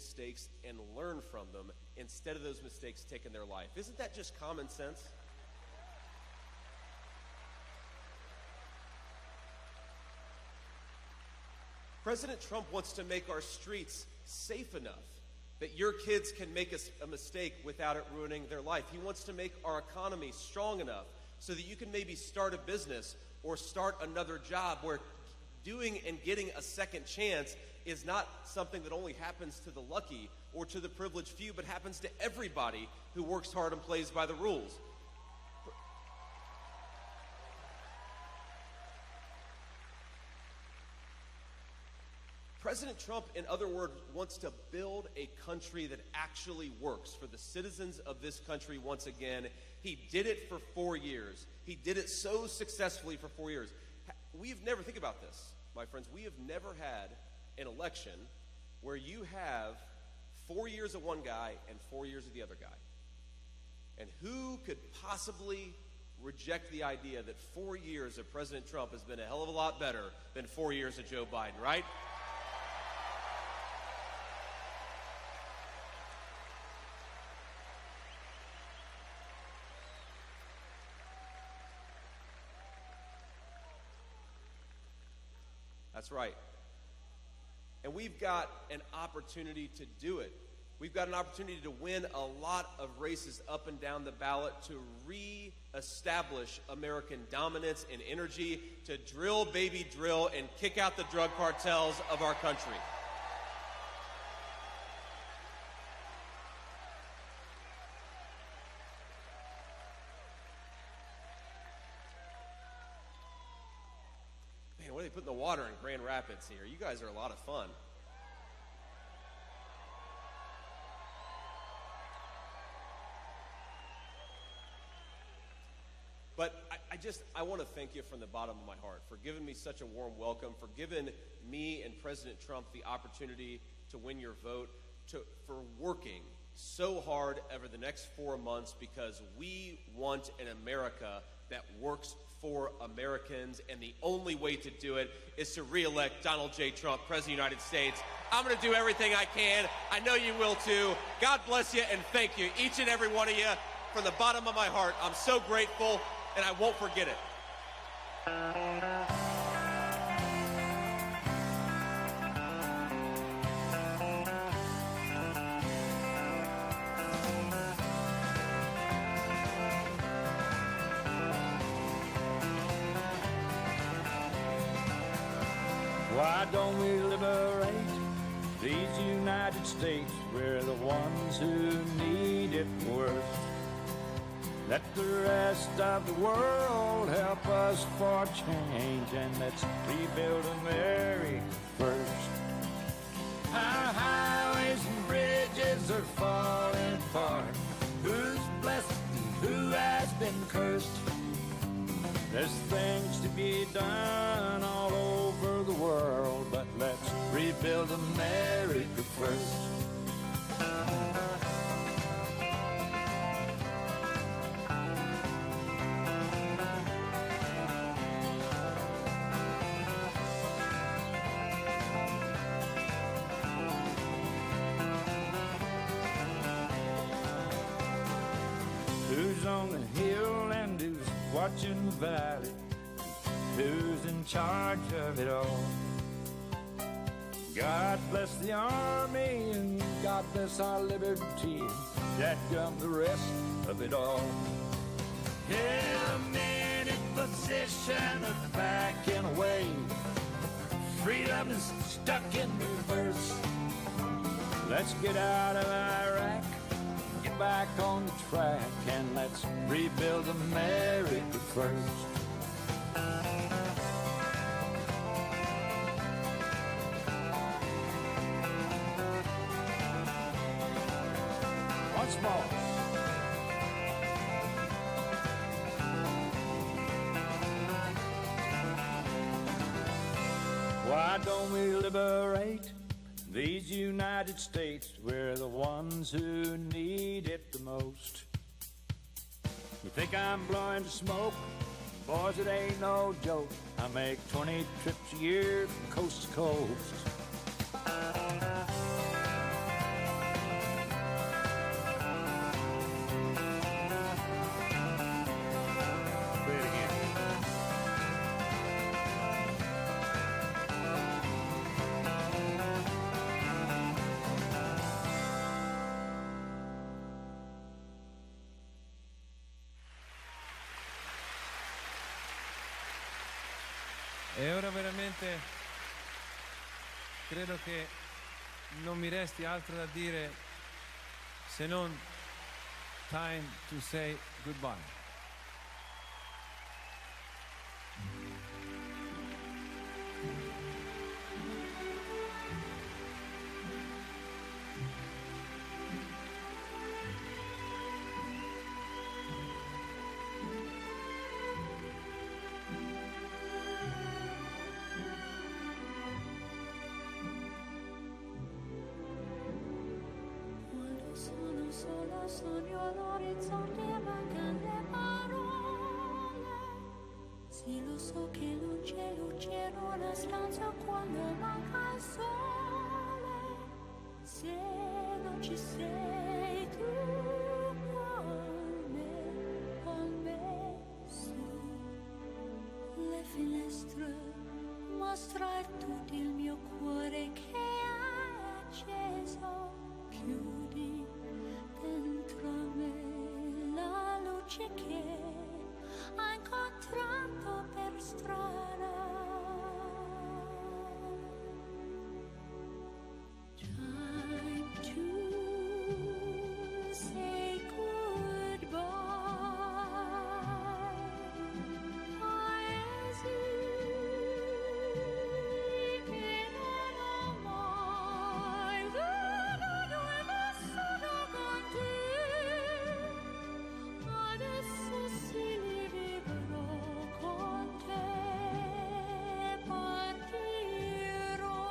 mistakes and learn from them instead of those mistakes taking their life. Isn't that just common sense? President Trump wants to make our streets safe enough that your kids can make a mistake without it ruining their life. He wants to make our economy strong enough so that you can maybe start a business or start another job where doing and getting a second chance is not something that only happens to the lucky or to the privileged few, but happens to everybody who works hard and plays by the rules. President Trump, in other words, wants to build a country that actually works for the citizens of this country once again. He did it for 4 years. He did it so successfully for 4 years. We've never, think about this, my friends, we have never had an election where you have 4 years of one guy and 4 years of the other guy. And who could possibly reject the idea that 4 years of President Trump has been a hell of a lot better than 4 years of Joe Biden, right? That's right. And we've got an opportunity to do it. We've got an opportunity to win a lot of races up and down the ballot, to re-establish American dominance in energy, to drill, baby, drill, and kick out the drug cartels of our country. Man, what are they putting the water in Grand Rapids here? You guys are a lot of fun. But I want to thank you from the bottom of my heart for giving me such a warm welcome, for giving me and President Trump the opportunity to win your vote, for working so hard over the next 4 months, because we want an America that works for Americans, and the only way to do it is to re-elect Donald J. Trump, President of the United States. I'm going to do everything I can. I know you will too. God bless you, and thank you, each and every one of you, from the bottom of my heart. I'm so grateful, and I won't forget it. Why don't we liberate these United States? We're the ones who need it worst. Let the rest of the world help us for change, and let's rebuild America first. Our highways and bridges are falling apart. Who's blessed and who has been cursed? There's things to be done all over the world, but let's rebuild America first. Who's on the hill and who's watching the valley? Who's in charge of it all? God bless the army and God bless our liberty, that come the rest of it all. Yeah, men in position are backing away. Freedom is stuck in reverse. Let's get out of Iraq, get back on the track, and let's rebuild America first. Once more. Why don't we liberate these United States? We're the ones who need it the most. You think I'm blowing smoke? Boys, it ain't no joke. I make 20 trips a year from coast to coast. E ora veramente credo che non mi resti altro da dire se non time to say goodbye. Sola sogno l'orizzonte e mancano le parole. Sì, lo so che non c'è luce in una stanza quando manca il sole. Se non ci sei tu con me, sì. Le finestre mostra tutto il mio cuore che è acceso. Chiudi dentro me la luce che ha incontrato per strada. Time to say goodbye. Paesi che non ho mai veduto e vissuto con te. Adesso sì li vivrò con te. Partirò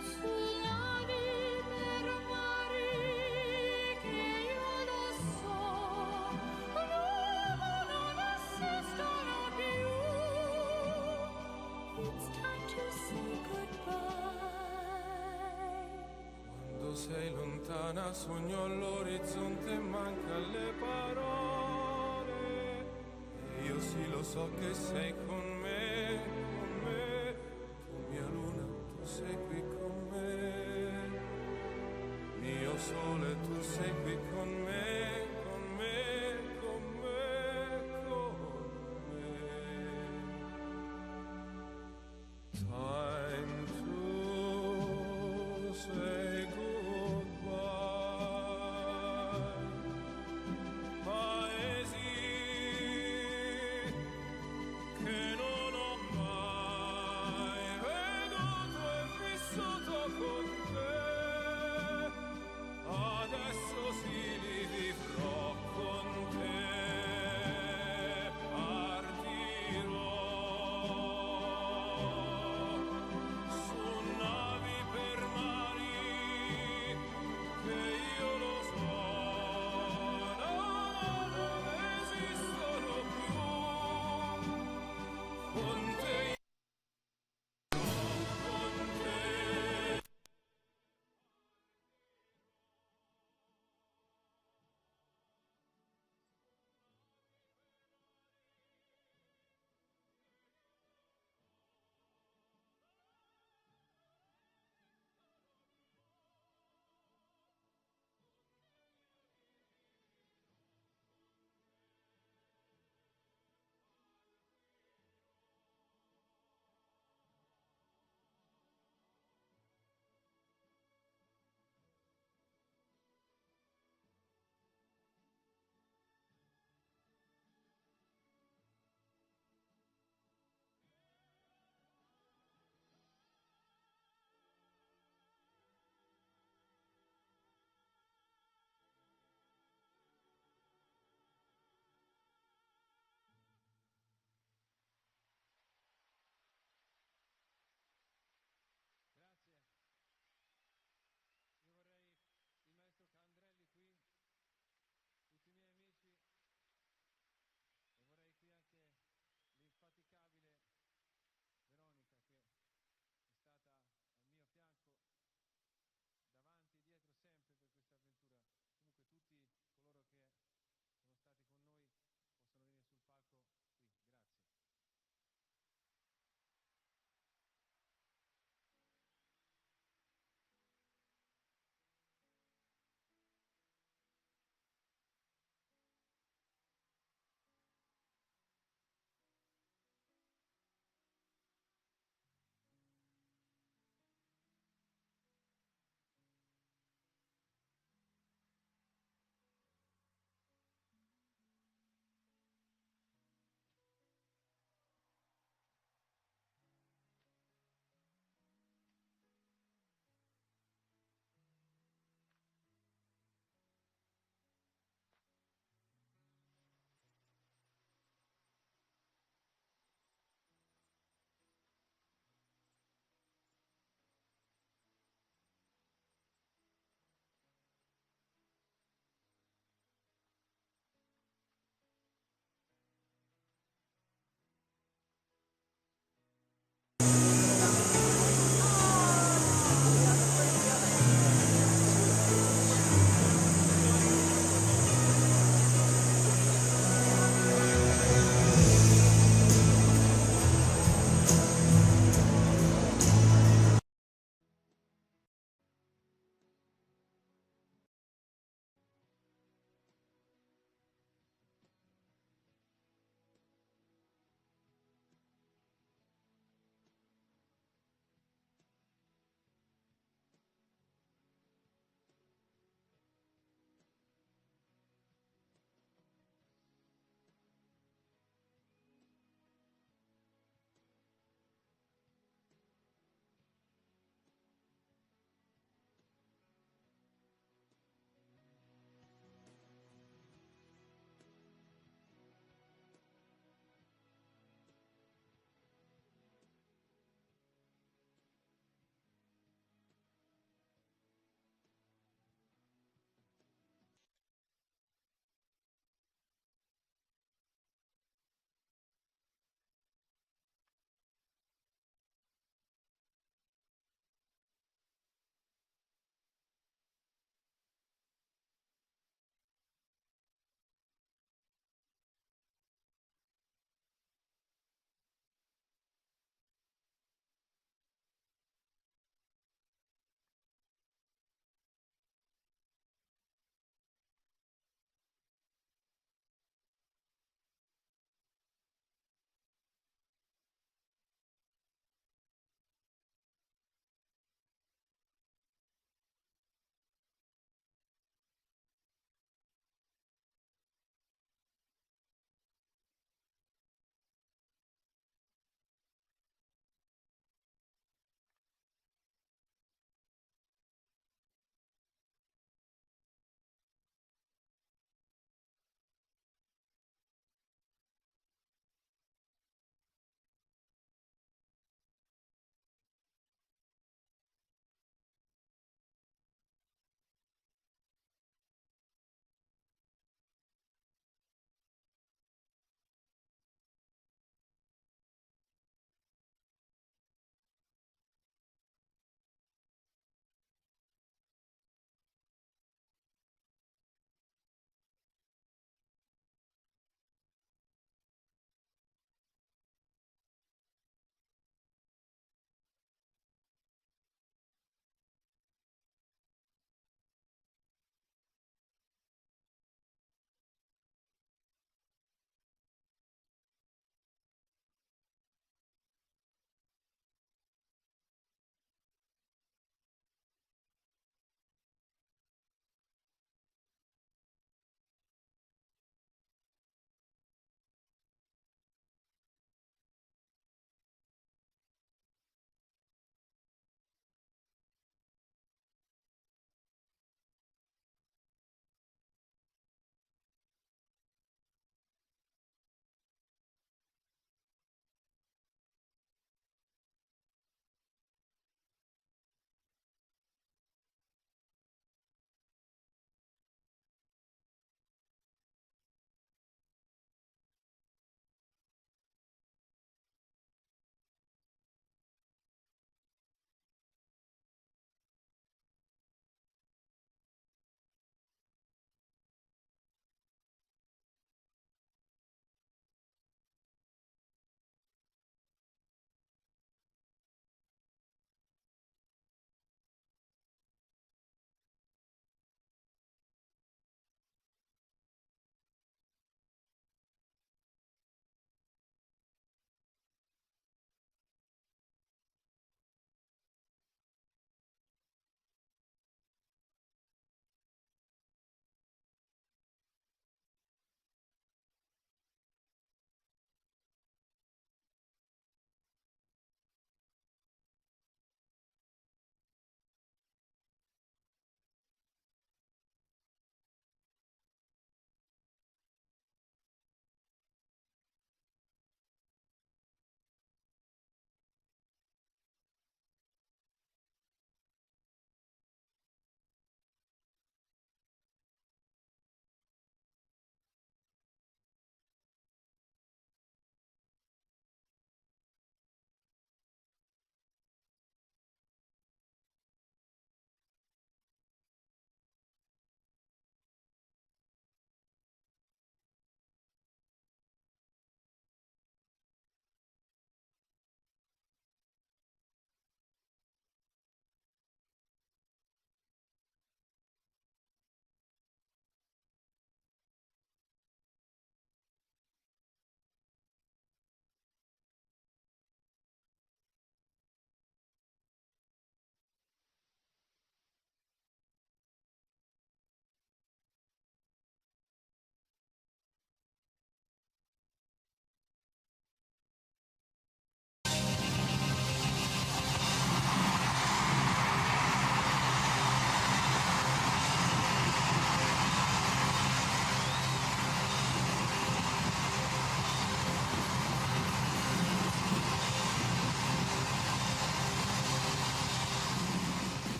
sulla per mari che io lo so, non esistono più. It's time to say goodbye. Quando sei lontana sogno all'orizzonte e manca le parole. E io sì lo so che sei con me, tu mia luna, tu sei qui con me. Mio sole, tu sei qui con me, con me, con me, con me. Time to say goodbye. Paesi che non ho mai veduto e vissuto con te. Adesso sì li vivrò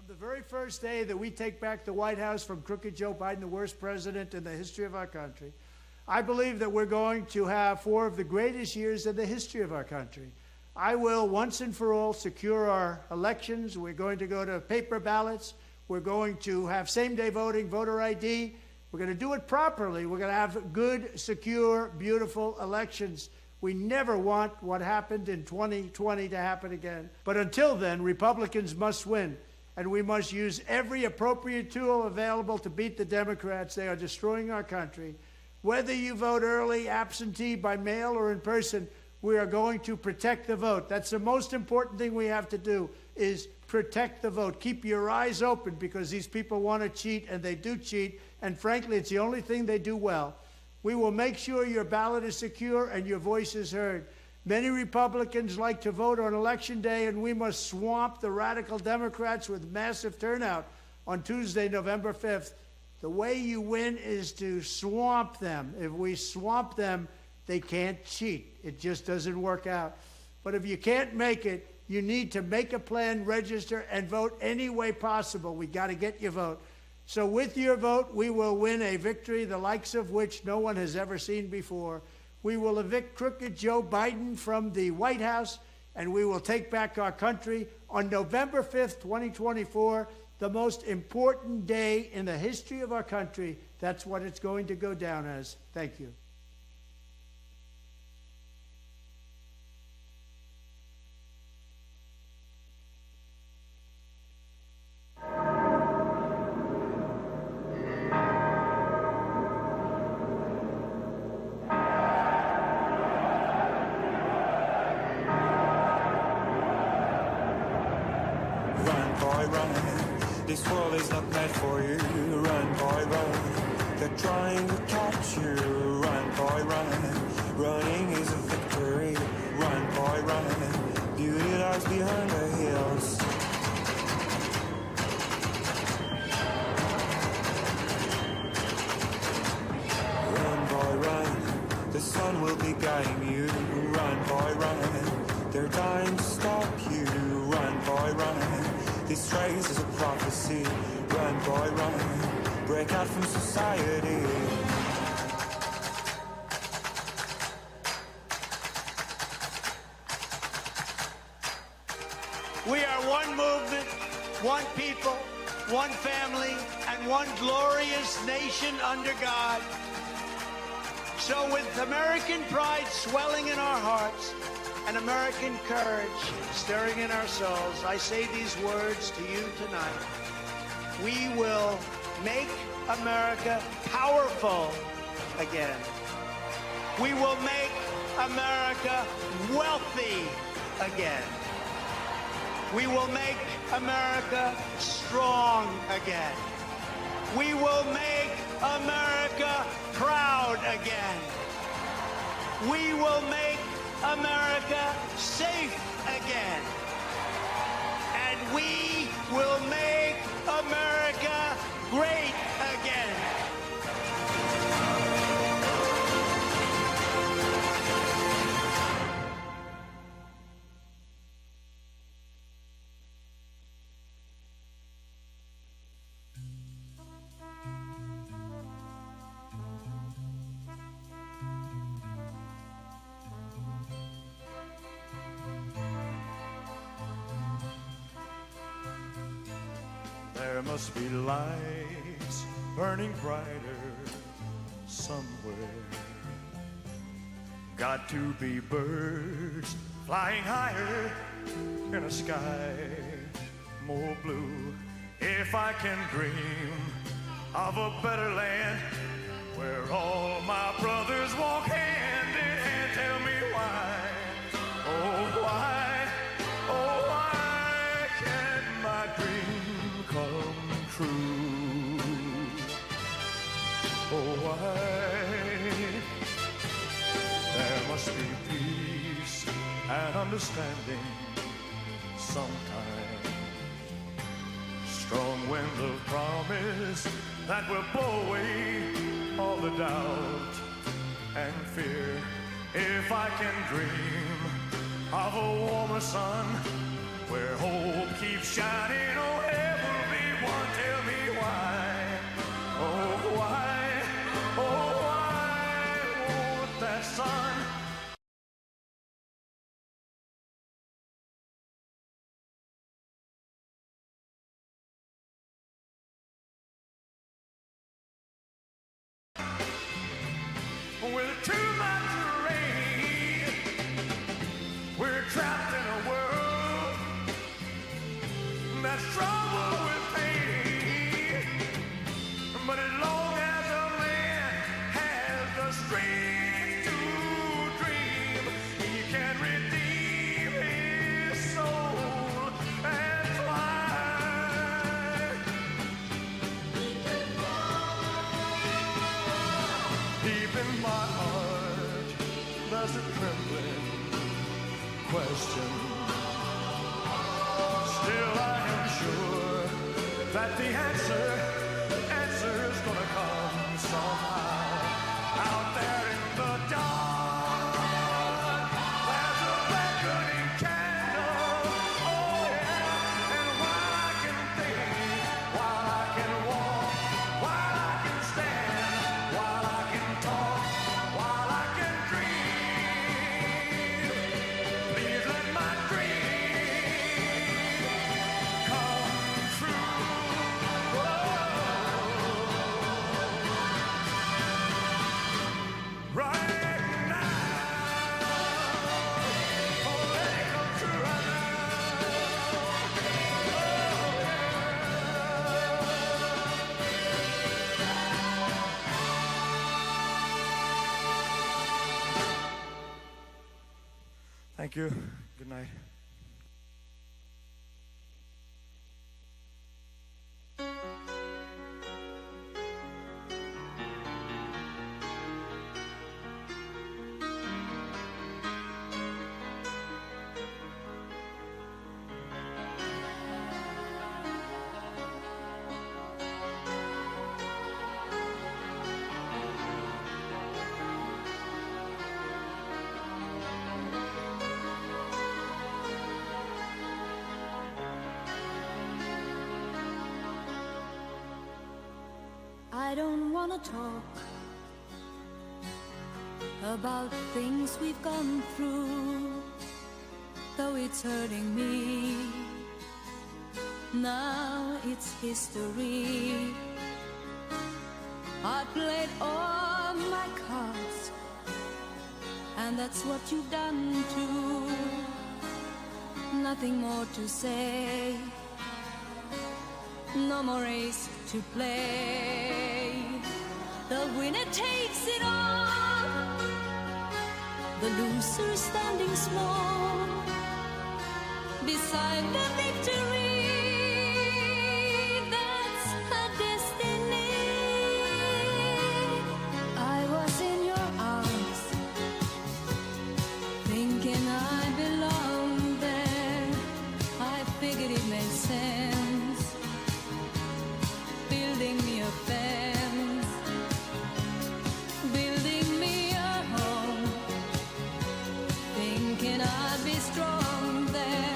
the very first day that we take back the White House from crooked Joe Biden, the worst president in the history of our country, I believe that we're going to have 4 of the greatest years in the history of our country. I will, once and for all, secure our elections. We're going to go to paper ballots. We're going to have same-day voting, voter ID. We're going to do it properly. We're going to have good, secure, beautiful elections. We never want what happened in 2020 to happen again. But until then, Republicans must win, and we must use every appropriate tool available to beat the Democrats. They are destroying our country. Whether you vote early, absentee, by mail, or in person, we are going to protect the vote. That's the most important thing we have to do, is protect the vote. Keep your eyes open, because these people want to cheat, and they do cheat, and frankly, it's the only thing they do well. We will make sure your ballot is secure and your voice is heard. Many Republicans like to vote on Election Day, and we must swamp the radical Democrats with massive turnout on Tuesday, November 5th. The way you win is to swamp them. If we swamp them, they can't cheat. It just doesn't work out. But if you can't make it, you need to make a plan, register, and vote any way possible. We got to get your vote. So with your vote, we will win a victory the likes of which no one has ever seen before. We will evict crooked Joe Biden from the White House, and we will take back our country on November 5th, 2024, the most important day in the history of our country. That's what it's going to go down as. Thank you. This world is not meant for you. Run, boy, run. They're trying to catch you. Run, boy, run. Running is a victory. Run, boy, run. Beauty lies behind the hills. Run, boy, run. The sun will be guiding you. Run, boy, run. They're trying to stop you. Run, boy, run. This race is a prophecy. Run, boy, run. Break out from society. We are one movement, one people, one family, and one glorious nation under God. So with American pride swelling in our hearts and American courage stirring in our souls, I say these words to you tonight. We will make America powerful again. We will make America wealthy again. We will make America strong again. We will make America proud again. We will make America safe again. And we will make America great again. There must be lights burning brighter somewhere. Got to be birds flying higher in a sky more blue. If I can dream of a better land where all my brothers walk hand in hand, tell me why, oh why, oh why can't my dream come true? Oh why? There must be peace and understanding sometime. Strong wind of promise that will blow away all the doubt and fear. If I can dream of a warmer sun where hope keeps shining, oh heaven with too much rain. We're trapped in a world that's troubled with pain. But as long as a man has the strength to dream, he can redeem his soul and fly. Deep in my heart, there's a trembling question. Still I am sure that the answer's gonna come somehow. Out there in the dark, there's a beckoning candle. Oh yeah, and while I can think, while I can walk, while I can stand, while I can talk, while I can dream, please let my dream come true. Right now, oh, let it come true right now. Thank you. Good night. I don't wanna talk about things we've gone through, though it's hurting me. Now it's history. I played all my cards, and that's what you've done too. Nothing more to say, no more race to play. The winner takes it all, the loser standing small beside the victory. That's her destiny. I was in your arms, thinking I belonged there. I figured it made sense, building me a fence, building me a home, thinking I'd be strong there.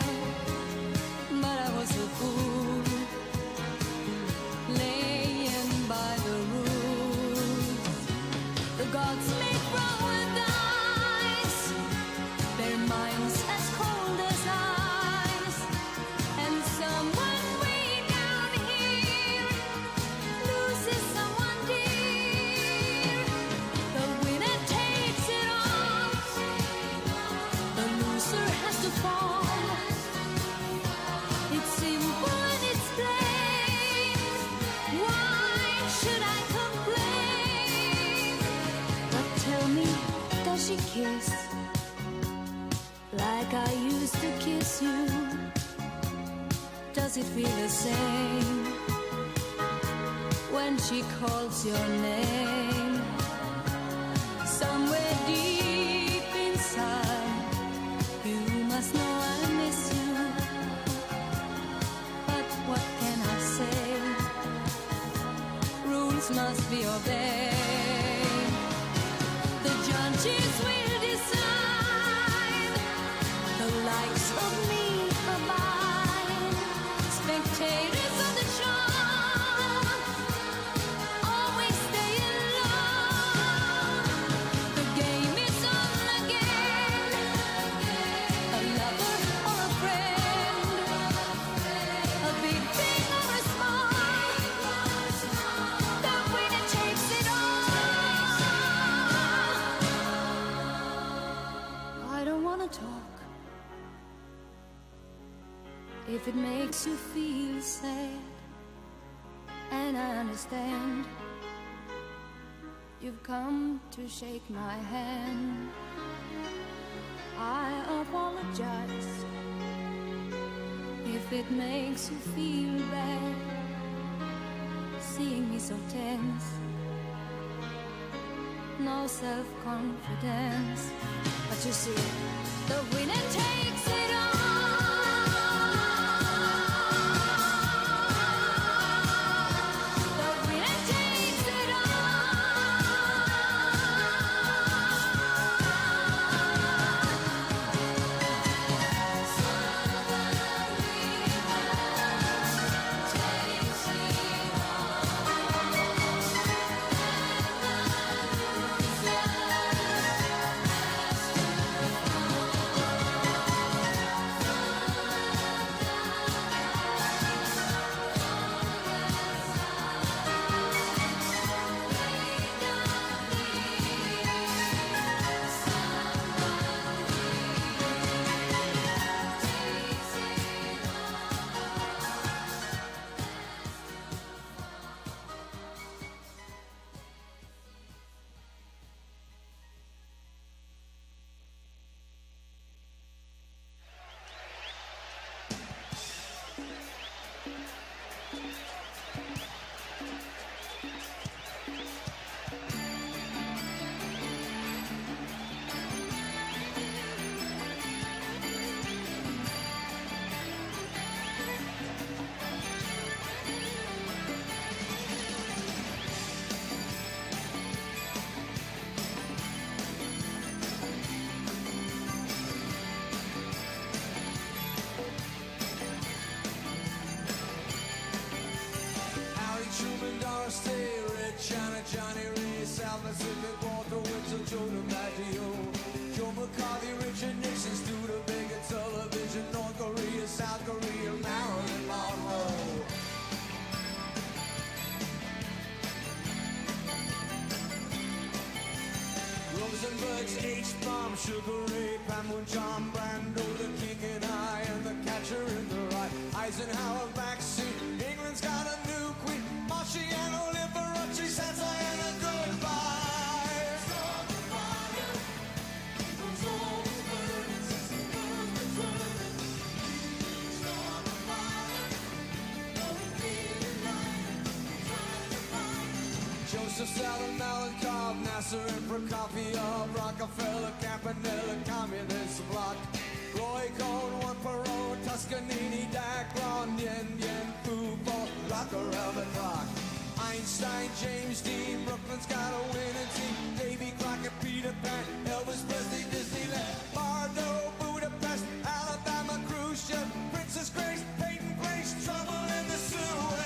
But I was a fool, laying by the rules. The gods make wrong with eyes, their minds as cold as ice. And someone way down here loses someone dear. The winner takes it all, the loser has to fall. It's simple and it's plain. Why should I complain? But tell me, does she kiss like I used to kiss you? Does it feel the same when she calls your name? Somewhere deep inside, you must know I miss you. But what can I say? Rules must be obeyed. The judges will decide, the likes of me abide. Spectators of the show always stay alone. The game is on again, a lover or a friend, a big thing or a small, the winner takes it all. If it makes you feel sad, and I understand, you've come to shake my hand. I apologize if it makes you feel bad, seeing me so tense, no self-confidence. But you see, the winner takes it all. H-bomb, Sugar Ray, Panwood, John Brando, the king and I, and the catcher in the rye. Eisenhower backseat, England's got a new queen. Marciano, Liberace, Sansa, and a goodbye. Stop the fire, people's always burning since the world was burning. Stop the fire, going feeling light, trying to find. Joseph Stalin, Malakoff, Nasser and Prokofiev, Rockefeller, Campanella, Communist Bloc, Roy Cohn, Juan Perón, Toscanini, Dacron, Yen Yen, Foucault, Rocker, Elvin Rock, Einstein, James Dean, Brooklyn's got a winning team, Davy Crockett, Peter Pan, Elvis Presley, Disneyland, Bardo, Budapest, Alabama, Khrushchev, Princess Grace, Peyton Place, Trouble in the Suez.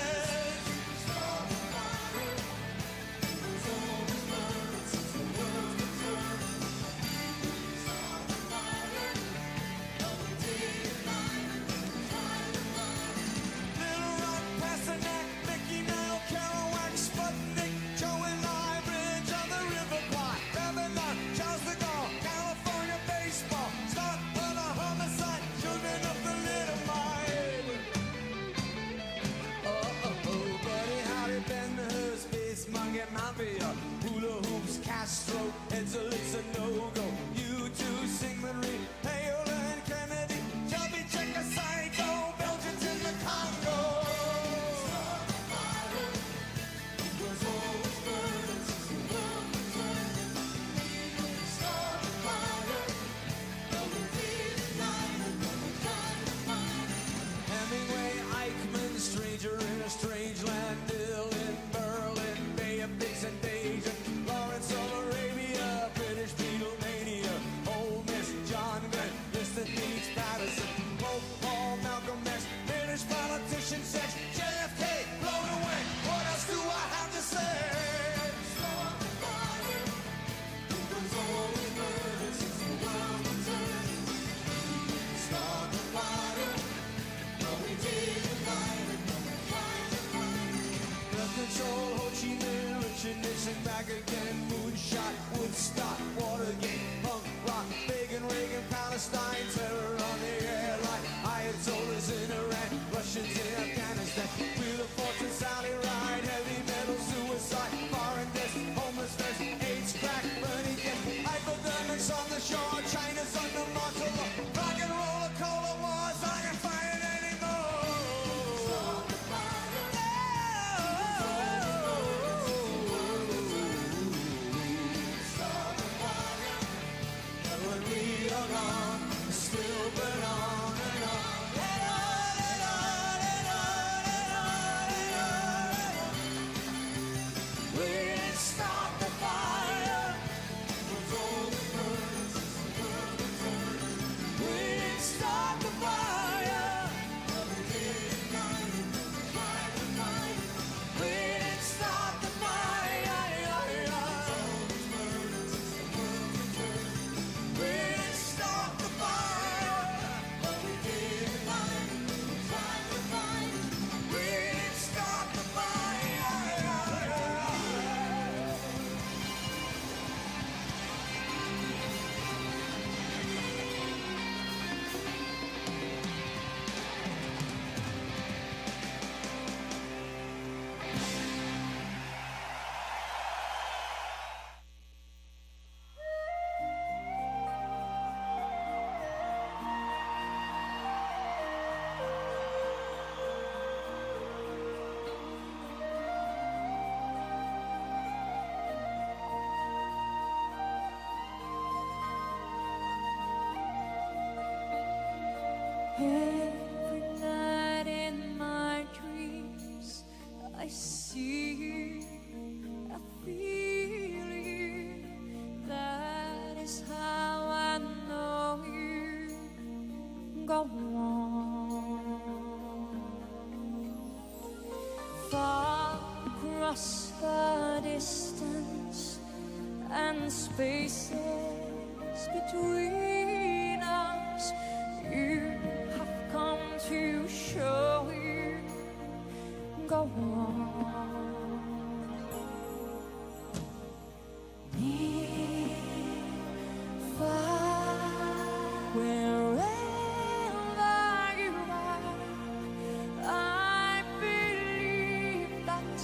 Hula hoops, Castro, Edsel, it's a no-go. You two, Sigmund Reed, Paola and Kennedy, Chubby Checker, Psycho, Belgians in the Congo. Stop the fire, it was always burning since the world was turning. Stop the fire, though we did night and though we tried to find it. Hemingway, Eichmann, stranger in a strange land, Dylan, Berlin, Bay of Dixon, Deja, Lawrence of Arabia, British Beatlemania, Ole Miss, John Glenn, Liston Beach, Patterson, Pope Paul, Malcolm X, British politician, sex, JFK, blown away. What else do I have to say? Start the fire, it was always burning since the world was turning. Start the fire, though we didn't light it, though we tried to find it. Left control, Ho Chi Minh, Richard Nixon back again, moonshot, Woodstock, Watergate, punk rock, Reagan, Palestine, terror on the airline, Ayatollahs in Iran. Far across the distance and spaces between us, you have come to show you. Go on. Near, far, wherever you are, I believe that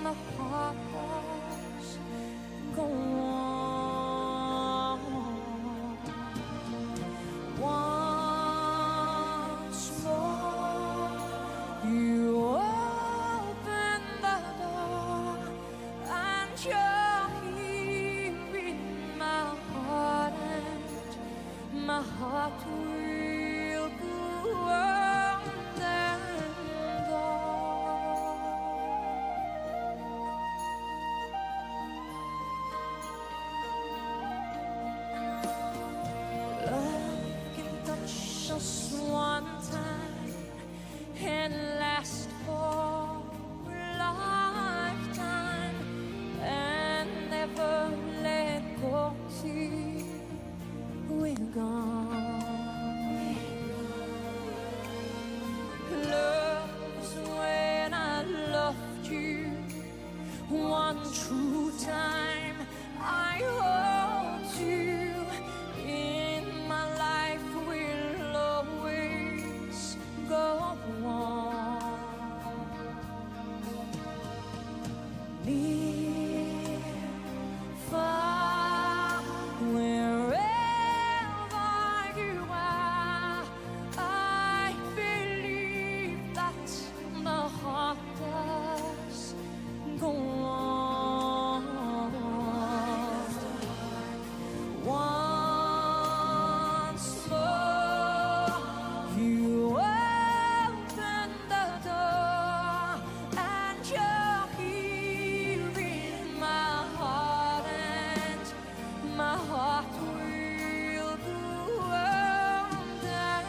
my heart does go on. Once more, you open the door, and you're here in my heart, and my heart will go on and on. Love can touch us one time and last for a lifetime and never let go till we're gone. Love is when I loved you one true time. I hold you in my life, will always go on. Near, far, wherever you are, I believe that my heart does go on. Once more, you open the door, and you're here in my heart, and my heart will go on and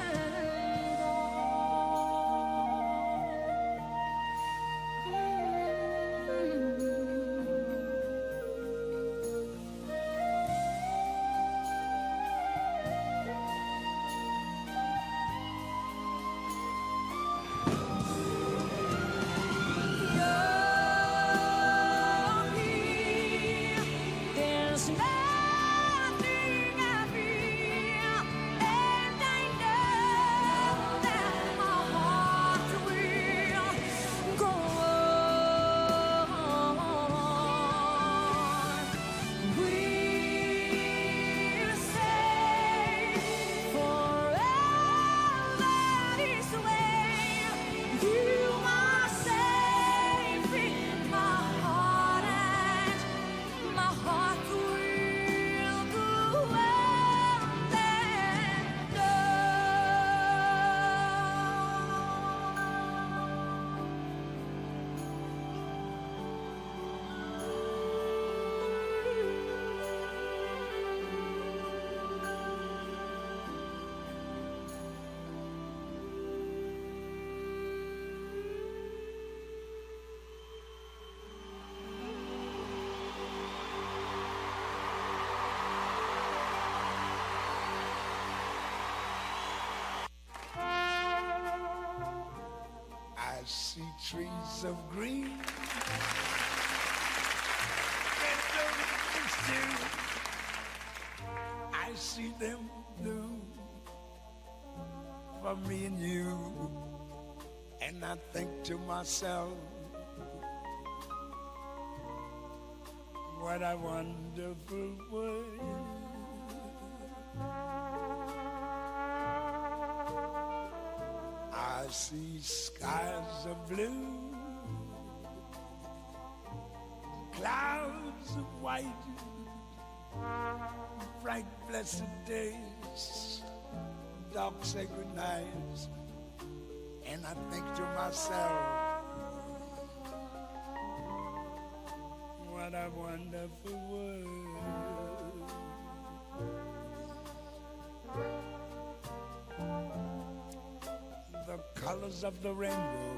there's nothing I fear, and I know that my heart will go on. We'll say forever this way. You are safe in my heart, and my heart will go on and I see trees of green. Red roses too. I see them blue for me and you. And I think to myself, what a wonderful world. I see skies of blue, clouds of white, bright blessed days, dark sacred nights, and I think to myself, what a wonderful world. colors of the rainbow,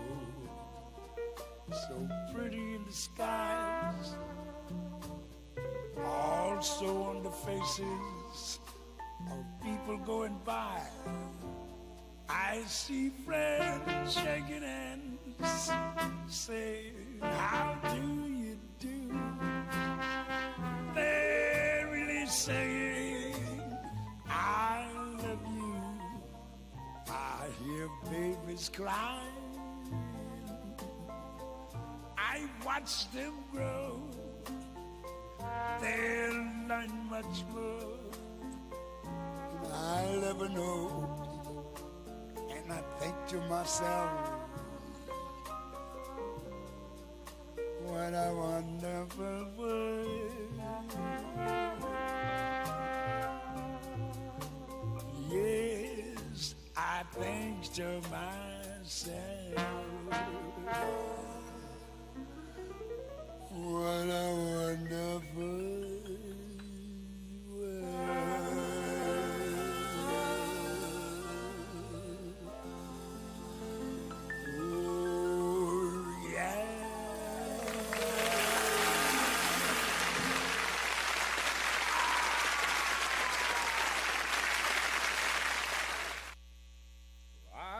so pretty in the skies, also on the faces of people going by. I see friends shaking hands, saying, how do you do? They're really saying, I love you. I hear babies crying. I watch them grow. They'll learn much more than I'll ever know. And I think to myself, what a wonderful world. Yes, I think to myself, what a wonderful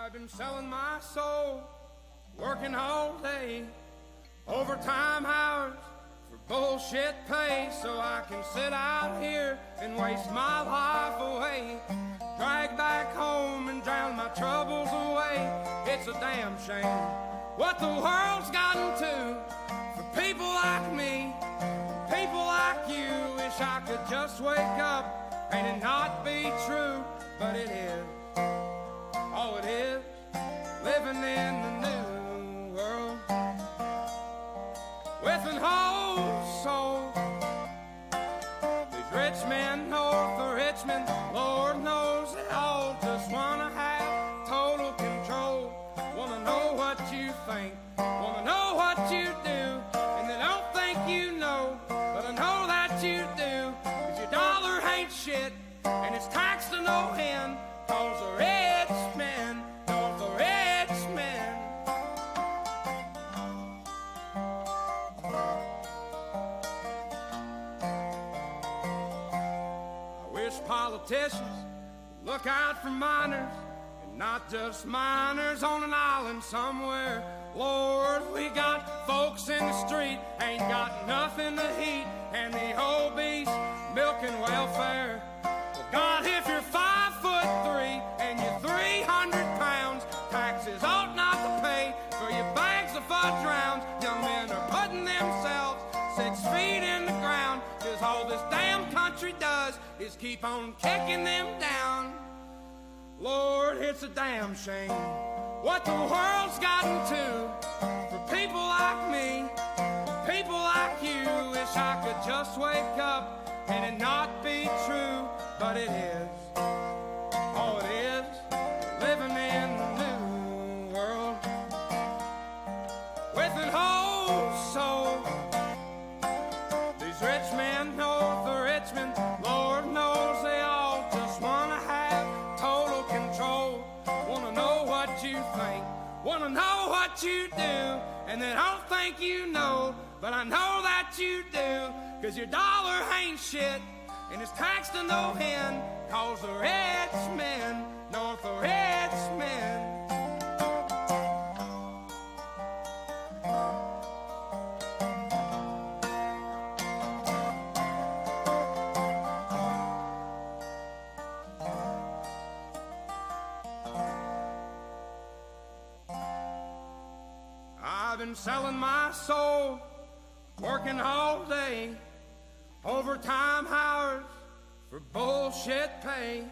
I've been selling my soul, working all day, overtime hours for bullshit pay, so I can sit out here and waste my life away, drag back home and drown my troubles away. It's a damn shame what the world's gotten to for people like me, people like you. Wish I could just wake up and it not be true, but it is. Oh, it is living in the new world with an whole soul. These rich men north of Richmond, Lord knows they all just wanna have total control. Wanna know what you think, wanna know what you do, and they don't think you know, but I know that you do. 'Cause your dollar ain't shit, and it's taxed to no end. 'Cause the rich men, know the rich men. I wish politicians would look out for minors, and not just minors on an island somewhere. Lord, we got folks in the street, ain't got nothing to eat, and the obese milking welfare. Well, God, if you're 5'3" and you're 300 pounds, taxes ought not to pay for your bags of fudge rounds. Young men are putting themselves 6 feet in the ground, 'cause all this damn country does is keep on kicking them down. Lord, it's a damn shame what the world's gotten to for people like me, people like you. Wish I could just wake up and it not be true, but it is. Oh, it is living in the new world with an whole soul. These rich men north of Richmond, Lord knows they all just wanna have total control. Wanna know what you think, wanna know what you do, and they don't think you know, but I know that you do. 'Cause your dollar ain't shit, and it's taxed to no end. 'Cause the rich men, north the rich men. I've been selling my soul, working all day, overtime hours for bullshit pay.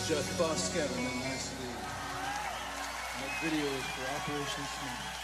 Jeff Bosca and then nicely. That video is for Operation Smile.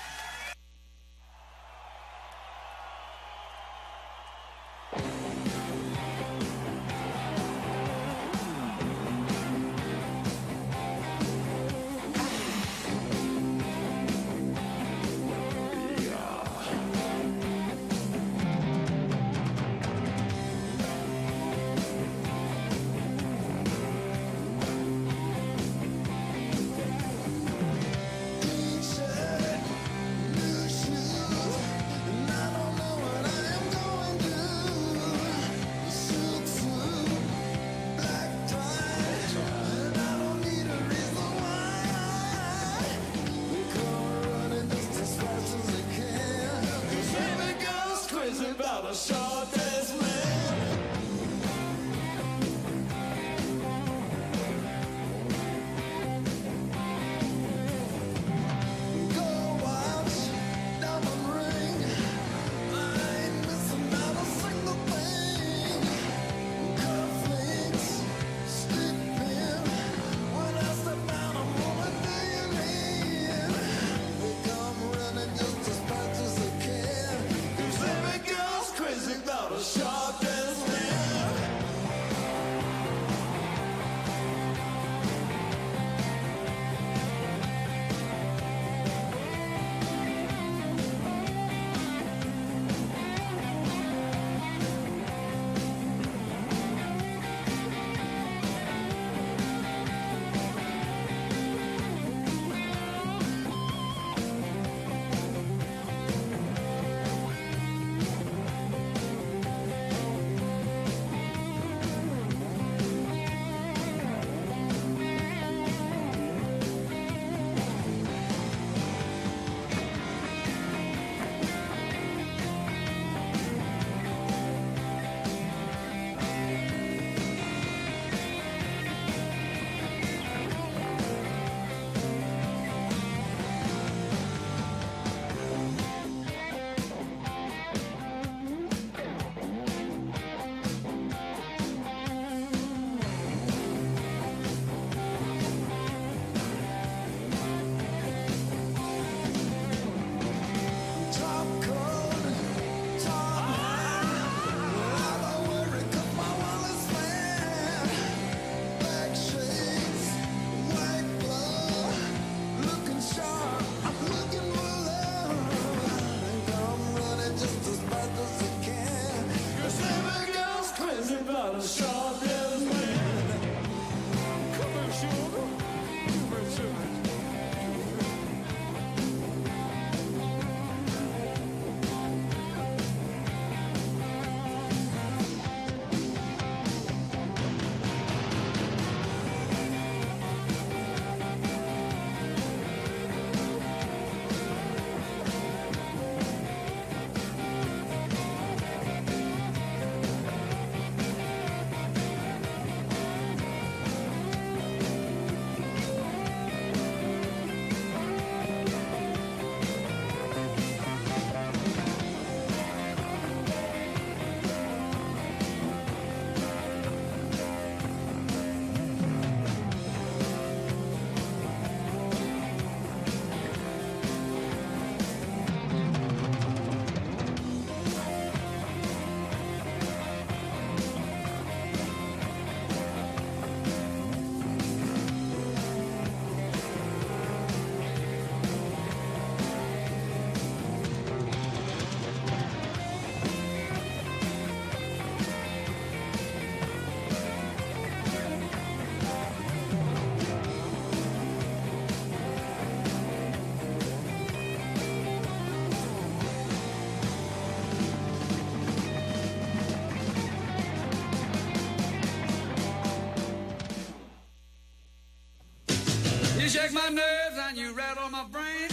You shake my nerves and you rattle my brain.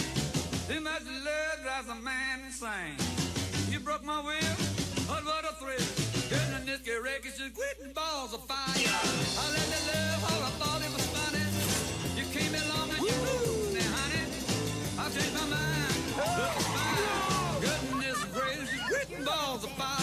Too much love drives a man insane. You broke my will, but what a thrill. Getting this wreck is just quitting balls of fire. I let the love all I thought it was funny. You came along and you moved me, honey. I changed my mind, looks fine. Goodness gracious, just quitting balls of fire.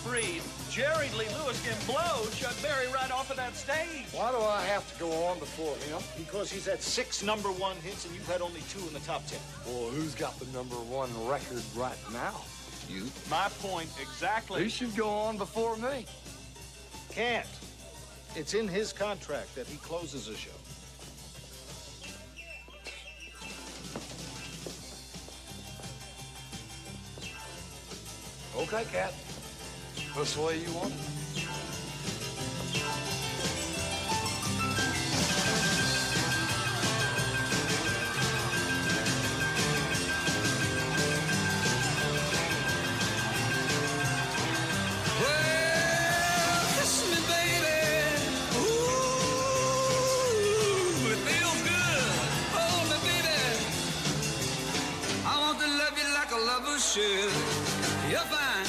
3, Jerry Lee Lewis can blow Chuck Berry right off of that stage. Why do I have to go on before him? Because he's had 6 #1 hits and you've had only 2 in the top 10. Well, who's got the #1 record right now? You. My point exactly. He should go on before me. Can't. It's in his contract that he closes a show. Okay, Cat. That's the way you want it. Should. You're fine,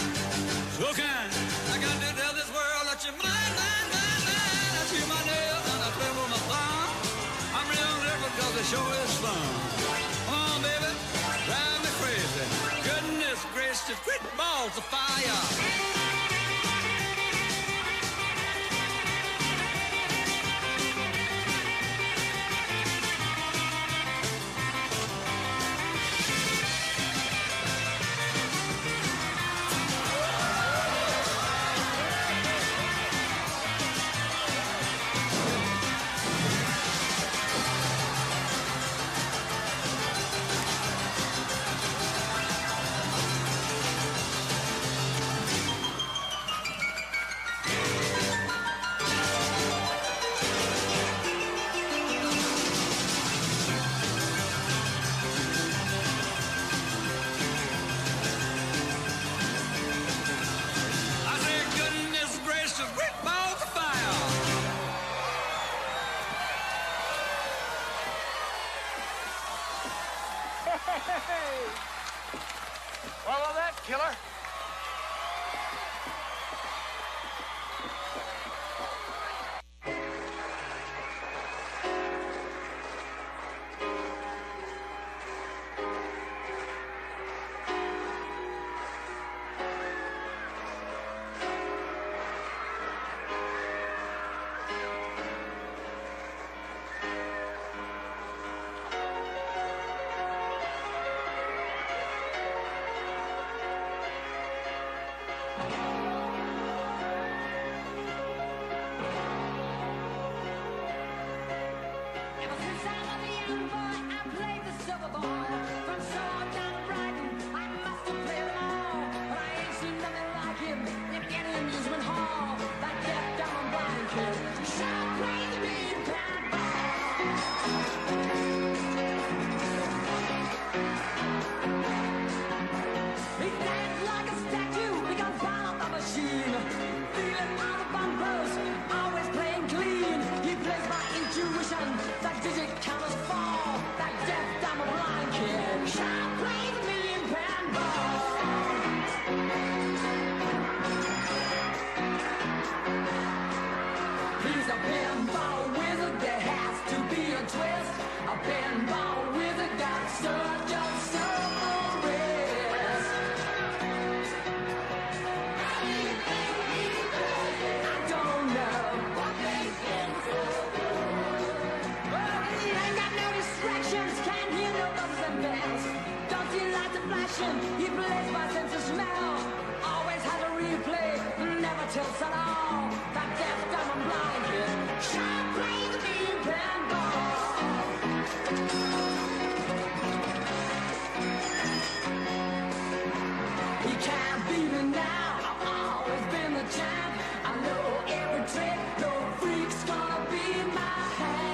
so kind. I got to tell this world that you're mine. I feel my nails and I tremble my thumb. I'm real nervous because the show is fun. Come on, baby, drive me crazy. Goodness gracious, quit balls of fire. Follow that, killer. He plays by sense of smell. Always has a replay. Never tilts at all. That deaf, dumb, and blind kid sure plays the mean pinball. He can't beat me now. I've always been the champ. I know every trick. No freak's gonna beat my hand.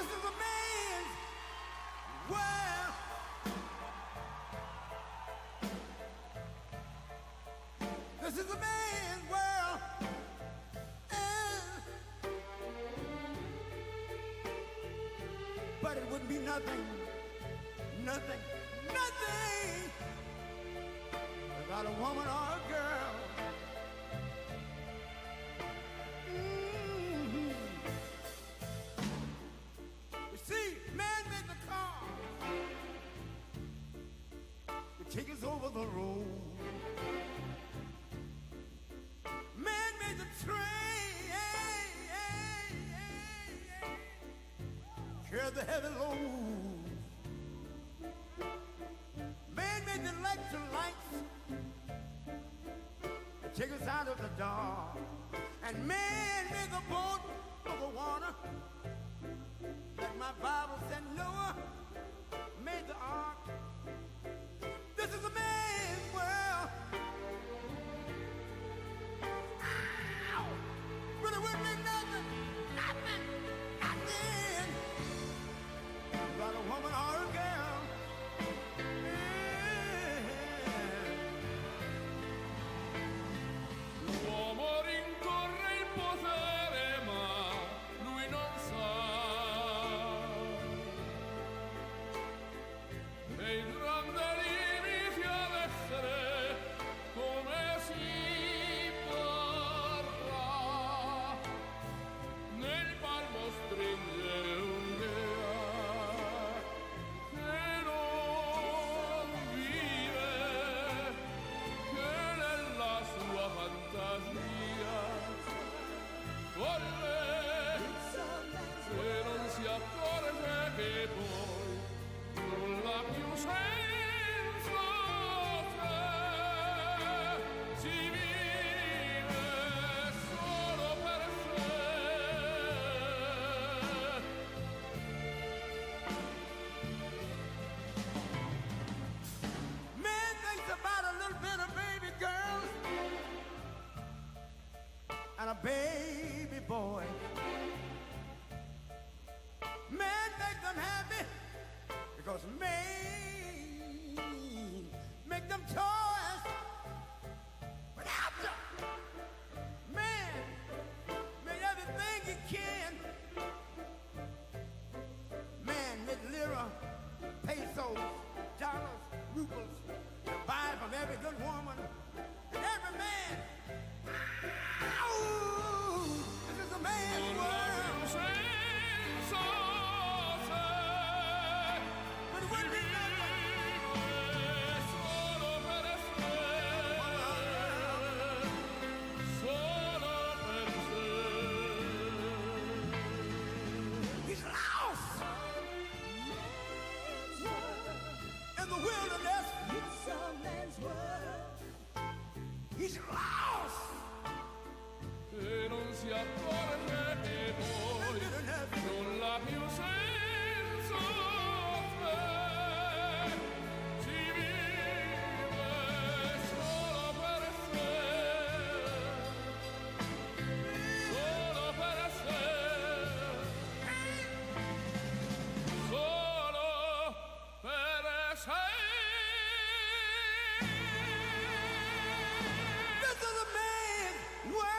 This is a man's world. This is a man's world. But it wouldn't be nothing, nothing, nothing without a woman or a girl. You see, man made the car to take us over the road. Man made the train, carry the heavy load. Man made the electric lights to take us out of the dark. And man made the boat of the water. Like my Bible said, Noah made the ark. This is a man's world. Ow! But it wouldn't be nothing, nothing, nothing about a woman or a girl. L'uomo rincorre il potere, ma lui non sa. Nei grandi limiti ad essere come si parla. Nel palmo stringere un'idea che non vive, che nella sua fantasia volle, se non si accorge che poi nulla più senso c'è, si vive solo per sé. Man thinks about a little bit of baby girls and a baby boy. Man make them happy because man make them toys. But after man made everything he can. Man made lira, pesos, dollars, rubles to buy from every good woman and every man. Ow! This is a man's world. But it wouldn't be He's lost in the wilderness. It's a man's world. He's lost. E non si accorge che poi nulla più senso c'è, si vive solo per sé, solo per sé, solo per sé. This is a man's world.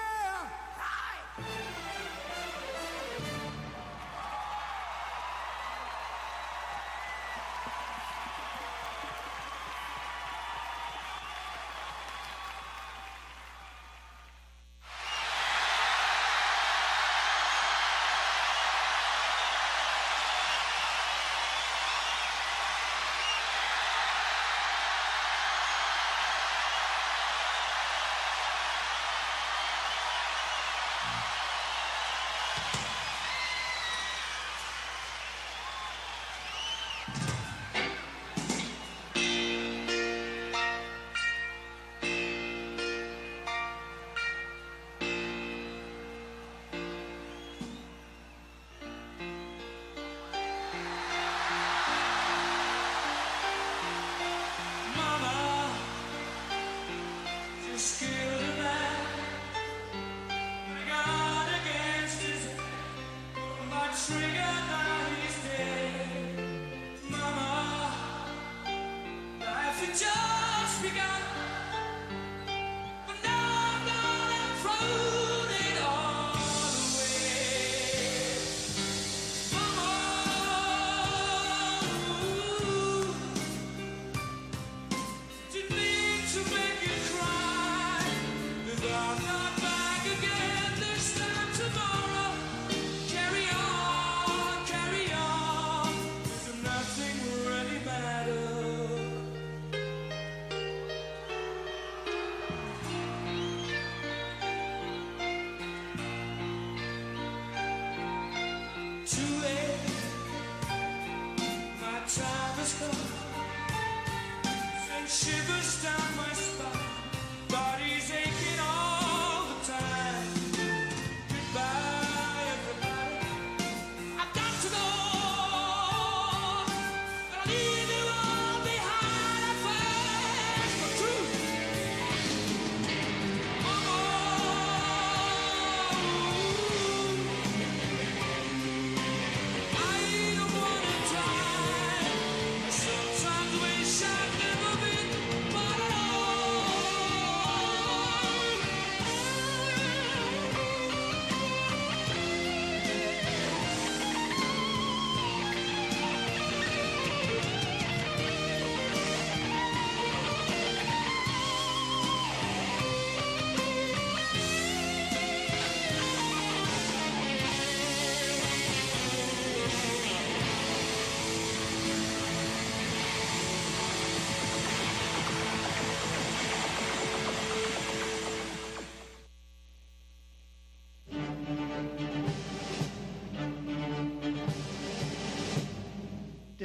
Sing it now.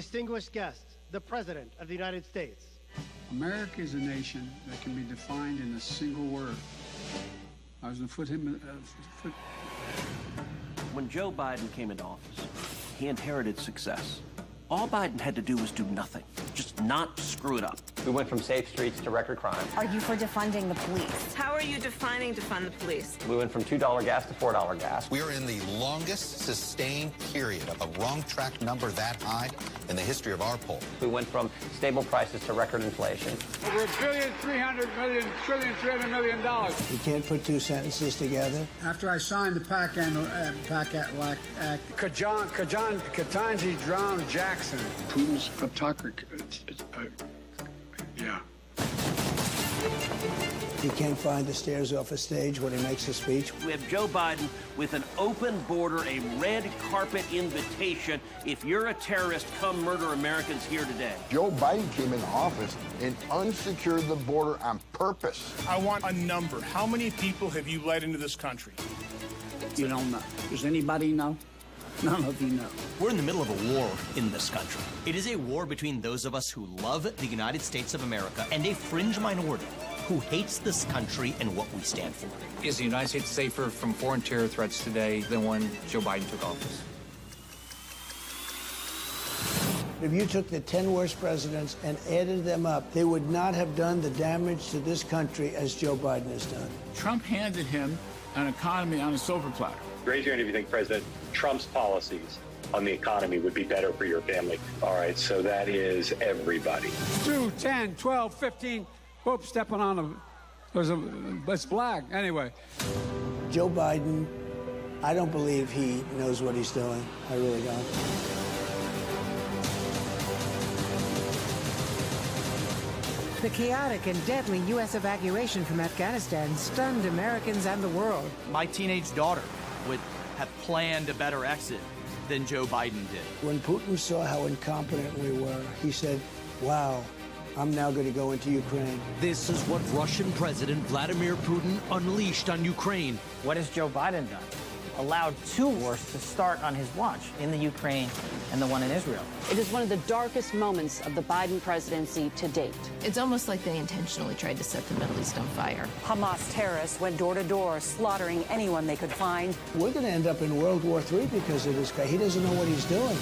distinguished guests, the President of the United States. America is a nation that can be defined in a single word. I was going to put him. When Joe Biden came into office, he inherited success. All Biden had to do was do nothing, just not screw it up. We went from safe streets to record crime. Are you for defunding the police? How are you defining defund the police? We went from $2 gas to $4 gas. We are in the longest sustained period of a wrong track number that high in the history of our poll. We went from stable prices to record inflation. Over $1.3 billion. You can't put two sentences together. After I signed the PAC Act, Ketanji drowned Jackson. Putin's autocracy. Yeah. He can't find the stairs off a stage when he makes a speech. We have Joe Biden with an open border, a red carpet invitation. If you're a terrorist, come murder Americans here today. Joe Biden came into office and unsecured the border on purpose. I want a number. How many people have you let into this country? You don't know. Does anybody know? None of you know. We're in the middle of a war in this country. It is a war between those of us who love the United States of America and a fringe minority who hates this country and what we stand for. Is the United States safer from foreign terror threats today than when Joe Biden took office? If you took the 10 worst presidents and added them up, they would not have done the damage to this country as Joe Biden has done. Trump handed him an economy on a silver platter. Raise your hand if you think President Trump's policies on the economy would be better for your family. All right, so that is everybody. 2, 10, 12, 15. Whoop, stepping on it's black. Anyway. Joe Biden, I don't believe he knows what he's doing. I really don't. The chaotic and deadly U.S. evacuation from Afghanistan stunned Americans and the world. My teenage daughter would have planned a better exit than Joe Biden did. When Putin saw how incompetent we were, he said, wow, I'm now going to go into Ukraine. This is what Russian President Vladimir Putin unleashed on Ukraine. What has Joe Biden done? Allowed 2 wars to start on his watch in the Ukraine and the one in Israel. It is one of the darkest moments of the Biden presidency to date. It's almost like they intentionally tried to set the Middle East on fire. Hamas terrorists went door to door, slaughtering anyone they could find. We're going to end up in World War III because of this guy. He doesn't know what he's doing.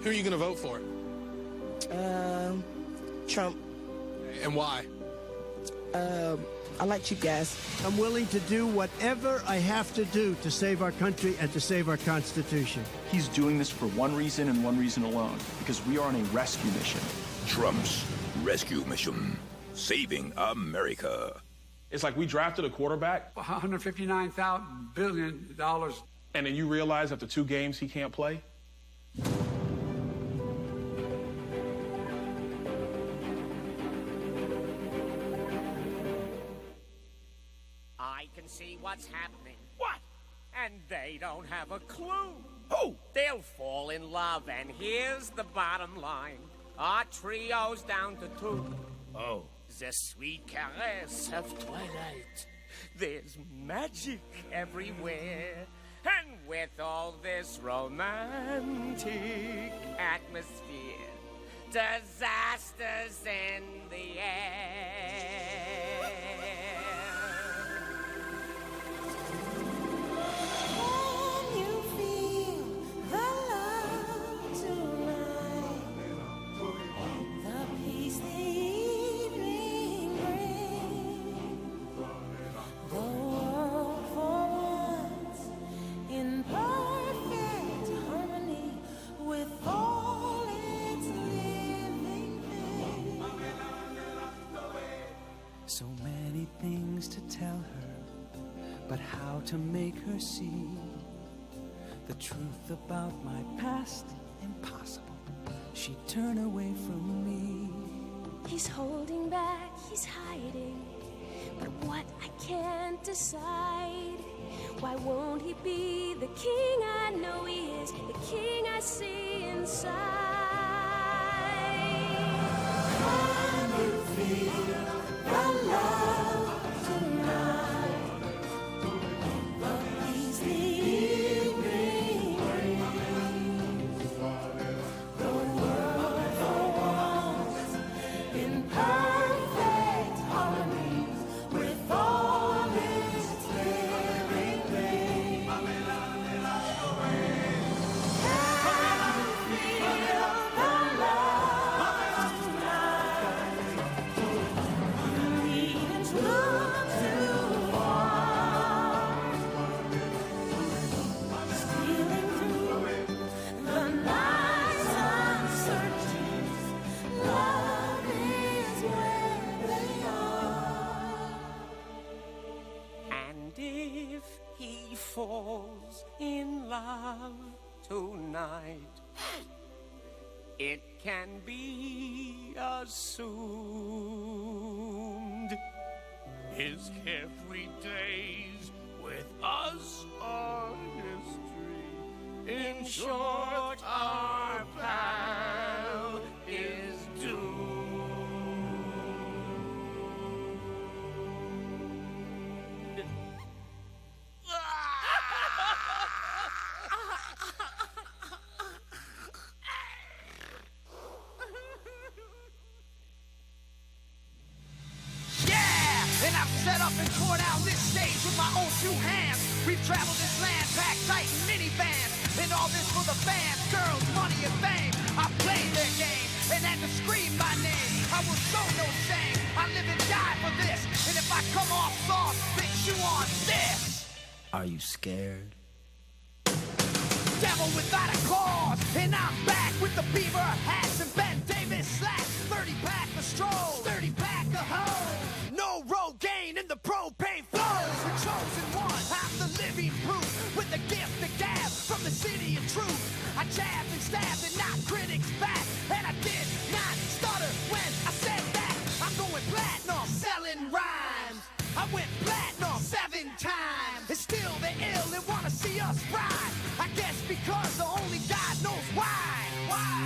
Who are you going to vote for? Trump. And why? I like you guys. I'm willing to do whatever I have to do to save our country and to save our Constitution. He's doing this for one reason and one reason alone, because we are on a rescue mission. Trump's rescue mission, saving America. It's like we drafted a quarterback. $159 billion. And then you realize after 2 games he can't play? I can see what's happening. What? And they don't have a clue. Who? They'll fall in love, and here's the bottom line. Our trio's down to 2. Oh. The sweet caress of twilight. There's magic everywhere. And with all this romantic atmosphere, disasters in the air. So many things to tell her, but how to make her see the truth about my past? Impossible. She'd turn away from me. He's holding back, he's hiding, but what I can't decide. Why won't he be the king I know he is, the king I see inside? Can you feel the love tonight? The evening rain. falls in love tonight, it can be assumed his carefree days with us are history. In short, our pal is doomed. And I've set up and tore down this stage with my own two hands. We've traveled this land, packed tight in minivans. And all this for the fans, girls, money, and fame. I played their game and had to scream my name. I will show no shame. I live and die for this. And if I come off soft, then chew on this. Are you scared? Devil without a cause, and I'm back with the beaver hats and Ben Davis slacks. 30-pack of strolls, 30-pack of hoes. No Rogaine in the propane flows. The chosen one, I'm the living proof. With the gift of gab from the city of truth. I jabbed and stabbed and knocked critics back. And I did not stutter when I said that. I'm going platinum, selling rhymes. I went platinum 7 times. And still they're ill and wanna see us ride. I guess because only God knows why. Why?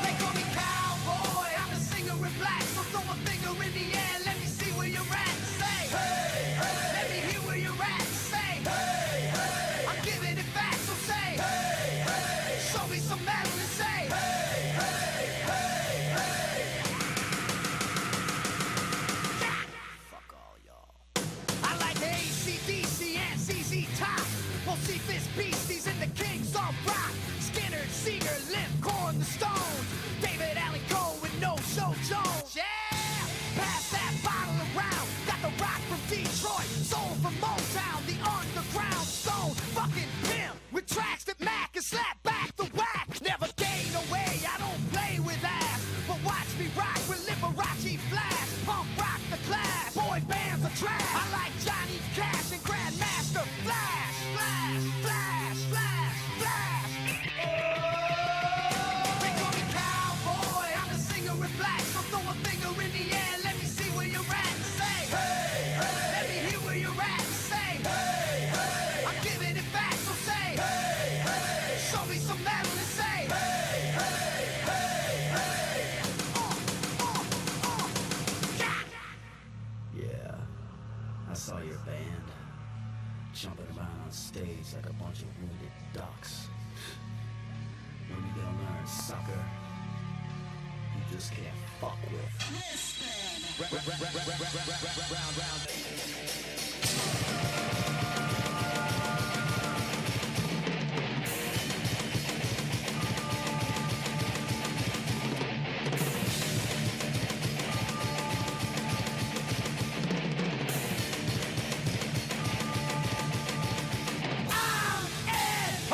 They call me cowboy, I'm a singer in black. So throw a finger in the air, let me see where you're at. Say, hey, hey. Let me hear where you're at. Say, hey, hey. I'm giving it back, so say, hey, hey. Show me some metal and say, hey, hey, hey, hey. Fuck all y'all. I like the AC/DC and ZZ Top. We'll see this beasties and the Kings of Rock. Skinner, Seeger, Limp, Corn, the Stones. David Allen Coe with No Show Jones. Yeah! Pass that bottle around. Got the rock from Detroit, soul from Motown, the underground stone. Fucking pimp with tracks that Mac and slap back the whack. Never gain away, I don't play with ass. But watch me rock with Liberace Flash. Punk rock the class. Boy bands are trash. I like Johnny Cash and Grandmaster Flash. Flash, flash, flash, flash. They call me cowboy, I'm a singer in black. So throw a finger in the air, let me see where you're at. Say, hey, hey. Let me hear where you're at. Say, hey, hey. I'm giving it back, so say, hey, hey. Show me some metal and say, hey, hey, hey, hey. Yeah, I saw your band jumping around on stage like a bunch of wounded ducks. When you gonna learn, sucker? You just can't fuck with.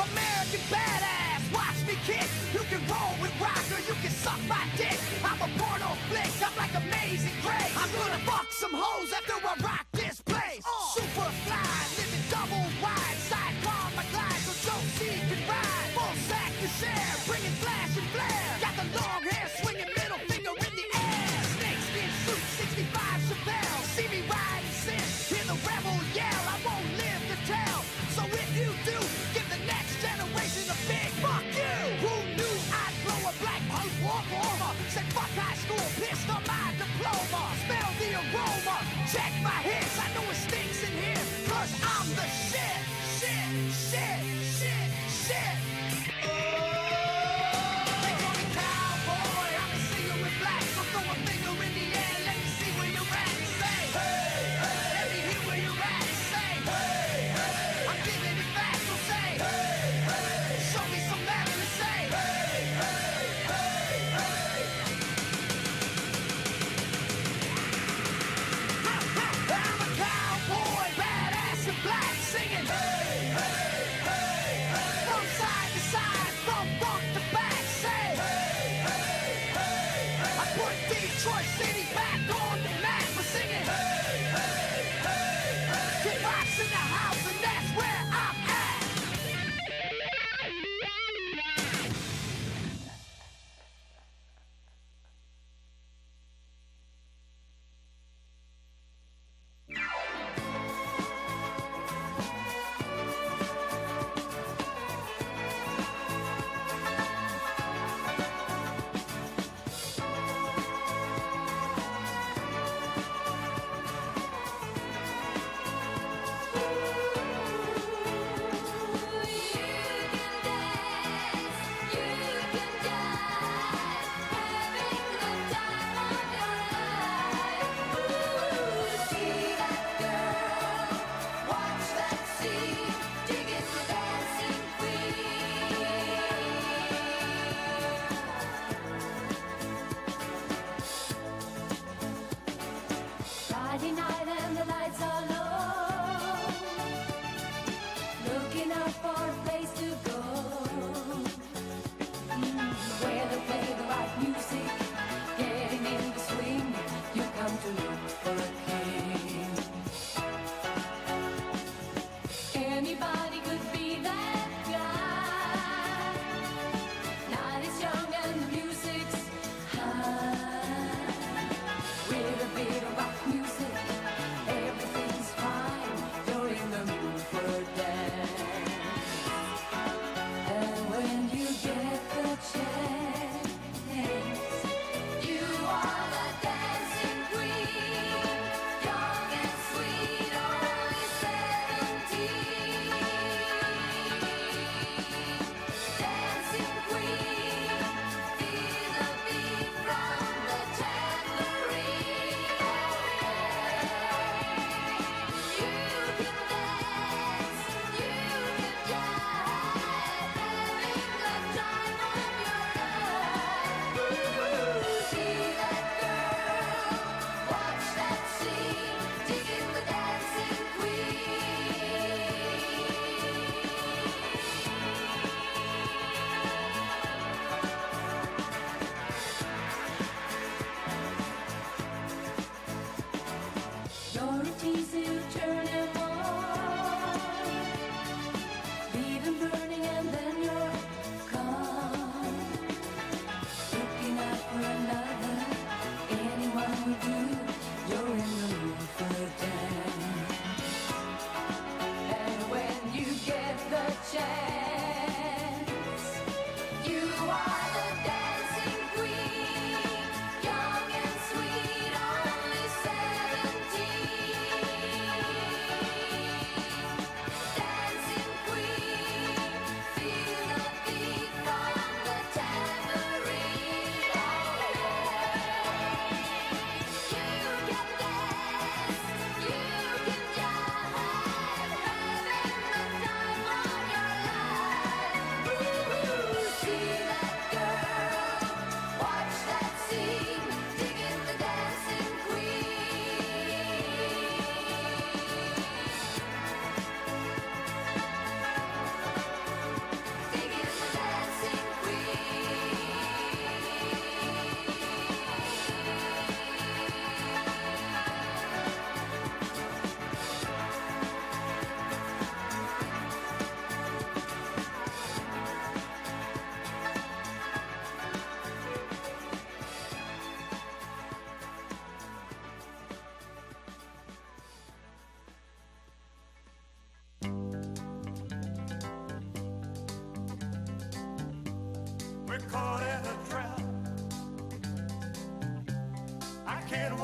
American badass, watch me kick. You can roll with rock or you can suck my dick. I'm a porno flick, I'm like Amazing Grace. I'm gonna fuck some hoes after I rock this place. Super fly, living double wide, sidecar my glide so Joe C can ride. Full sack to share, bringing flash and flare. Got the long hair, swinging middle finger in the air. Snakeskin suit, 65 Chevelle. See me ride and sin, hear the rebel yell. I won't live to tell, so if you do, give the next generation a big fuck you. Who knew I'd blow a black punk walk over? Said fuck high school, pissed on my diploma. Smell the aroma, check my hits. I know it stinks in here, cause I'm the shit. They call me cowboy, I'm a singer in black. So throw a finger in the air, let me see where you're at. Say, hey, hey. Let me hear where you're at. Say, hey, hey. I'm giving it back, so say, hey, hey. Show me some metal and say, hey, hey, hey, hey. I'm a cowboy, badass and black, singing, hey, hey, hey, hey. From side to side, from front to back, say, hey, hey, hey, hey. I put Detroit City back on the map for singing, hey, hey.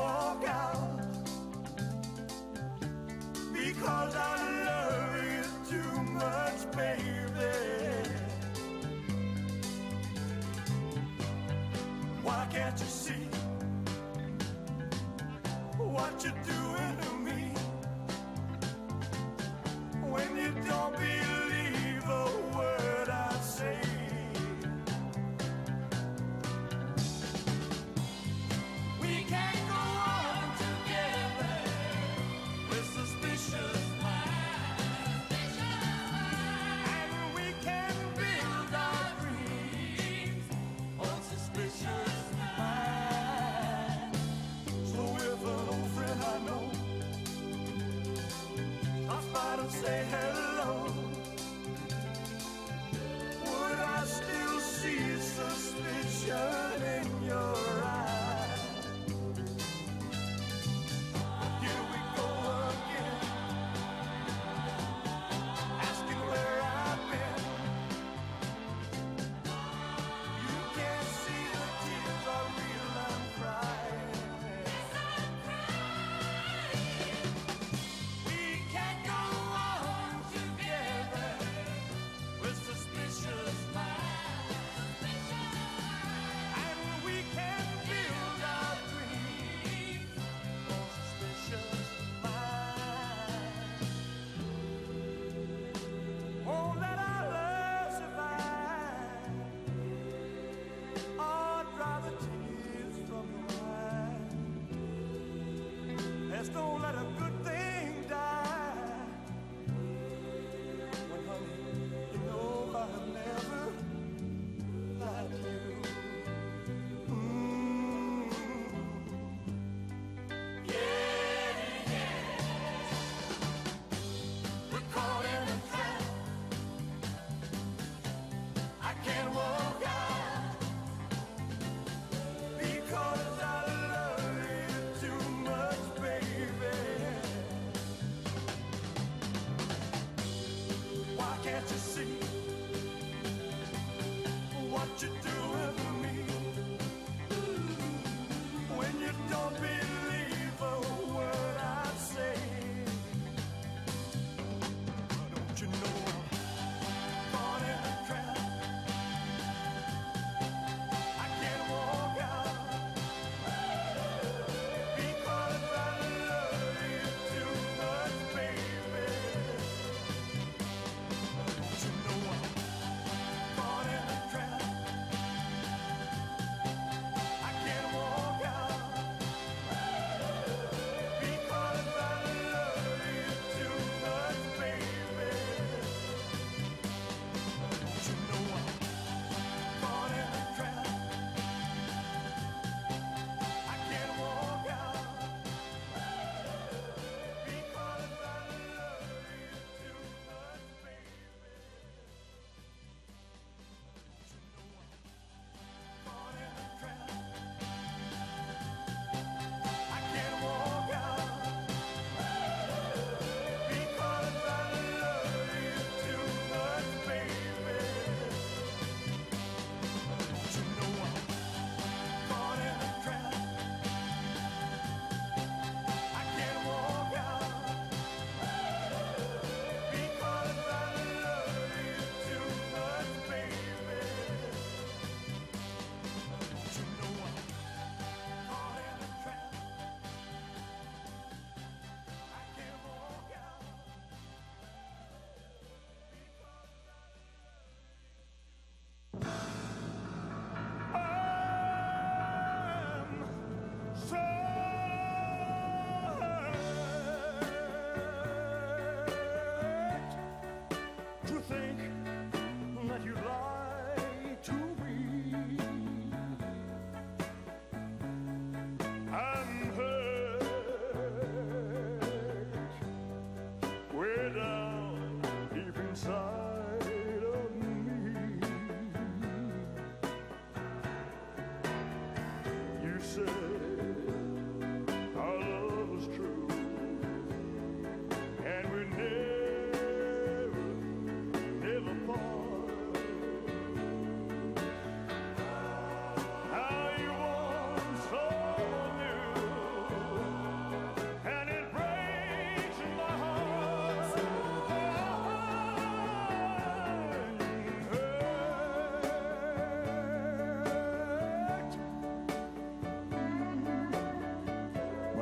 walk out, because I love you too much, baby. Why can't you see what you're doing to me? When you don't believe a word I say. We can't go on together with suspicious minds. And we can build our dreams on suspicious minds. So if an old friend I know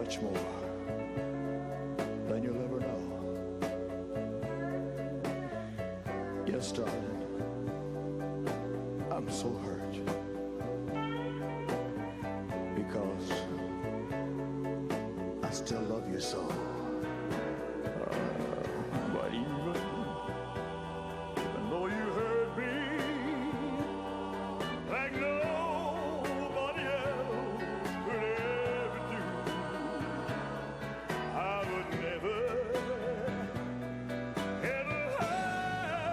much more than you'll ever know. Yes, darling, I'm so hurt because I still love you so. But even though you hurt me like nobody else could ever do, I would never, ever hurt you.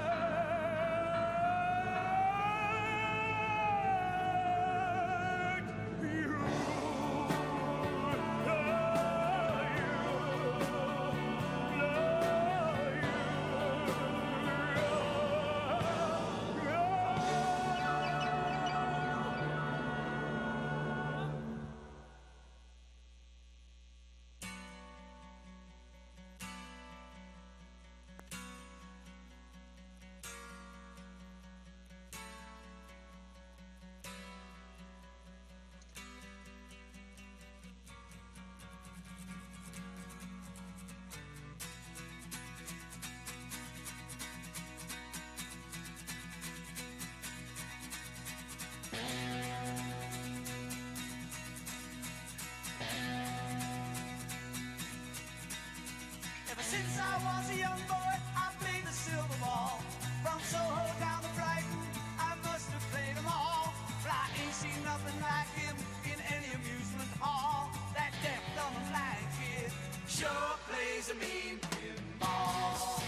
Ever since I was a young boy, I played the silver ball. From Soho down to Brighton, I must have played them all. But I ain't seen nothing like him in any amusement hall. That deaf, dumb, and blind kid sure plays a mean pinball.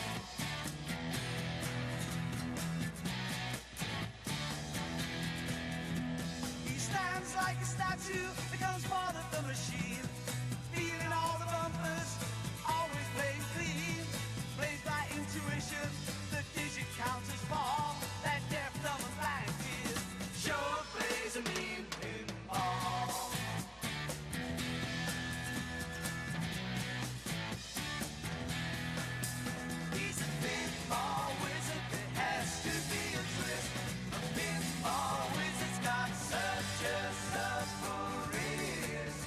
He stands like a statue, becomes part of the machine. Feeling all the bumpers, always playing clean. Plays by intuition, the digit counters fall. That deaf, dumb, and blind kid sure plays a mean pinball. He's a pinball wizard, there has to be a twist. A pinball wizard's got such a supper wrist.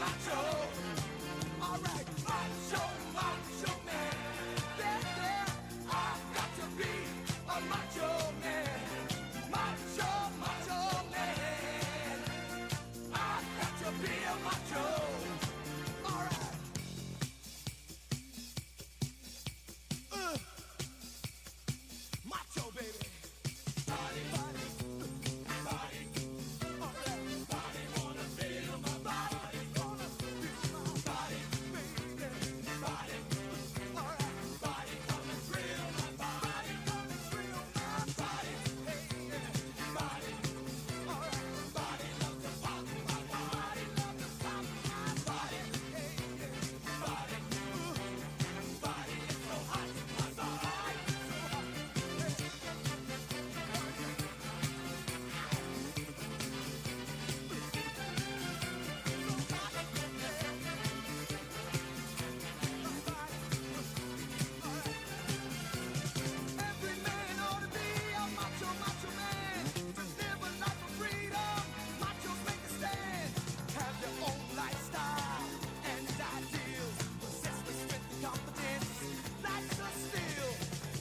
macho. All right, macho, macho man. Yeah, I've got to be a macho man. Macho, macho man. I've got to be a macho. All right. Macho, baby. Body, body, body. All right, body wanna feel my body, wanna feel my body, baby, body. All right, body wanna thrill my body, wanna thrill my body, hey, body. All right, body love to pop my body, love to pop my body, hey, body. Body is so hot, my body is so hot. Every man ought to be a macho, macho man. To live a life of freedom, machos make a stand. Have their own lifestyle and ideals. Possess the strength and confidence. Life's a steal.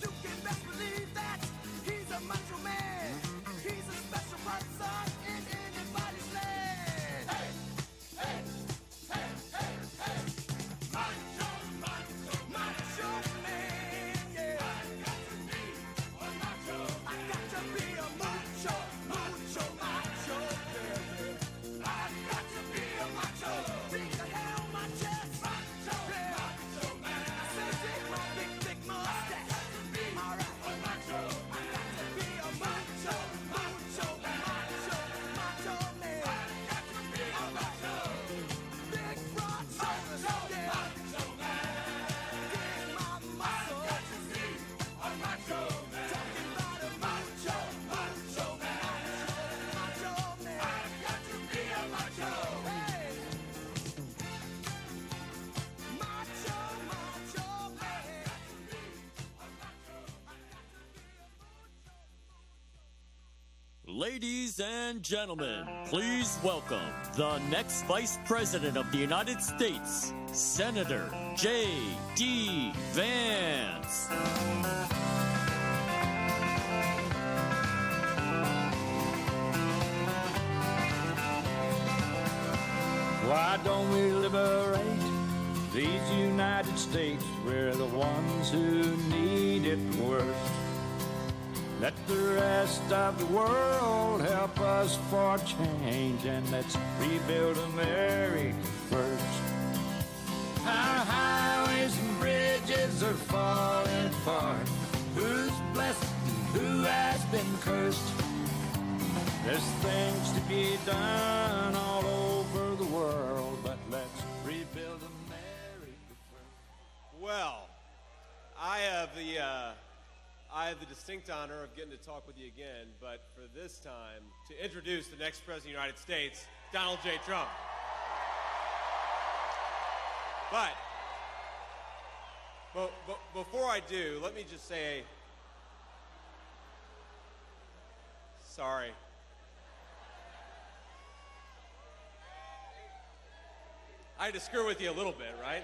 You can best believe that he's a macho man. He's a special person in anybody's land. Hey, hey, hey, hey, hey. Macho, macho, macho man, yeah. I got to be a macho, macho, macho, yeah. I got to be a macho. Bring the hell on my chest, macho, yeah. Macho man. I say take my big, thick mustache. All right, macho. I got to be a macho, macho, macho, macho man. I got to be a macho. Big broad shoulders, yeah. Macho man. Get my muscle. I got to be a macho man. Talking about a macho, macho man, macho man. I got to be a macho. Hey. Macho, macho man. Ladies and gentlemen, please welcome the next Vice President of the United States, Senator JD Vance. Why don't we liberate these United States? We're the ones who need it worst. Let the rest of the world help us for change, and let's rebuild America first. Our highways and bridges are falling apart. Who's blessed and who has been cursed? There's things to be done all over the world, but let's rebuild America first. Well, I have the distinct honor of getting to talk with you again, but for this time, to introduce the next President of the United States, Donald J. Trump. But before I do, let me just say, sorry. I had to screw with you a little bit, right?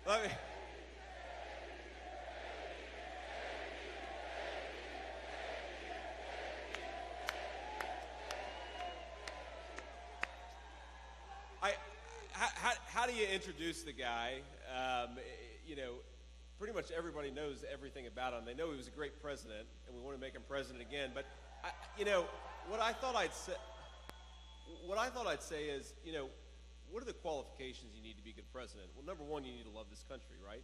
Let me... How do you introduce the guy? You know, pretty much everybody knows everything about him. They know he was a great president, and we want to make him president again. But you know, what I thought I'd say is, you know, what are the qualifications you need to be a good president? Well, number one, you need to love this country, right?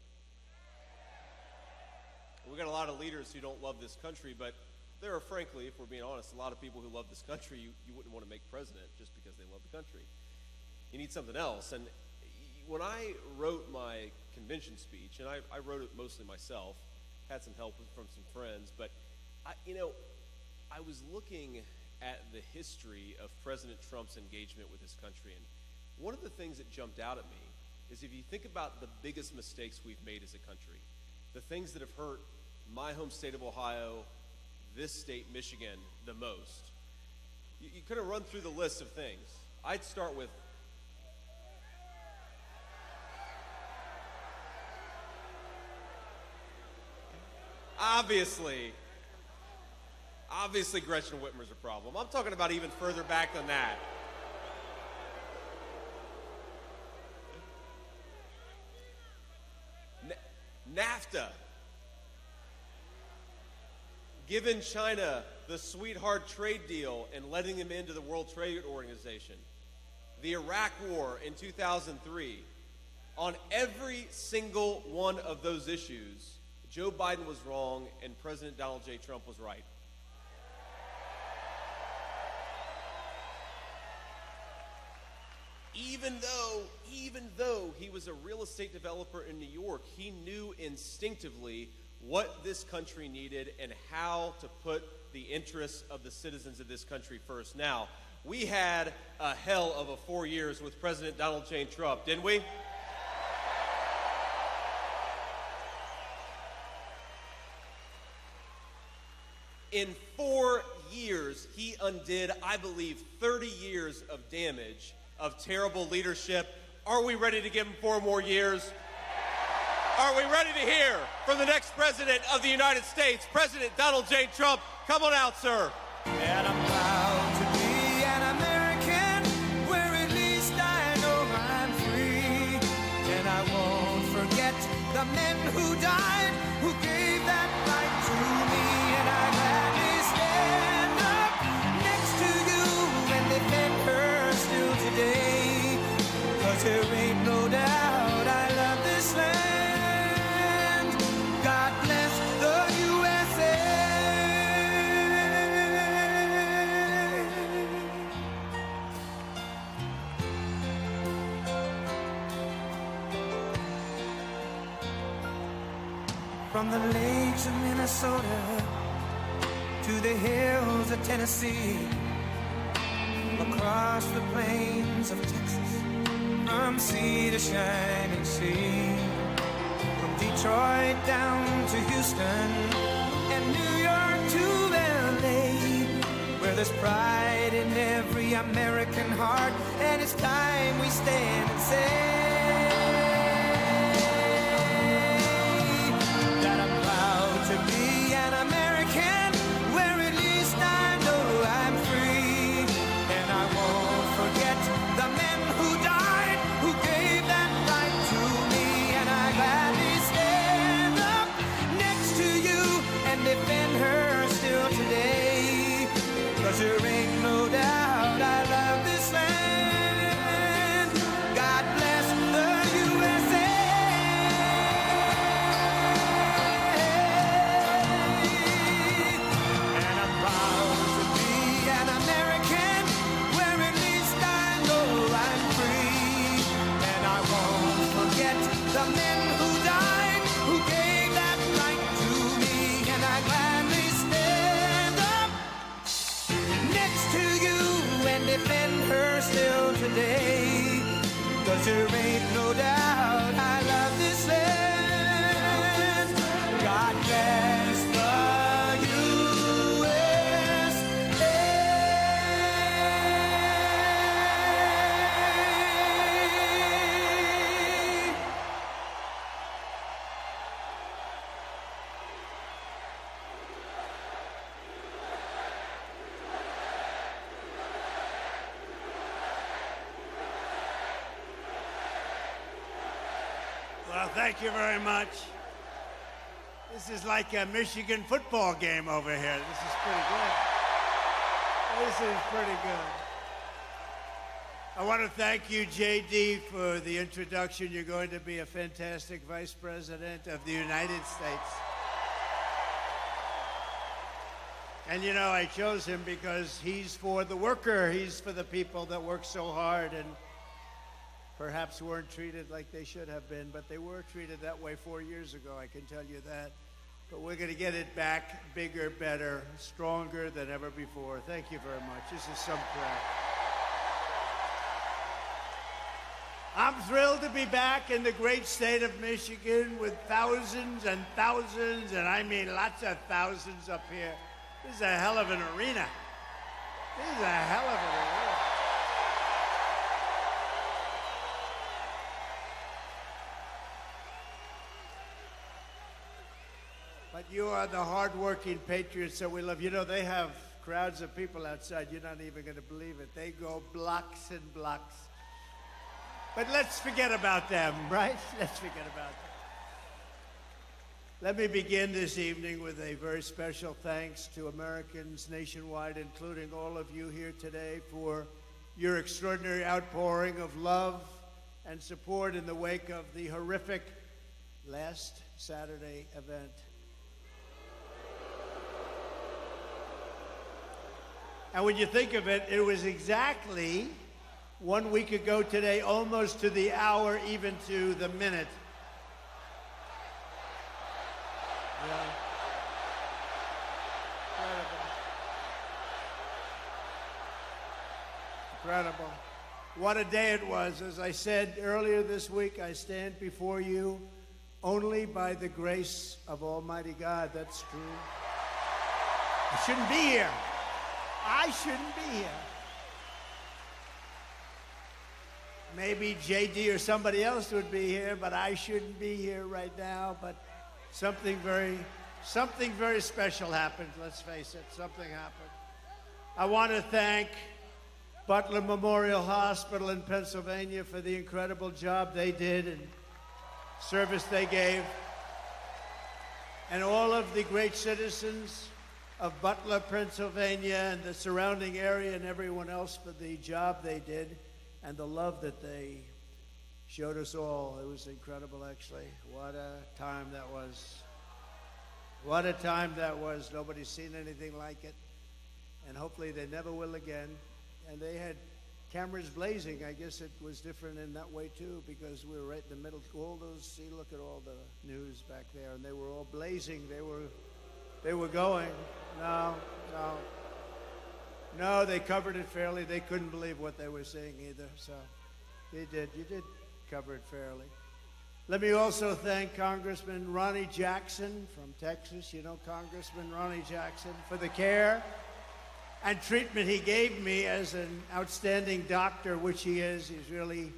We got a lot of leaders who don't love this country, but there are, frankly, if we're being honest, a lot of people who love this country you wouldn't want to make president just because they love the country. You need something else. And when I wrote my convention speech, and I wrote it mostly myself, had some help from some friends, but I was looking at the history of President Trump's engagement with this country, and one of the things that jumped out at me is if you think about the biggest mistakes we've made as a country, the things that have hurt my home state of Ohio, this state, Michigan, the most, you kind of run through the list of things. I'd start with obviously Gretchen Whitmer's a problem. I'm talking about even further back than that. NAFTA. Giving China the sweetheart trade deal and letting them into the World Trade Organization. The Iraq War in 2003. On every single one of those issues, Joe Biden was wrong and President Donald J. Trump was right. Even though he was a real estate developer in New York, he knew instinctively what this country needed and how to put the interests of the citizens of this country first. Now, we had a hell of a 4 years with President Donald J. Trump, didn't we? In 4 years, he undid, I believe, 30 years of damage, of terrible leadership. Are we ready to give him 4 more years? Are we ready to hear from the next president of the United States, President Donald J. Trump? Come on out, sir. And I'm proud to be an American, where at least I know I'm free. And I won't forget the men who died, who gave that right to me. And I gladly stand up next to you and defend her still today. 'Cause there ain't no doubt I love this land. God bless the USA. From the lakes of Minnesota to the hills of Tennessee, across the plains of Texas, from sea to shining sea, from Detroit down to Houston and New York to LA, where there's pride in every American heart, and it's time we stand and say that I'm proud to be an American, where at least I know I'm free. And I won't forget the men who died, who gave that right to me. And I gladly stand up next to you and defend her still today. 'Cause there ain't no doubt I love this land. God bless the USA. And I'm proud to be an American, where at least I know I'm free. And I won't forget the men who died, who gave that right to me. And I gladly stand up next to you and defend her still today. 'Cause there ain't no doubt I love this land. God bless the USA. Well, thank you very much. This is like a Michigan football game over here. This is pretty good. This is pretty good. I want to thank you, JD, for the introduction. You're going to be a fantastic Vice President of the United States. And you know, I chose him because he's for the worker. He's for the people that work so hard and perhaps weren't treated like they should have been, but they were treated that way 4 years ago, I can tell you that. But we're going to get it back bigger, better, stronger than ever before. Thank you very much. This is some crap. I'm thrilled to be back in the great state of Michigan with thousands and thousands, and I mean lots of thousands up here. This is a hell of an arena. This is a hell of an arena. But you are the hard-working patriots that we love. You know, they have crowds of people outside. You're not even going to believe it. They go blocks and blocks. But let's forget about them, right? Let's forget about them. Let me begin this evening with a very special thanks to Americans nationwide, including all of you here today, for your extraordinary outpouring of love and support in the wake of the horrific last Saturday event. And when you think of it, it was exactly 1 week ago today, almost to the hour, even to the minute. Yeah. Incredible. What a day it was. As I said earlier this week, I stand before you only by the grace of Almighty God. That's true. I shouldn't be here. I shouldn't be here. Maybe JD or somebody else would be here, but I shouldn't be here right now. But something very special happened. Let's face it, something happened. I want to thank Butler Memorial Hospital in Pennsylvania for the incredible job they did and service they gave, and all of the great citizens of Butler, Pennsylvania, and the surrounding area, and everyone else for the job they did and the love that they showed us all. It was incredible, actually. What a time that was. What a time that was. Nobody's seen anything like it, and hopefully they never will again. And they had cameras blazing. I guess it was different in that way, too, because we were right in the middle. All those, see, look at all the news back there, and they were all blazing. They were going. No, they covered it fairly. They couldn't believe what they were seeing either. So you did cover it fairly. Let me also thank Congressman Ronnie Jackson from Texas. You know Congressman Ronnie Jackson, for the care and treatment he gave me as an outstanding doctor, which he is. He's really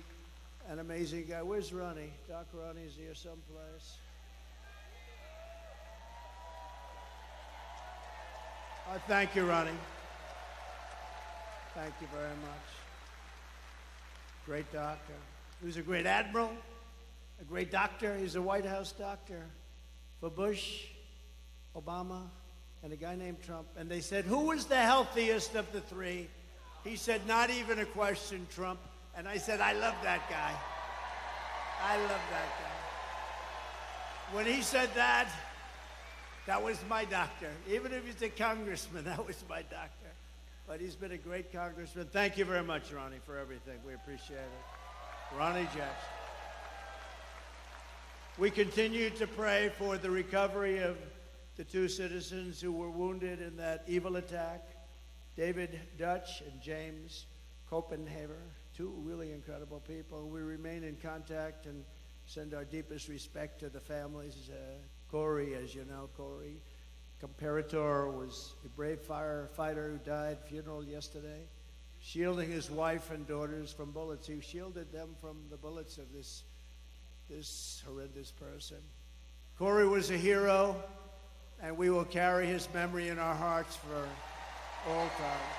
an amazing guy. Where's Ronnie? Doc Ronnie's here someplace. Thank you, Ronnie. Thank you very much. Great doctor. He was a great admiral, a great doctor. He's a White House doctor for Bush, Obama, and a guy named Trump. And they said, who was the healthiest of the three? He said, not even a question, Trump. And I said, I love that guy. I love that guy. When he said that, that was my doctor. Even if he's a congressman, that was my doctor. But he's been a great congressman. Thank you very much, Ronnie, for everything. We appreciate it. Ronnie Jackson. We continue to pray for the recovery of the two citizens who were wounded in that evil attack, David Dutch and James Copenhaver, two really incredible people. We remain in contact and send our deepest respect to the families. Corey, as you know, Corey Comparator was a brave firefighter who died, funeral yesterday, shielding his wife and daughters from bullets. He shielded them from the bullets of this horrendous person. Corey was a hero, and we will carry his memory in our hearts for all time.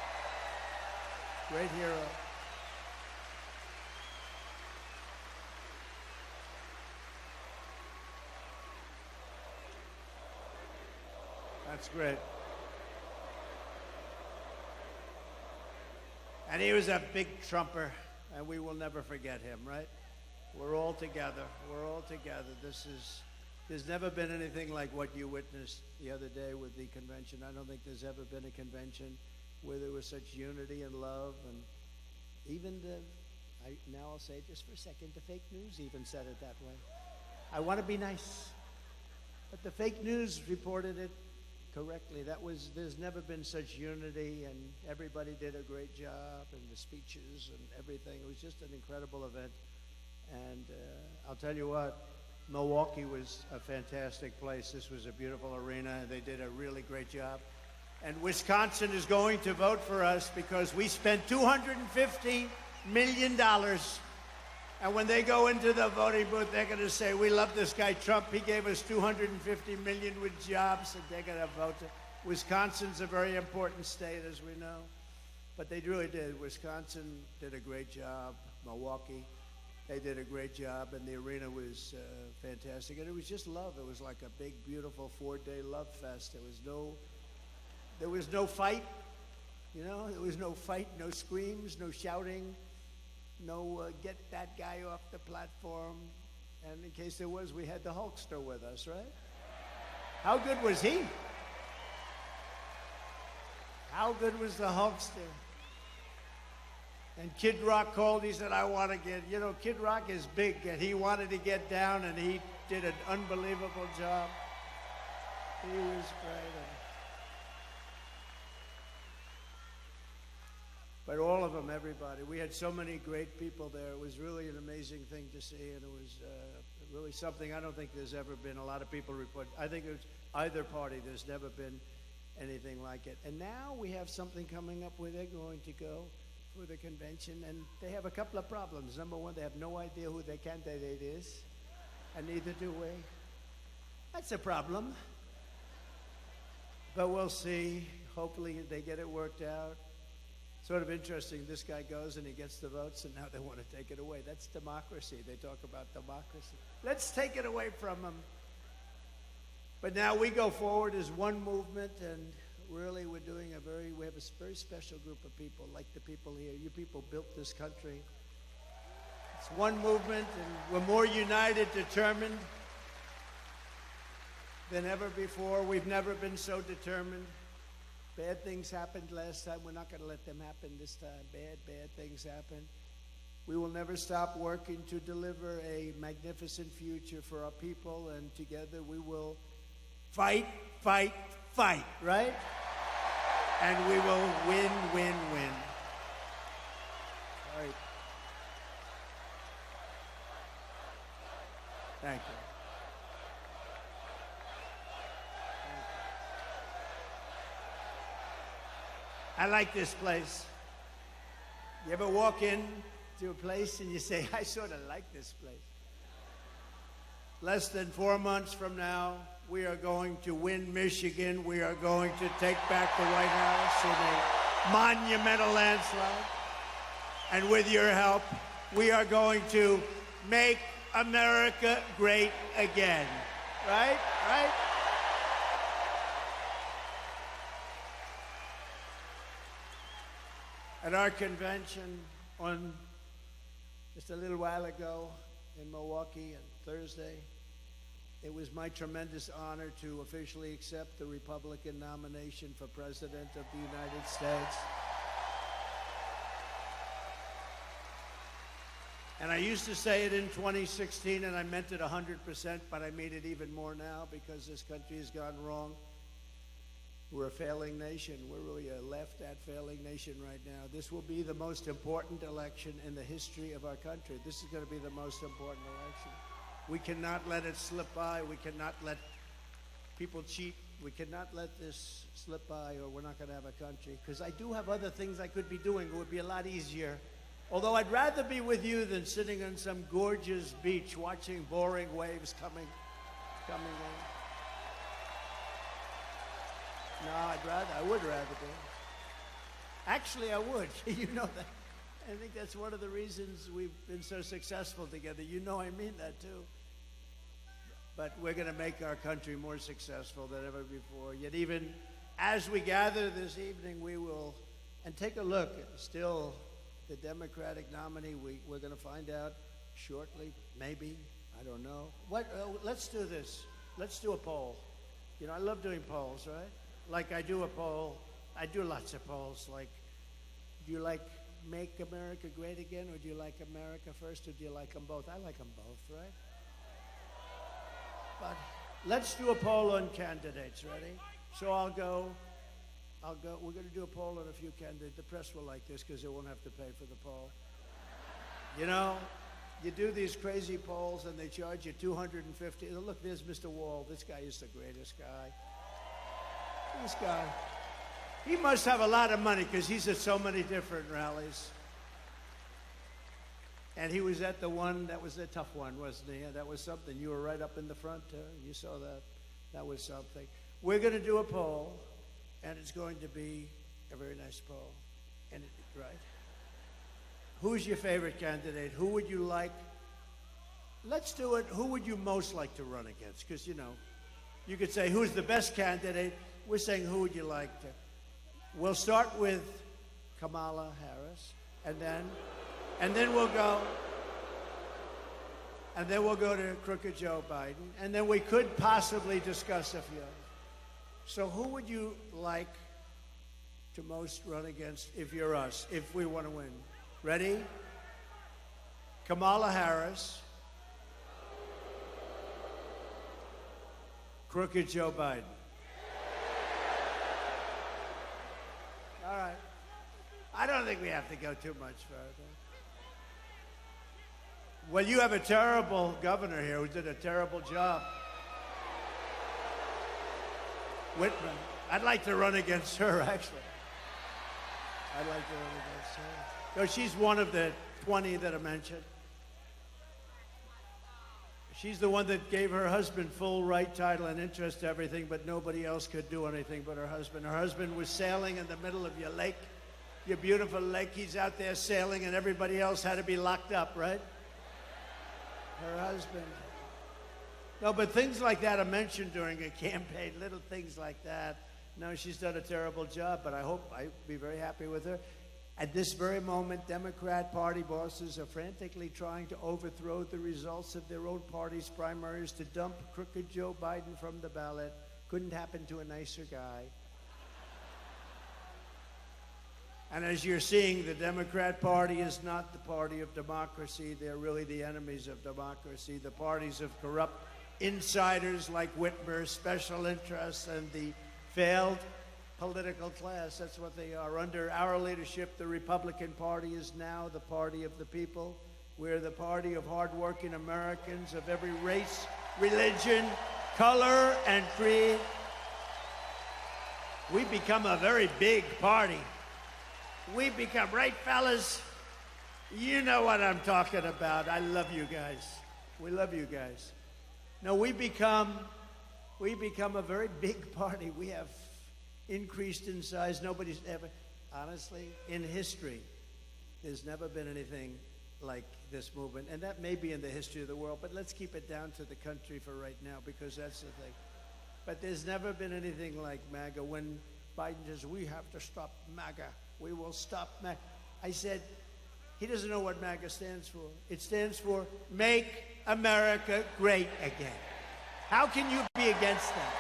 Great hero. That's great. And he was a big trumper, and we will never forget him, right? We're all together. We're all together. There's never been anything like what you witnessed the other day with the convention. I don't think there's ever been a convention where there was such unity and love, and even now I'll say it just for a second, the fake news even said it that way. I want to be nice, but the fake news reported it correctly. There's never been such unity, and everybody did a great job, and the speeches and everything. It was just an incredible event. And I'll tell you what, Milwaukee was a fantastic place. This was a beautiful arena, and they did a really great job. And Wisconsin is going to vote for us because we spent $250 million, And when they go into the voting booth, they're going to say, we love this guy Trump. He gave us 250 million with jobs, and they're going to vote. Wisconsin's a very important state, as we know. But they really did. Wisconsin did a great job. Milwaukee, they did a great job, and the arena was fantastic. And it was just love. It was like a big, beautiful 4-day love fest. There was no fight. You know, there was no fight, no screams, no shouting. No, get that guy off the platform. And in case there was, we had the Hulkster with us, right? How good was he? How good was the Hulkster? And Kid Rock called, he said, I want to get, you know, Kid Rock is big, and he wanted to get down, and he did an unbelievable job. He was great. But all of them, everybody. We had so many great people there. It was really an amazing thing to see, and it was really something I don't think there's ever been. A lot of people report. I think it was either party. There's never been anything like it. And now we have something coming up where they're going to go for the convention, and they have a couple of problems. Number one, they have no idea who their candidate is, and neither do we. That's a problem. But we'll see. Hopefully they get it worked out. Sort of interesting, this guy goes and he gets the votes, and now they want to take it away. That's democracy. They talk about democracy. Let's take it away from them. But now we go forward as one movement, and really we have a very special group of people, like the people here. You people built this country. It's one movement, and we're more united, determined than ever before. We've never been so determined. Bad things happened last time. We're not going to let them happen this time. Bad things happen. We will never stop working to deliver a magnificent future for our people, and together we will fight, right? And we will win. All right. Thank you. I like this place. You ever walk in to a place and you say, I sort of like this place? Less than 4 months from now, we are going to win Michigan. We are going to take back the White House in a monumental landslide. And with your help, we are going to make America great again. Right? At our convention on just a little while ago in Milwaukee on Thursday, it was my tremendous honor to officially accept the Republican nomination for President of the United States. And I used to say it in 2016, and I meant it 100%, but I mean it even more now because this country has gone wrong. We're a failing nation. We're really a left-at failing nation right now. This will be the most important election in the history of our country. This is going to be the most important election. We cannot let it slip by. We cannot let people cheat. We cannot let this slip by, or we're not going to have a country. Because I do have other things I could be doing. It would be a lot easier. Although I'd rather be with you than sitting on some gorgeous beach watching boring waves coming in. No, I would rather be. Actually, I would. You know that. I think that's one of the reasons we've been so successful together. You know I mean that, too. But we're going to make our country more successful than ever before. Yet even as we gather this evening, we will, and take a look, still the Democratic nominee, we're going to find out shortly, maybe, I don't know. Let's do this. Let's do a poll. You know, I love doing polls, right? Like I do a poll. I do lots of polls. Like, do you like Make America Great Again, or do you like America First, or do you like them both? I like them both, right? But let's do a poll on candidates. Ready? So I'll go. We're going to do a poll on a few candidates. The press will like this because they won't have to pay for the poll. You know, you do these crazy polls and they charge you $250. Look, there's Mr. Wall. This guy is the greatest guy. This guy. He must have a lot of money because he's at so many different rallies. And he was at the one, that was a tough one, wasn't he? That was something. You were right up in the front. You saw that. That was something. We're going to do a poll, and it's going to be a very nice poll. And right? Who's your favorite candidate? Who would you like? Let's do it. Who would you most like to run against? Because, you know, you could say, who's the best candidate? We're saying, who would you like to? We'll start with Kamala Harris, and then we'll go, to crooked Joe Biden, and then we could possibly discuss a few. So who would you like to most run against if you're us, if we want to win? Ready? Kamala Harris, crooked Joe Biden. All right. I don't think we have to go too much further. Well, you have a terrible governor here who did a terrible job. Whitman. I'd like to run against her, actually. I'd like to run against her. So she's one of the 20 that I mentioned. She's the one that gave her husband full right, title, and interest to everything, but nobody else could do anything but her husband. Her husband was sailing in the middle of your lake, your beautiful lake. He's out there sailing, and everybody else had to be locked up, right? Her husband. No, but things like that are mentioned during a campaign, little things like that. No, she's done a terrible job, but I'd be very happy with her. At this very moment, Democrat Party bosses are frantically trying to overthrow the results of their own party's primaries to dump crooked Joe Biden from the ballot. Couldn't happen to a nicer guy. And as you're seeing, the Democrat Party is not the party of democracy. They're really the enemies of democracy. The parties of corrupt insiders like Whitmer, special interests, and the failed political class. That's what they are. Under our leadership, the Republican Party is now the party of the people. We're the party of hardworking Americans of every race, religion, color, and creed. We've become a very big party. We've become, right, fellas? You know what I'm talking about. I love you guys. We love you guys. No, we become a very big party. We have increased in size. Nobody's ever, honestly, in history, there's never been anything like this movement. And that may be in the history of the world, but let's keep it down to the country for right now, because that's the thing. But there's never been anything like MAGA. When Biden says, we have to stop MAGA, we will stop MAGA. I said, he doesn't know what MAGA stands for. It stands for Make America Great Again. How can you be against that?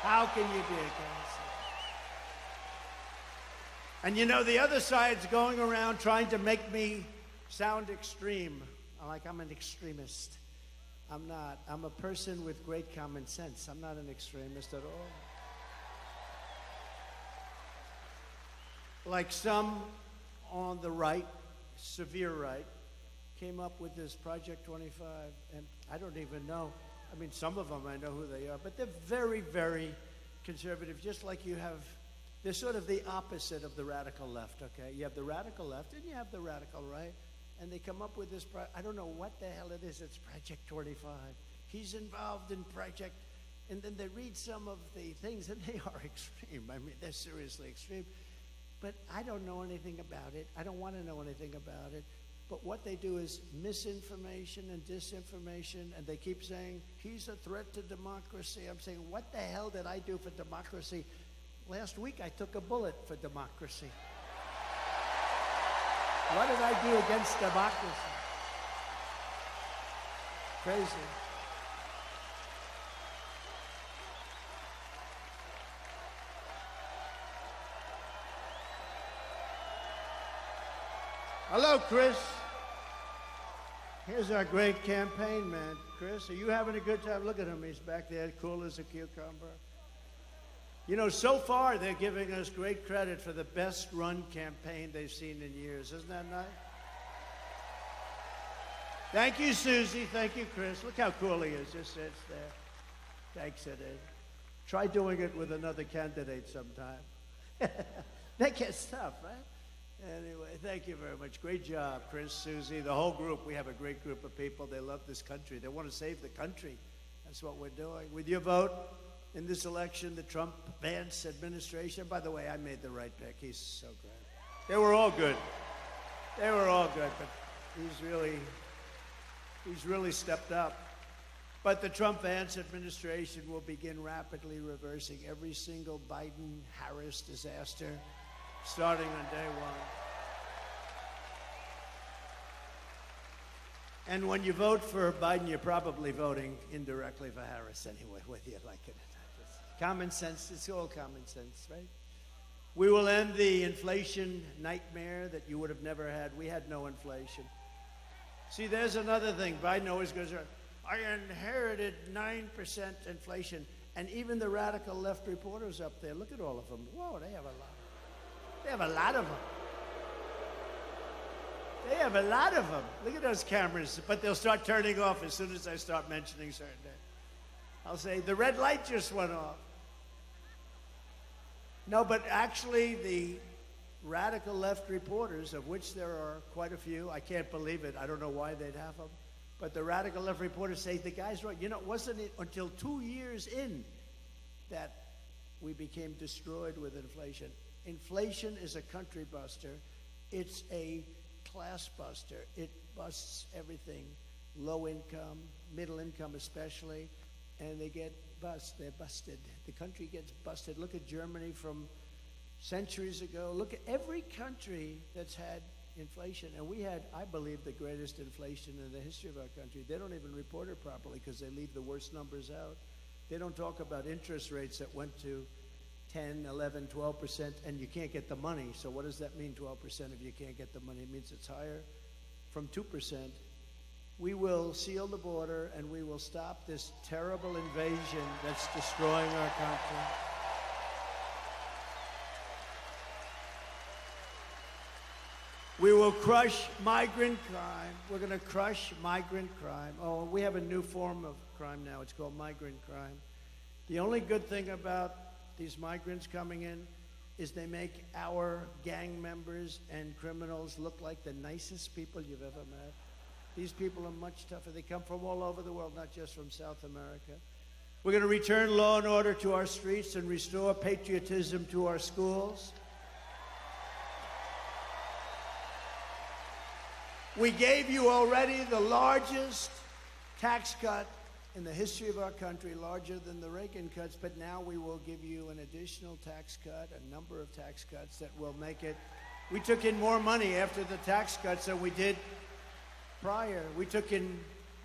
How can you be against that? And you know, the other side's going around trying to make me sound extreme, like I'm an extremist. I'm not. I'm a person with great common sense. I'm not an extremist at all. Like some on the right, severe right, came up with this Project 25, and I don't even know. I mean, some of them I know who they are, but they're very, very conservative, just like you have. They're sort of the opposite of the radical left, okay? You have the radical left, and you have the radical right, and they come up with this, I don't know what the hell it is, it's Project 25. He's involved in Project, and then they read some of the things, and they are extreme. I mean, they're seriously extreme. But I don't know anything about it. I don't want to know anything about it. But what they do is misinformation and disinformation, and they keep saying, he's a threat to democracy. I'm saying, what the hell did I do for democracy? Last week, I took a bullet for democracy. What did I do against democracy? Crazy. Hello, Chris. Here's our great campaign man. Chris, are you having a good time? Look at him. He's back there, cool as a cucumber. You know, so far, they're giving us great credit for the best run campaign they've seen in years. Isn't that nice? Thank you, Susie. Thank you, Chris. Look how cool he is. Just sits there. Thanks, it is. Try doing it with another candidate sometime. That gets tough, right? Anyway, thank you very much. Great job, Chris, Susie, the whole group. We have a great group of people. They love this country. They want to save the country. That's what we're doing. With your vote in this election, the Trump-Vance administration, by the way, I made the right pick. He's so great. They were all good. They were all good, but he's really stepped up. But the Trump-Vance administration will begin rapidly reversing every single Biden-Harris disaster starting on day one. And when you vote for Biden, you're probably voting indirectly for Harris anyway, whether you like it or not. It's common sense. It's all common sense, right? We will end the inflation nightmare that you would have never had. We had no inflation. See, there's another thing. Biden always goes around, I inherited 9% inflation. And even the radical left reporters up there, look at all of them. Whoa, they have a lot. They have a lot of them. They have a lot of them. Look at those cameras. But they'll start turning off as soon as I start mentioning certain things. I'll say, the red light just went off. No, but actually the radical left reporters, of which there are quite a few, I can't believe it. I don't know why they'd have them. But the radical left reporters say, the guy's right. You know, wasn't it until 2 years in that we became destroyed with inflation? Inflation is a country buster. It's a class buster. It busts everything. Low income, middle income especially, and they get they're busted. The country gets busted. Look at Germany from centuries ago. Look at every country that's had inflation. And we had, I believe, the greatest inflation in the history of our country. They don't even report it properly because they leave the worst numbers out. They don't talk about interest rates that went to 10, 11, 12%, and you can't get the money. So what does that mean, 12% if you can't get the money? It means it's higher from 2%. We will seal the border, and we will stop this terrible invasion that's destroying our country. We will crush migrant crime. We're going to crush migrant crime. Oh, we have a new form of crime now. It's called migrant crime. The only good thing about these migrants coming in is they make our gang members and criminals look like the nicest people you've ever met. These people are much tougher. They come from all over the world, not just from South America. We're going to return law and order to our streets and restore patriotism to our schools. We gave you already the largest tax cut in the history of our country, larger than the Reagan cuts, but now we will give you an additional tax cut, a number of tax cuts that will make it. We took in more money after the tax cuts than we did prior. We took in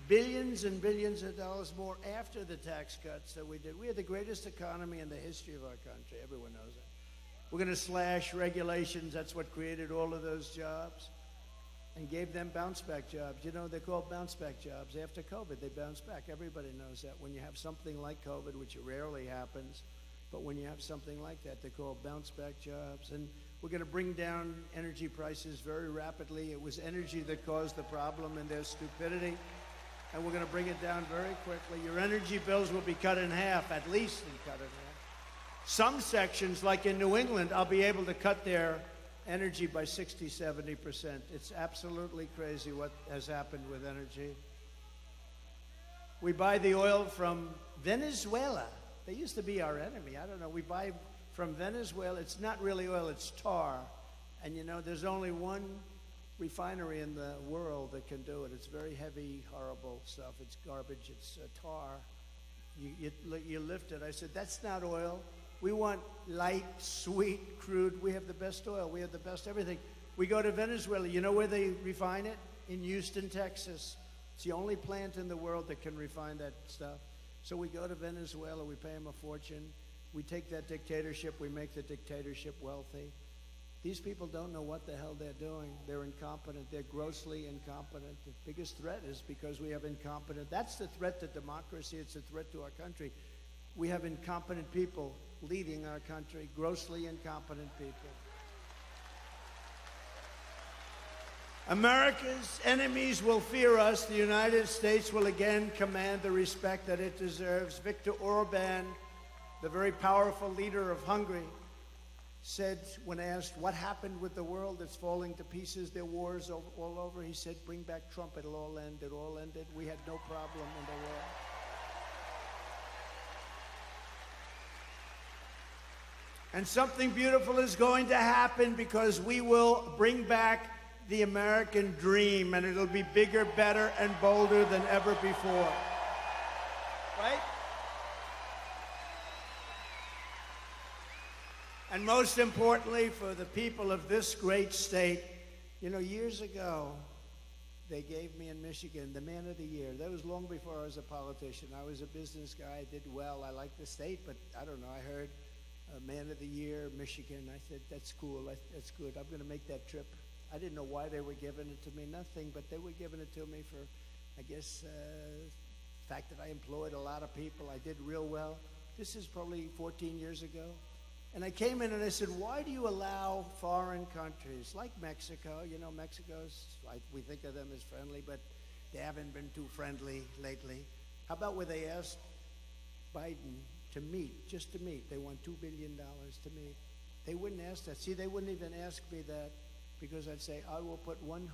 billions and billions of dollars more after the tax cuts than we did. We are the greatest economy in the history of our country. Everyone knows that. We're going to slash regulations. That's what created all of those jobs and gave them bounce-back jobs. You know, they're called bounce-back jobs. After COVID, they bounce back. Everybody knows that. When you have something like COVID, which rarely happens, but when you have something like that, they're called bounce-back jobs. And we're going to bring down energy prices very rapidly. It was energy that caused the problem and their stupidity, and we're going to bring it down very quickly. Your energy bills will be cut in half, at least cut in half. Some sections, like in New England, I'll be able to cut their energy by 60, 70%. It's absolutely crazy what has happened with energy. We buy the oil from Venezuela. They used to be our enemy. I don't know. We buy from Venezuela. It's not really oil, it's tar. And you know, there's only one refinery in the world that can do it. It's very heavy, horrible stuff. It's garbage. It's tar. You lift it. I said, that's not oil. We want light, sweet, crude. We have the best oil. We have the best everything. We go to Venezuela. You know where they refine it? In Houston, Texas. It's the only plant in the world that can refine that stuff. So we go to Venezuela. We pay them a fortune. We take that dictatorship. We make the dictatorship wealthy. These people don't know what the hell they're doing. They're incompetent. They're grossly incompetent. The biggest threat is because we have incompetent. That's the threat to democracy. It's a threat to our country. We have incompetent people leading our country, grossly incompetent people. America's enemies will fear us. The United States will again command the respect that it deserves. Viktor Orban, the very powerful leader of Hungary, said, when asked what happened with the world that's falling to pieces, there are wars all over, he said, bring back Trump, it'll all end. It all ended. We had no problem in the world. And something beautiful is going to happen because we will bring back the American dream, and it'll be bigger, better, and bolder than ever before. Right? And most importantly, for the people of this great state, you know, years ago, they gave me in Michigan the Man of the Year. That was long before I was a politician. I was a business guy, I did well, I liked the state, but I don't know, I heard Man of the Year, Michigan. I said, that's cool, that's good. I'm going to make that trip. I didn't know why they were giving it to me, nothing, but they were giving it to me for, I guess, the fact that I employed a lot of people. I did real well. This is probably 14 years ago. And I came in and I said, why do you allow foreign countries like Mexico? You know, Mexico's, we think of them as friendly, but they haven't been too friendly lately. How about where they asked Biden to meet, just to meet? They want $2 billion to meet. They wouldn't ask that. See, they wouldn't even ask me that because I'd say, I will put 100%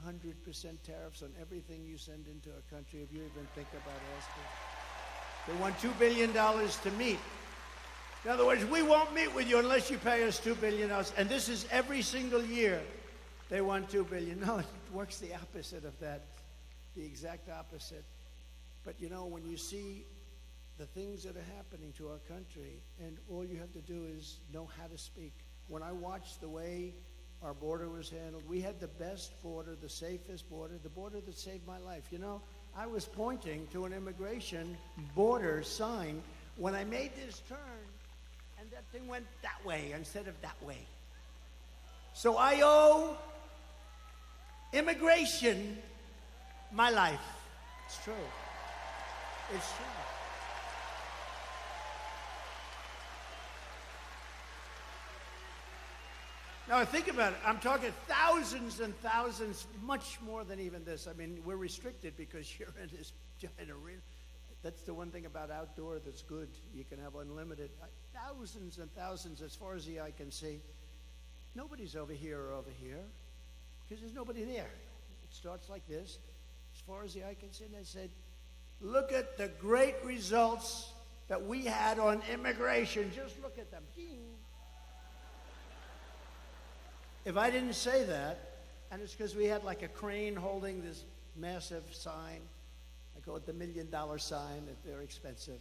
tariffs on everything you send into a country if you even think about asking. They want $2 billion to meet. In other words, we won't meet with you unless you pay us $2 billion. And this is every single year. They want $2 billion. No, it works the opposite of that, the exact opposite. But you know, when you see the things that are happening to our country, and all you have to do is know how to speak. When I watched the way our border was handled, we had the best border, the safest border, the border that saved my life. You know, I was pointing to an immigration border sign when I made this turn, and that thing went that way instead of that way. So I owe immigration my life. It's true. It's true. Now, think about it. I'm talking thousands and thousands, much more than even this. I mean, we're restricted because you're in this giant arena. That's the one thing about outdoor that's good. You can have unlimited. Thousands and thousands as far as the eye can see. Nobody's over here or over here because there's nobody there. It starts like this, as far as the eye can see. And I said, look at the great results that we had on immigration. Just look at them. If I didn't say that, and it's because we had like a crane holding this massive sign, I call it the $1 million sign, that they're expensive.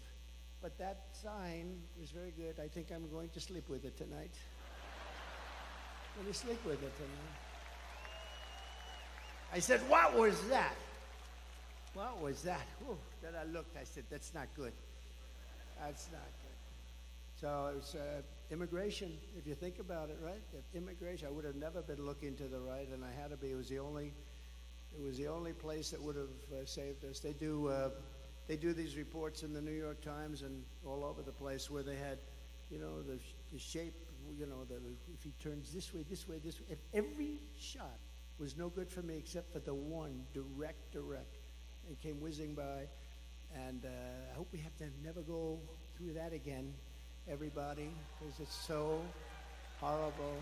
But that sign was very good. I think I'm going to sleep with it tonight. I'm going to sleep with it tonight. I said, what was that? What was that? Whew. Then I looked, I said, that's not good. That's not good. So it was immigration, if you think about it, right? Immigration, I would have never been looking to the right, and I had to be. It was the only place that would have saved us. They do these reports in the New York Times and all over the place where they had, you know, the shape, you know, if he turns this way, this way, this way. If every shot was no good for me except for the one direct. It came whizzing by, and I hope we have to never go through that again, everybody, because it's so horrible.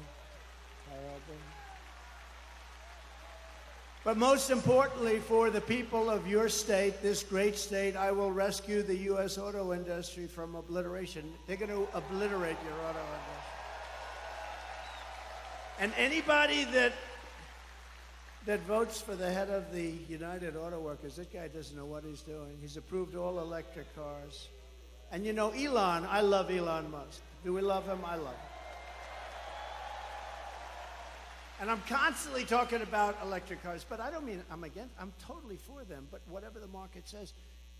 But most importantly, for the people of your state, this great state, I will rescue the U.S. auto industry from obliteration. They're going to obliterate your auto industry. And anybody that votes for the head of the United Auto Workers, that guy doesn't know what he's doing. He's approved all electric cars. And you know, Elon, I love Elon Musk. Do we love him? I love him. And I'm constantly talking about electric cars, but I don't mean I'm I'm totally for them, but whatever the market says,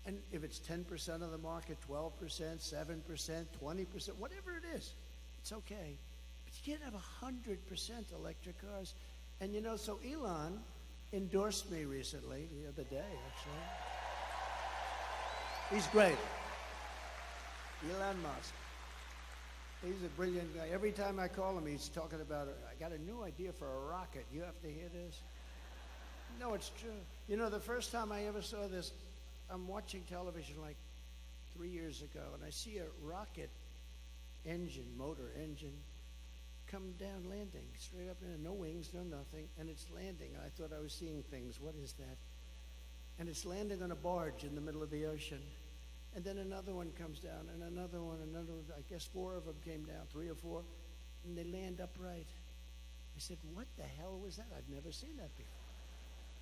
and if it's 10% of the market, 12%, 7%, 20%, whatever it is, it's okay. But you can't have 100% electric cars. And you know, so Elon endorsed me recently, the other day, actually. He's great. Elon Musk. He's a brilliant guy. Every time I call him, he's talking about, I got a new idea for a rocket. You have to hear this? No, it's true. You know, the first time I ever saw this, I'm watching television like 3 years ago, and I see a rocket engine, motor engine, come down landing, straight up in there, no wings, no nothing, and it's landing. I thought I was seeing things. What is that? And it's landing on a barge in the middle of the ocean. And then another one comes down, and another one, I guess 4 of them came down, 3 or 4, and they land upright. I said, what the hell was that? I've never seen that before.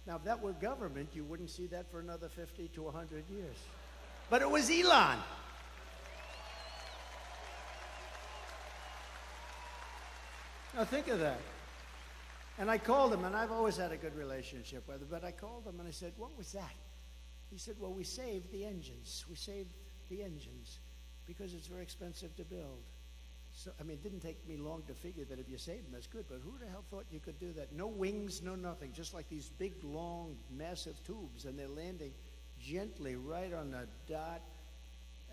Now, if that were government, you wouldn't see that for another 50 to 100 years. But it was Elon. Now, think of that. And I called him, and I've always had a good relationship with him, but I called him, and I said, what was that? He said, well, we saved the engines. We saved the engines because it's very expensive to build. So, I mean, it didn't take me long to figure that if you save them, that's good. But who the hell thought you could do that? No wings, no nothing. Just like these big, long, massive tubes. And they're landing gently right on the dot.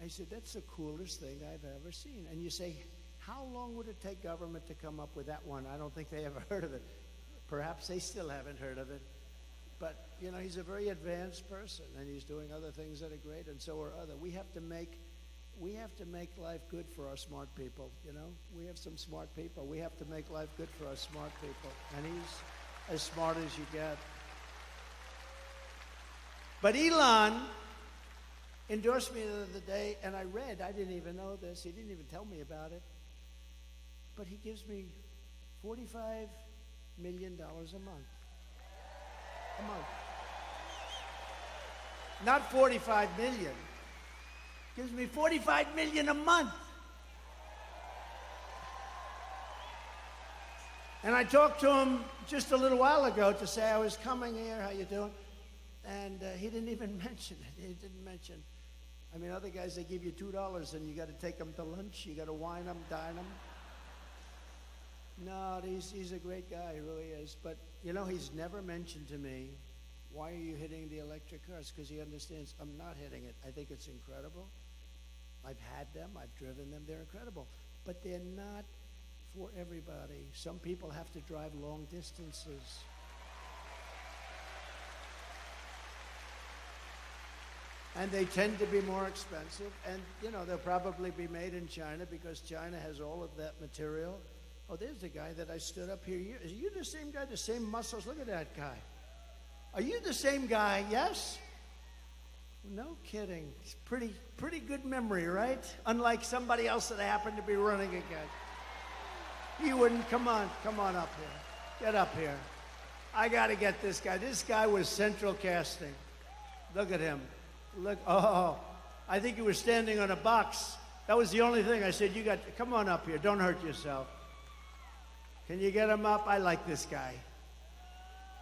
I said, that's the coolest thing I've ever seen. And you say, how long would it take government to come up with that one? I don't think they ever heard of it. Perhaps they still haven't heard of it. But, you know, he's a very advanced person. And he's doing other things that are great. And so are others. We have to make life good for our smart people, you know? We have some smart people. We have to make life good for our smart people. And he's as smart as you get. But Elon endorsed me the other day, and I didn't even know this. He didn't even tell me about it. But he gives me $45 million a month. A month. Not 45 million. Gives me $45 million a month. And I talked to him just a little while ago to say I was coming here, how you doing? And he didn't even mention it. He didn't mention. I mean, other guys, they give you $2 and you got to take them to lunch. You got to wine them, dine them. No, he's a great guy, he really is. But, you know, he's never mentioned to me, why are you hitting the electric cars? Because he understands I'm not hitting it. I think it's incredible. I've had them. I've driven them. They're incredible. But they're not for everybody. Some people have to drive long distances. And they tend to be more expensive. And, you know, they'll probably be made in China because China has all of that material. Oh, there's the guy that I stood up here. Are you the same guy, the same muscles? Look at that guy. Are you the same guy? Yes? No kidding. It's pretty good memory, right? Unlike somebody else that I happen to be running against. You wouldn't. Come on up here. Get up here. I got to get this guy. This guy was Central Casting. Look at him. Look. Oh, I think he was standing on a box. That was the only thing. I said, come on up here. Don't hurt yourself. Can you get him up? I like this guy.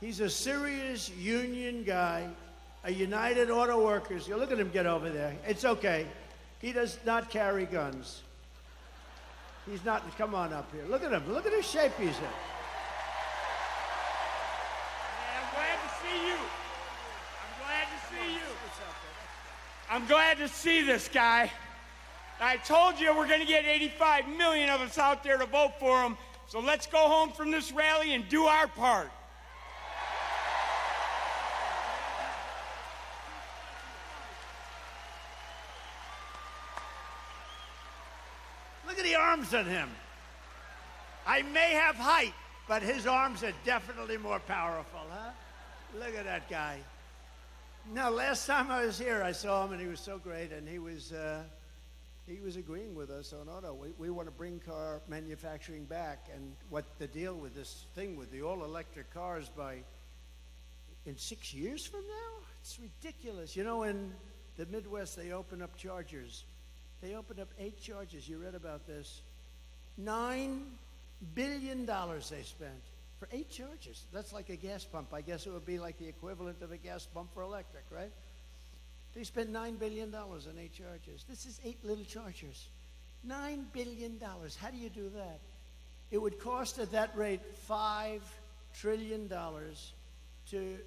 He's a serious union guy. A United Auto Workers. You look at him get over there. It's okay. He does not carry guns. He's not. Come on up here. Look at him. Look at his shape he's in. I'm glad to see you. I'm glad to see you. I'm glad to see this guy. I told you we're going to get 85 million of us out there to vote for him. So let's go home from this rally and do our part. Look at the arms on him. I may have height, but his arms are definitely more powerful, huh? Look at that guy. Now, last time I was here, I saw him, and he was so great, and he was agreeing with us on auto. We want to bring car manufacturing back, and what the deal with this thing with the all-electric cars in 6 years from now? It's ridiculous. You know, in the Midwest, they open up chargers. They opened up 8 chargers. You read about this. $9 billion they spent for 8 chargers. That's like a gas pump. I guess it would be like the equivalent of a gas pump for electric, right? They spent $9 billion on 8 chargers. This is 8 little chargers. $9 billion. How do you do that? It would cost at that rate $5 trillion to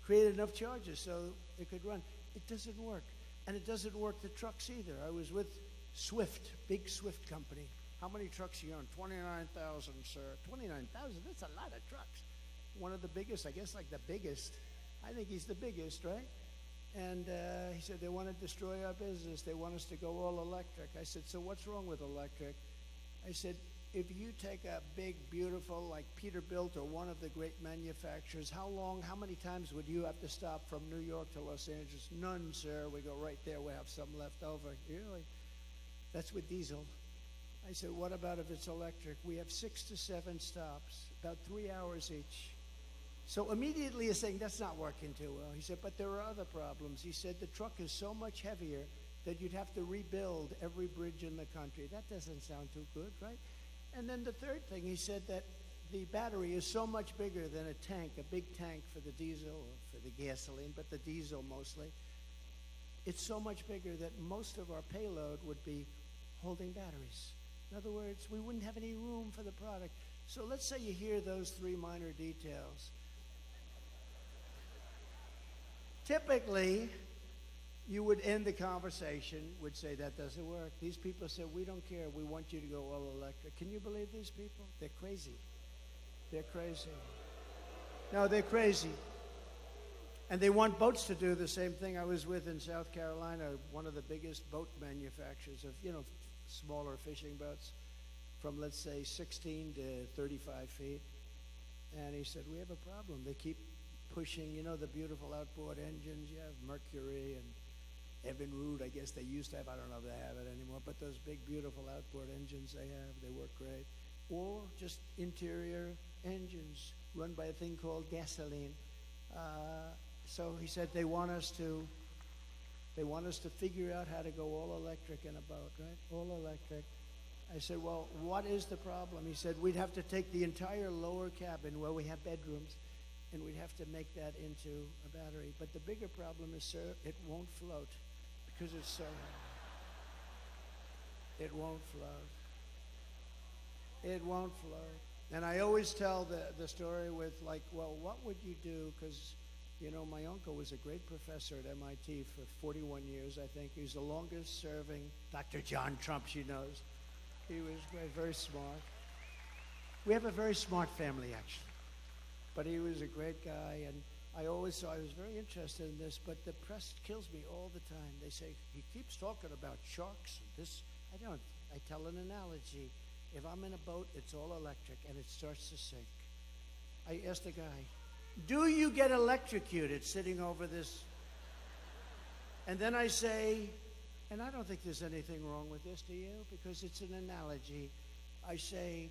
create enough chargers so it could run. It doesn't work. And it doesn't work the trucks either. I was with Swift, big Swift company. How many trucks you own? 29,000, sir. 29,000? That's a lot of trucks. One of the biggest, I guess like the biggest. I think he's the biggest, right? And he said, they want to destroy our business. They want us to go all electric. I said, so what's wrong with electric? I said, if you take a big, beautiful, like Peterbilt or one of the great manufacturers, how many times would you have to stop from New York to Los Angeles? None, sir. We go right there. We have some left over. Really? That's with diesel. I said, what about if it's electric? We have 6 to 7 stops, about 3 hours each. So immediately he's saying, that's not working too well. He said, but there are other problems. He said, the truck is so much heavier that you'd have to rebuild every bridge in the country. That doesn't sound too good, right? And then the third thing, he said that the battery is so much bigger than a tank, a big tank for the diesel or for the gasoline, but the diesel mostly. It's so much bigger that most of our payload would be holding batteries. In other words, we wouldn't have any room for the product. So let's say you hear those 3 minor details. Typically, you would end the conversation, would say, that doesn't work. These people said, we don't care. We want you to go all electric. Can you believe these people? They're crazy. They're crazy. No, they're crazy. And they want boats to do the same thing. I was with in South Carolina, one of the biggest boat manufacturers of, smaller fishing boats from, let's say, 16 to 35 feet. And he said, we have a problem. They keep pushing, the beautiful outboard engines. You have Mercury and Evinrude, I guess they used to have. I don't know if they have it anymore. But those big, beautiful outboard engines they have, they work great. Or just interior engines run by a thing called gasoline. So he said they want us to figure out how to go all electric in a boat, right? All electric. I said, well, what is the problem? He said, we'd have to take the entire lower cabin where we have bedrooms, and we'd have to make that into a battery. But the bigger problem is, sir, it won't float because it's so heavy. It won't float. It won't float. And I always tell the story with, like, well, what would you do? Because, my uncle was a great professor at MIT for 41 years, I think. He was the longest serving. Dr. John Trump, she knows. He was very smart. We have a very smart family, actually. But he was a great guy, and I was very interested in this, but the press kills me all the time. They say, he keeps talking about sharks and this. I don't. I tell an analogy. If I'm in a boat, it's all electric, and it starts to sink. I asked the guy, do you get electrocuted sitting over this? And then I say, and I don't think there's anything wrong with this, do you? Because it's an analogy. I say,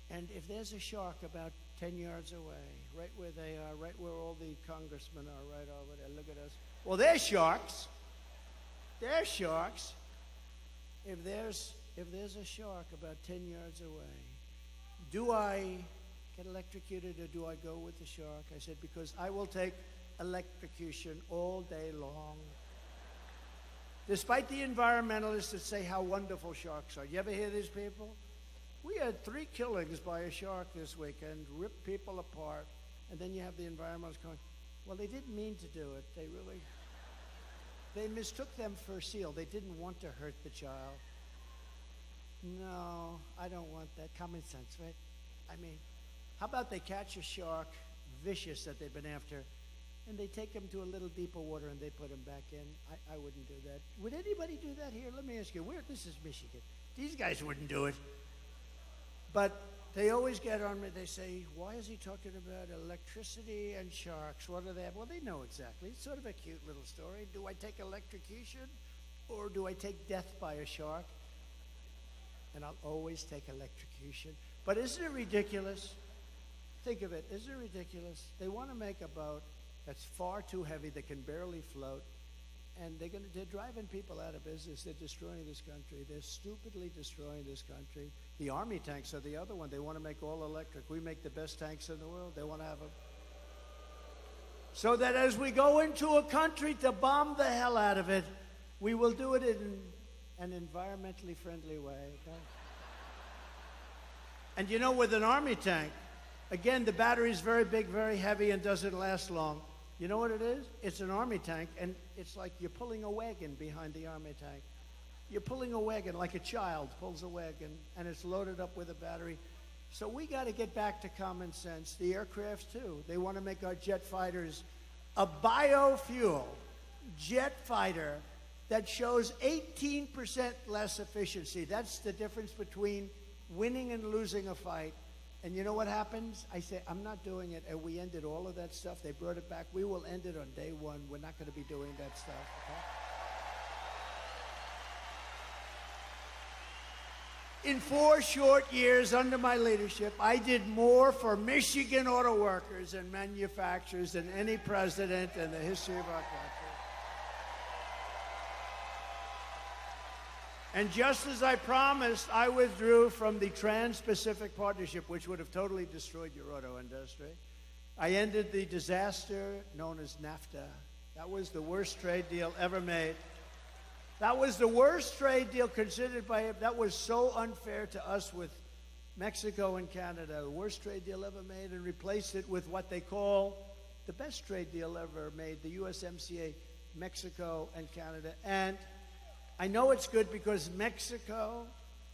and if there's a shark about 10 yards away, right where they are, right where all the congressmen are, right over there, look at us. Well, they're sharks. They're sharks. If there's a shark about 10 yards away, do I get electrocuted or do I go with the shark? I said, because I will take electrocution all day long. Despite the environmentalists that say how wonderful sharks are. You ever hear these people? We had 3 killings by a shark this weekend, ripped people apart, and then you have the environmentalists going, well, they didn't mean to do it. They mistook them for a seal. They didn't want to hurt the child. No, I don't want that. Common sense, right? I mean, how about they catch a shark, vicious that they've been after, and they take him to a little deeper water and they put him back in? I wouldn't do that. Would anybody do that here? Let me ask you, this is Michigan. These guys wouldn't do it. But they always get on me. They say, why is he talking about electricity and sharks? What do they have? Well, they know exactly. It's sort of a cute little story. Do I take electrocution or do I take death by a shark? And I'll always take electrocution. But isn't it ridiculous? Think of it. Isn't it ridiculous? They want to make a boat that's far too heavy, that can barely float, and they're driving people out of business. They're destroying this country. They're stupidly destroying this country. The Army tanks are the other one. They want to make all electric. We make the best tanks in the world. They want to have them. So that as we go into a country to bomb the hell out of it, we will do it in an environmentally friendly way. Okay? And with an Army tank, again, the battery is very big, very heavy, and doesn't last long. You know what it is? It's an Army tank, and it's like you're pulling a wagon behind the Army tank. You're pulling a wagon like a child pulls a wagon, and it's loaded up with a battery. So we got to get back to common sense. The aircraft, too. They want to make our jet fighters a biofuel jet fighter that shows 18% less efficiency. That's the difference between winning and losing a fight. And you know what happens? I say, I'm not doing it. And we ended all of that stuff. They brought it back. We will end it on day one. We're not going to be doing that stuff. Okay? In 4 short years under my leadership, I did more for Michigan auto workers and manufacturers than any president in the history of our country. And just as I promised, I withdrew from the Trans-Pacific Partnership, which would have totally destroyed your auto industry. I ended the disaster known as NAFTA. That was the worst trade deal ever made. That was the worst trade deal considered by him. That was so unfair to us with Mexico and Canada. The worst trade deal ever made, and replaced it with what they call the best trade deal ever made, the USMCA, Mexico and Canada. And I know it's good because Mexico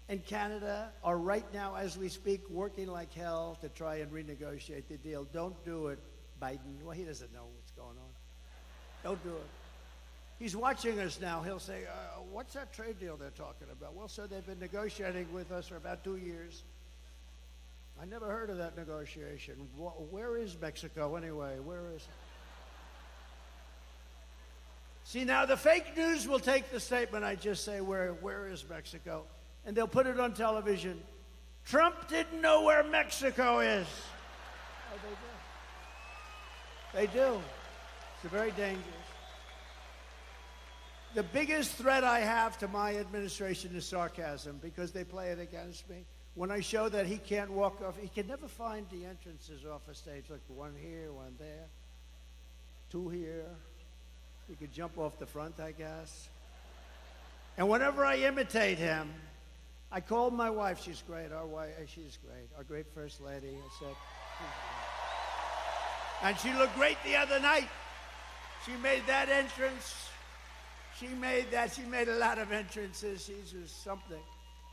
and Canada are right now, as we speak, working like hell to try and renegotiate the deal. Don't do it, Biden. Well, he doesn't know what's going on. Don't do it. He's watching us now. He'll say, what's that trade deal they're talking about? Well, sir, they've been negotiating with us for about 2 years. I never heard of that negotiation. Where is Mexico anyway? Where is it? See, now the fake news will take the statement I just say, where is Mexico? And they'll put it on television. Trump didn't know where Mexico is. Oh, they do. They do. It's very dangerous. The biggest threat I have to my administration is sarcasm, because they play it against me. When I show that he can't walk off, he can never find the entrances off a stage, like one here, one there, 2 here. He could jump off the front, I guess. And whenever I imitate him, I called my wife. She's great. Our wife, she's great. Our great First Lady. I said, and she looked great the other night. She made that entrance. She made a lot of entrances. She's just something.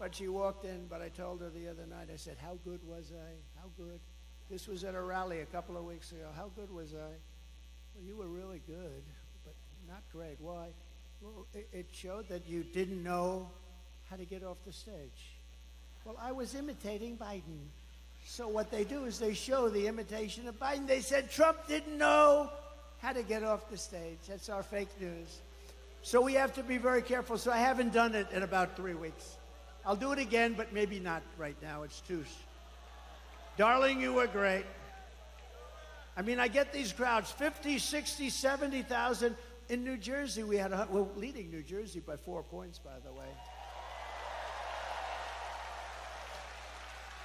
But she walked in, but I told her the other night, I said, how good was I? How good? This was at a rally a couple of weeks ago. How good was I? Well, you were really good. Not great. Why? Well, it showed that you didn't know how to get off the stage. Well, I was imitating Biden. So what they do is they show the imitation of Biden. They said Trump didn't know how to get off the stage. That's our fake news. So we have to be very careful. So I haven't done it in about 3 weeks. I'll do it again, but maybe not right now. It's too... Darling, you were great. I mean, I get these crowds, 50, 60, 70,000. In New Jersey, we're leading New Jersey by 4 points, by the way.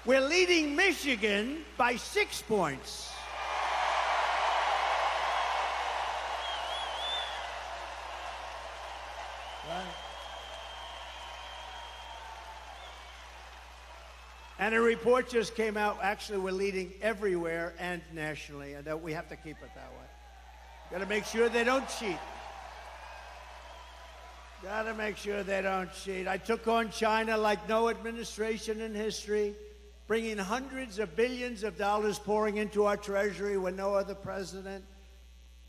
We're leading Michigan by 6 points. Right. And a report just came out. Actually, we're leading everywhere and nationally, and we have to keep it that way. Got to make sure they don't cheat. Got to make sure they don't cheat. I took on China like no administration in history, bringing hundreds of billions of dollars pouring into our treasury when no other president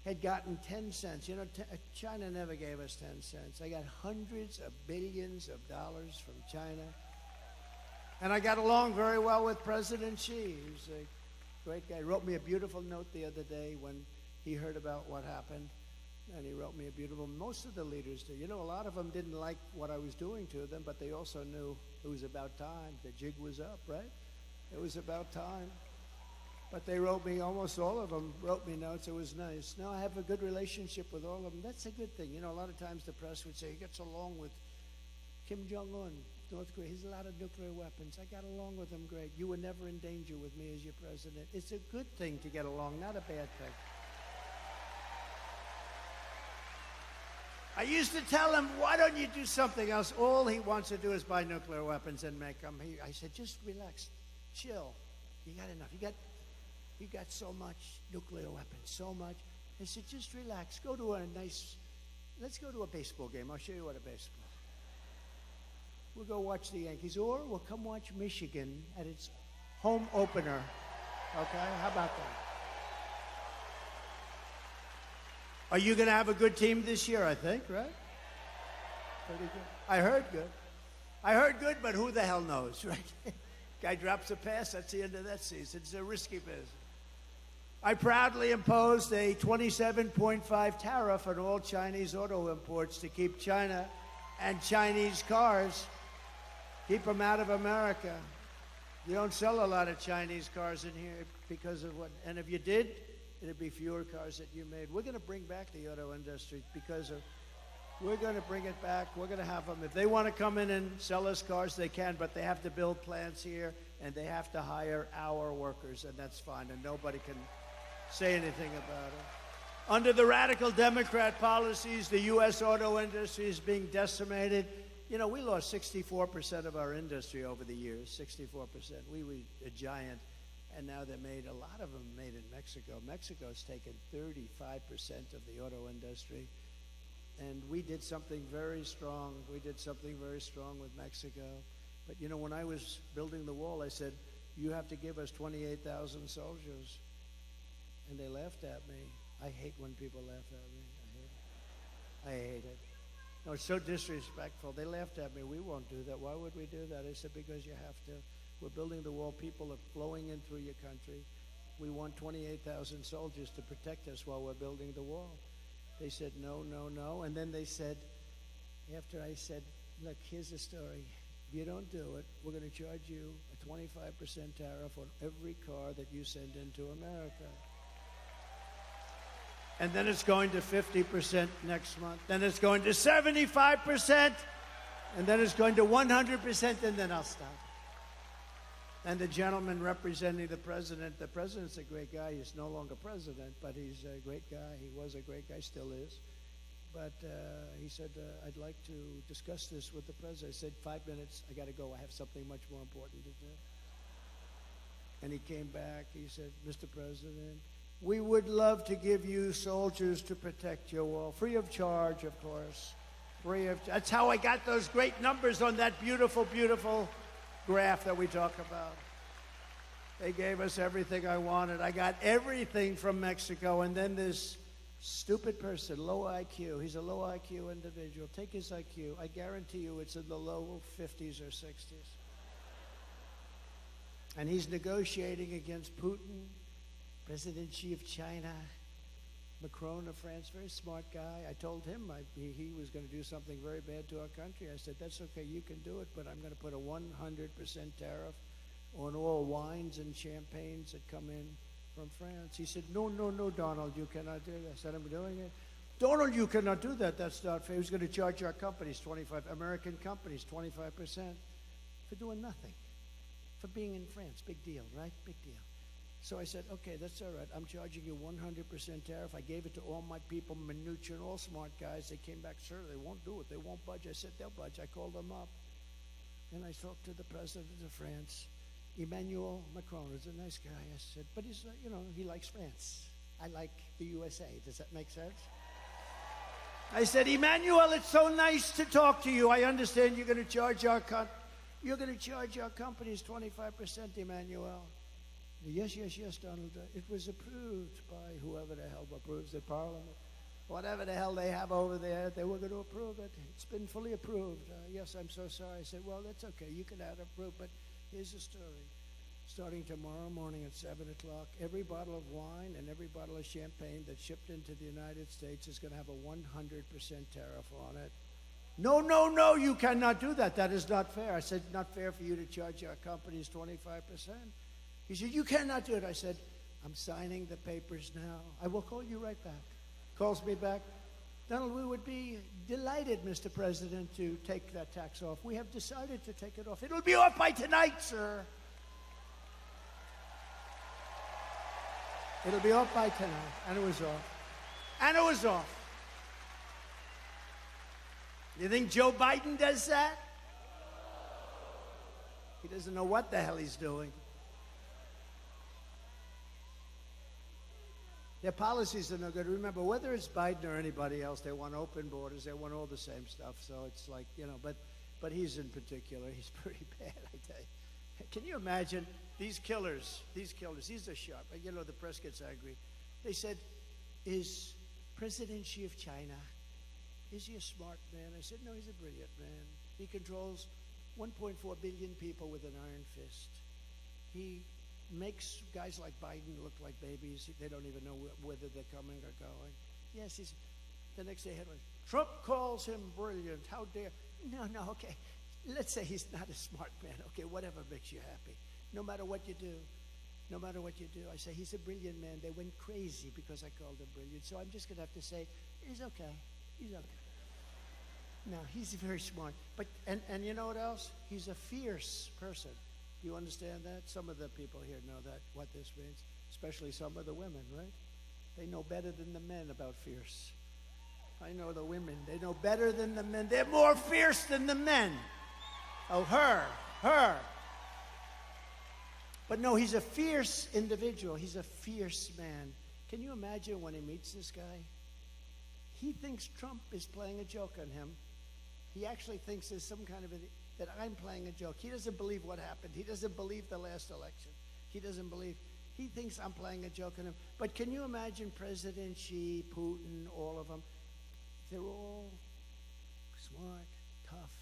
had gotten 10 cents. You know, China never gave us 10 cents. I got hundreds of billions of dollars from China. And I got along very well with President Xi. He's a great guy. He wrote me a beautiful note the other day when he heard about what happened. And he wrote me a beautiful, most of the leaders do. You know, a lot of them didn't like what I was doing to them, but they also knew it was about time. The jig was up, right? It was about time. But they wrote me, almost all of them wrote me notes. It was nice. No, I have a good relationship with all of them. That's a good thing. You know, a lot of times the press would say, he gets along with Kim Jong-un, North Korea. He has a lot of nuclear weapons. I got along with him great. You were never in danger with me as your president. It's a good thing to get along, not a bad thing. I used to tell him, why don't you do something else? All he wants to do is buy nuclear weapons and make them. I said, just relax, chill. You got enough. You got so much nuclear weapons, so much. I said, just relax. Let's go to a baseball game. I'll show you what a baseball. We'll go watch the Yankees, or we'll come watch Michigan at its home opener. Okay, how about that? Are you going to have a good team this year, I think, right? Pretty good. I heard good. I heard good, but who the hell knows, right? Guy drops a pass, that's the end of that season. It's a risky business. I proudly imposed a 27.5 tariff on all Chinese auto imports to keep China and Chinese cars, keep them out of America. You don't sell a lot of Chinese cars in here because of what, and if you did, it'd be fewer cars that you made. We're going to bring back the auto industry because of, we're going to bring it back. We're going to have them. If they want to come in and sell us cars, they can, but they have to build plants here, and they have to hire our workers, and that's fine, and nobody can say anything about it. Under the radical Democrat policies, the U.S. auto industry is being decimated. You know, we lost 64% of our industry over the years, 64%. We were a giant, and now they're made, a lot of them made in Mexico. Mexico's taken 35% of the auto industry, and we did something very strong. We did something very strong with Mexico. But, you know, when I was building the wall, I said, you have to give us 28,000 soldiers. And they laughed at me. I hate when people laugh at me. I hate it. No, it's so disrespectful. They laughed at me. We won't do that. Why would we do that? I said, because you have to. We're building the wall. People are flowing in through your country. We want 28,000 soldiers to protect us while we're building the wall. They said, no, no, no. And then they said, after I said, look, here's the story. If you don't do it, we're going to charge you a 25% tariff on every car that you send into America. And then it's going to 50% next month. Then it's going to 75%. And then it's going to 100%, and then I'll stop. And the gentleman representing the president's a great guy. He's no longer president, but he's a great guy. He was a great guy, still is. But he said, I'd like to discuss this with the president. I said, 5 minutes, I got to go. I have something much more important to do. And he came back. He said, Mr. President, we would love to give you soldiers to protect your wall, free of charge, of course. That's how I got those great numbers on that beautiful, beautiful graph that we talk about. They gave us everything I wanted. I got everything from Mexico, and then this stupid person, low IQ, he's a low IQ individual. Take his IQ. I guarantee you it's in the low 50s or 60s. And he's negotiating against Putin, President Xi of China, Macron of France, very smart guy. I told him he was going to do something very bad to our country. I said, that's okay, you can do it, but I'm going to put a 100% tariff on all wines and champagnes that come in from France. He said, no, no, no, Donald, you cannot do that. I said, I'm doing it. Donald, you cannot do that. That's not fair. He was going to charge our companies, American companies, 25% for doing nothing, for being in France. Big deal, right? Big deal. So I said, okay, that's all right. I'm charging you 100% tariff. I gave it to all my people, Mnuchin, all smart guys. They came back, sir, they won't do it. They won't budge. I said, they'll budge. I called them up. And I talked to the president of France, Emmanuel Macron. He's a nice guy. I said, but he's, you know, he likes France. I like the USA. Does that make sense? I said, Emmanuel, it's so nice to talk to you. I understand you're going to charge our companies 25%, Emmanuel. Yes, yes, yes, Donald. It was approved by whoever the hell approves the parliament. Whatever the hell they have over there, they were going to approve it. It's been fully approved. Yes, I'm so sorry. I said, well, that's okay. You can have it approved, but here's the story. Starting tomorrow morning at 7 o'clock, every bottle of wine and every bottle of champagne that's shipped into the United States is going to have a 100% tariff on it. No, no, no, you cannot do that. That is not fair. I said, not fair for you to charge our companies 25%. He said, you cannot do it. I said, I'm signing the papers now. I will call you right back. Calls me back. Donald, we would be delighted, Mr. President, to take that tax off. We have decided to take it off. It'll be off by tonight, sir. It'll be off by tonight. And it was off. And it was off. You think Joe Biden does that? He doesn't know what the hell he's doing. Their policies are no good. Remember, whether it's Biden or anybody else, they want open borders. They want all the same stuff. So it's like, you know, but he's in particular, he's pretty bad, I tell you. Can you imagine these killers, these are sharp. You know, the press gets angry. They said, is President Xi of China, is he a smart man? I said, no, he's a brilliant man. He controls 1.4 billion people with an iron fist. he makes guys like Biden look like babies. They don't even know whether they're coming or going. Yes, he's the next day headline. Trump calls him brilliant. How dare? No, okay. Let's say he's not a smart man. Okay, whatever makes you happy. No matter what you do, I say he's a brilliant man. They went crazy because I called him brilliant. So I'm just going to have to say, he's okay. He's okay. No, he's very smart. But and you know what else? He's a fierce person. Do you understand that? Some of the people here know that, what this means, especially some of the women, right? They know better than the men about fierce. I know the women. They know better than the men. They're more fierce than the men. Oh, her. But no, he's a fierce individual. He's a fierce man. Can you imagine when he meets this guy? He thinks Trump is playing a joke on him. He actually thinks there's some kind of that I'm playing a joke. He doesn't believe what happened. He doesn't believe the last election. He doesn't believe. He thinks I'm playing a joke on him. But can you imagine President Xi, Putin, all of them? They're all smart, tough.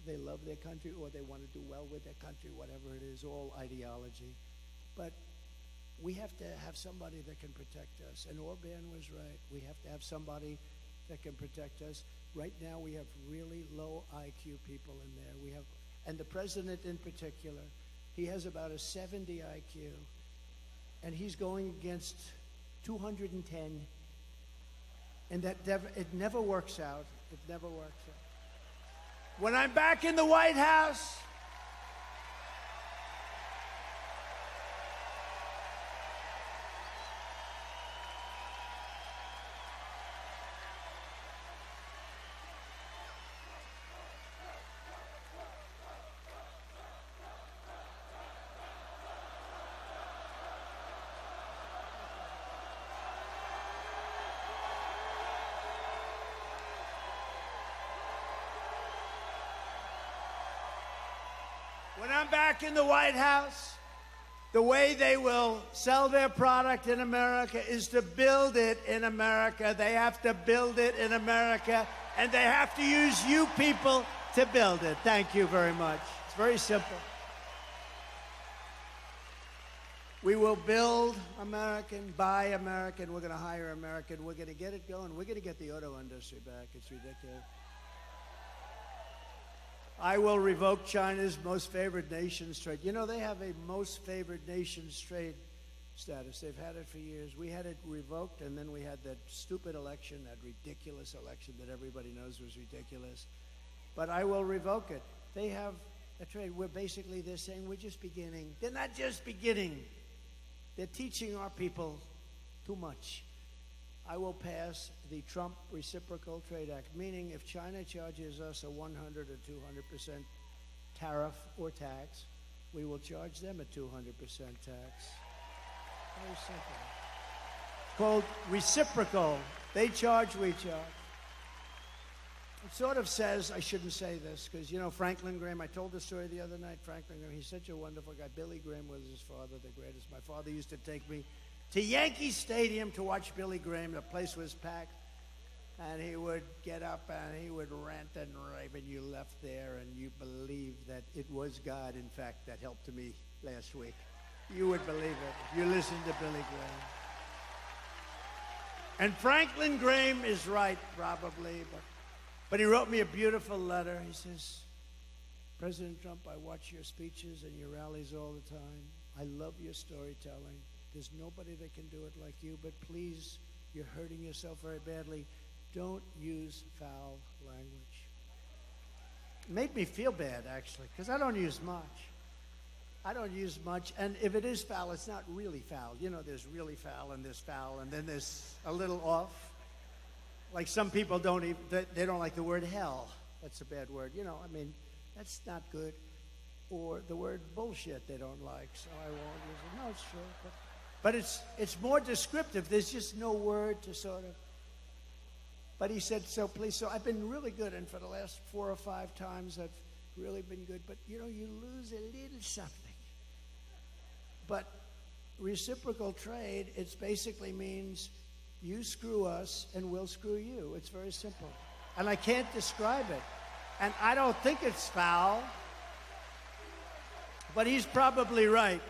They love their country, or they want to do well with their country, whatever it is, all ideology. But we have to have somebody that can protect us. And Orban was right. We have to have somebody that can protect us. Right now, we have really low IQ people in there. And the president in particular, he has about a 70 IQ, and he's going against 210, and it never works out. It never works out. When I'm back in the White House, the way they will sell their product in America is to build it in America. They have to build it in America, and they have to use you people to build it. Thank you very much. It's very simple. We will build American, buy American. We're going to hire American. We're going to get it going. We're going to get the auto industry back. It's ridiculous. I will revoke China's most favored nations trade. You know, they have a most favored nations trade status. They've had it for years. We had it revoked, and then we had that stupid election, that ridiculous election that everybody knows was ridiculous. But I will revoke it. They have a trade where basically they're saying we're just beginning. They're not just beginning. They're teaching our people too much. I will pass the Trump Reciprocal Trade Act, meaning if China charges us a 100 or 200% tariff or tax, we will charge them a 200% tax. Very simple. It's called reciprocal. They charge, we charge. It sort of says, I shouldn't say this, because, you know, Franklin Graham, I told the story the other night, Franklin Graham, he's such a wonderful guy. Billy Graham was his father, the greatest. My father used to take me to Yankee Stadium to watch Billy Graham. The place was packed, and he would get up and he would rant and rave, and you left there and you believed that it was God, in fact, that helped me last week. You would believe it if you listened to Billy Graham. And Franklin Graham is right, probably, but he wrote me a beautiful letter. He says, President Trump, I watch your speeches and your rallies all the time. I love your storytelling. There's nobody that can do it like you, but please, you're hurting yourself very badly. Don't use foul language. It made me feel bad, actually, because I don't use much. I don't use much, and if it is foul, it's not really foul. You know, there's really foul, and then there's a little off. Like some people they don't like the word hell. That's a bad word. You know, I mean, that's not good. Or the word bullshit they don't like, so I won't use it. No, it's true. But it's more descriptive. There's just no word to sort of. But he said, so please, so I've been really good, and for the last 4 or 5 times I've really been good. But, you know, you lose a little something. But reciprocal trade, it basically means you screw us and we'll screw you. It's very simple. And I can't describe it. And I don't think it's foul. But he's probably right.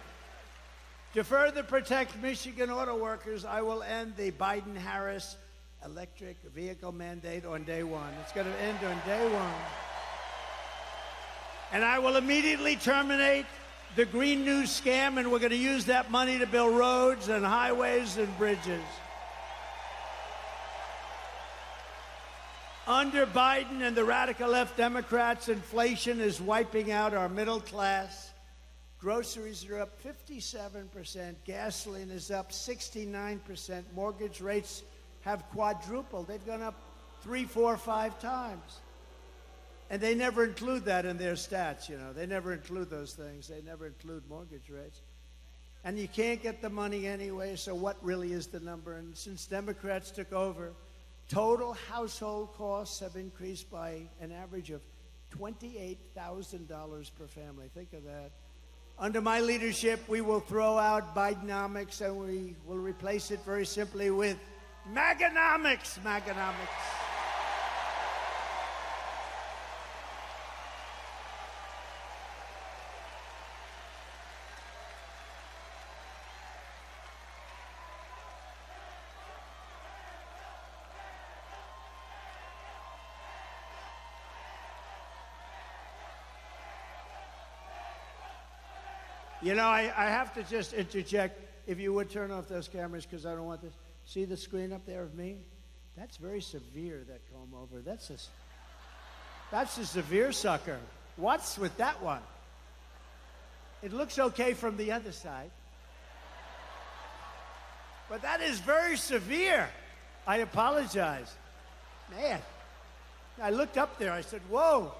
To further protect Michigan auto workers, I will end the Biden-Harris electric vehicle mandate on day one. It's going to end on day one. And I will immediately terminate the Green New scam, and we're going to use that money to build roads and highways and bridges. Under Biden and the radical left Democrats, inflation is wiping out our middle class. Groceries are up 57%. Gasoline is up 69%. Mortgage rates have quadrupled. They've gone up 3, 4, 5 times. And they never include that in their stats, you know. They never include those things. They never include mortgage rates. And you can't get the money anyway, so what really is the number? And since Democrats took over, total household costs have increased by an average of $28,000 per family. Think of that. Under my leadership, we will throw out Bidenomics, and we will replace it very simply with Maganomics. Maganomics. You know, I have to just interject. If you would turn off those cameras, because I don't want this. See the screen up there of me? That's very severe, that comb over. That's a severe sucker. What's with that one? It looks okay from the other side. But that is very severe. I apologize. Man, I looked up there. I said, whoa.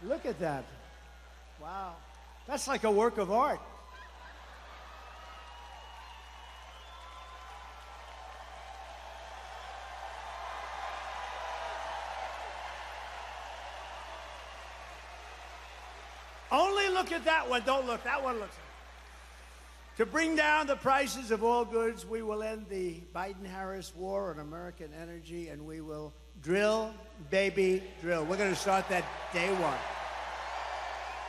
Look at that. Wow. That's like a work of art. Only look at that one. Don't look. That one looks. To bring down the prices of all goods, we will end the Biden-Harris war on American energy, and we will drill, baby, drill. We're going to start that day one.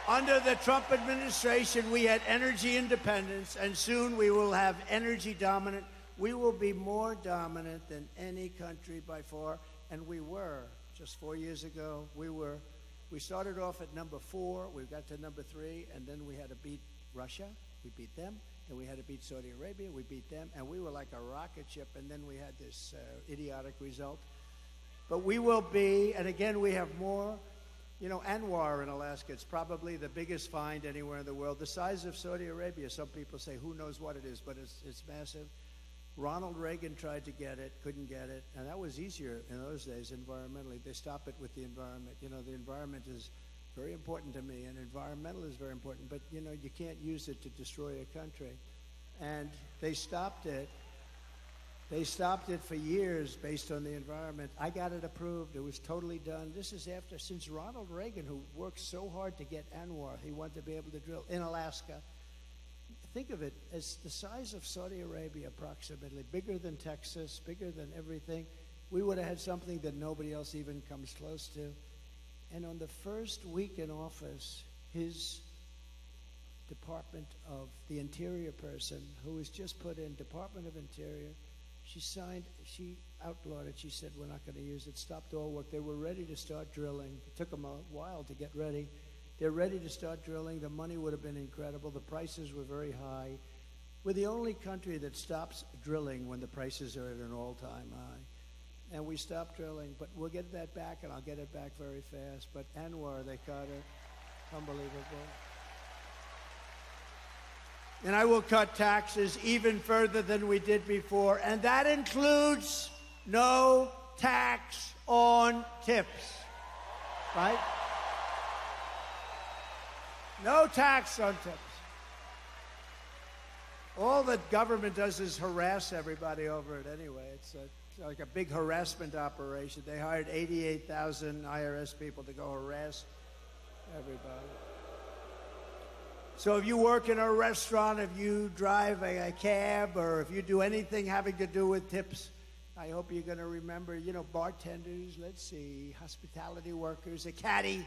Under the Trump administration, we had energy independence, and soon we will have energy dominant. We will be more dominant than any country by far, and we were. Just 4 years ago, we started off at number 4, we got to number 3, and then we had to beat Russia. We beat them. Then we had to beat Saudi Arabia. We beat them, and we were like a rocket ship, and then we had this idiotic result. But we will be, and again, we have more. You know, Anwar in Alaska, it's probably the biggest find anywhere in the world. The size of Saudi Arabia, some people say, who knows what it is, but it's massive. Ronald Reagan tried to get it, couldn't get it, and that was easier in those days environmentally. They stop it with the environment. You know, the environment is very important to me, and environmental is very important, but, you know, you can't use it to destroy a country. And they stopped it. They stopped it for years based on the environment. I got it approved. It was totally done. This is since Ronald Reagan, who worked so hard to get Anwar, he wanted to be able to drill in Alaska. Think of it as the size of Saudi Arabia, approximately, bigger than Texas, bigger than everything. We would have had something that nobody else even comes close to. And on the first week in office, his Department of the Interior person, who was just put in Department of Interior, she outlawed it. She said, we're not going to use it. Stopped all work. They were ready to start drilling. It took them a while to get ready. They're ready to start drilling. The money would have been incredible. The prices were very high. We're the only country that stops drilling when the prices are at an all-time high. And we stopped drilling. But we'll get that back, and I'll get it back very fast. But Anwar, they caught it. Unbelievable. And I will cut taxes even further than we did before. And that includes no tax on tips. Right? No tax on tips. All that government does is harass everybody over it anyway. It's like a big harassment operation. They hired 88,000 IRS people to go harass everybody. So if you work in a restaurant, if you drive a cab, or if you do anything having to do with tips, I hope you're going to remember, you know, bartenders, let's see, hospitality workers, a caddy,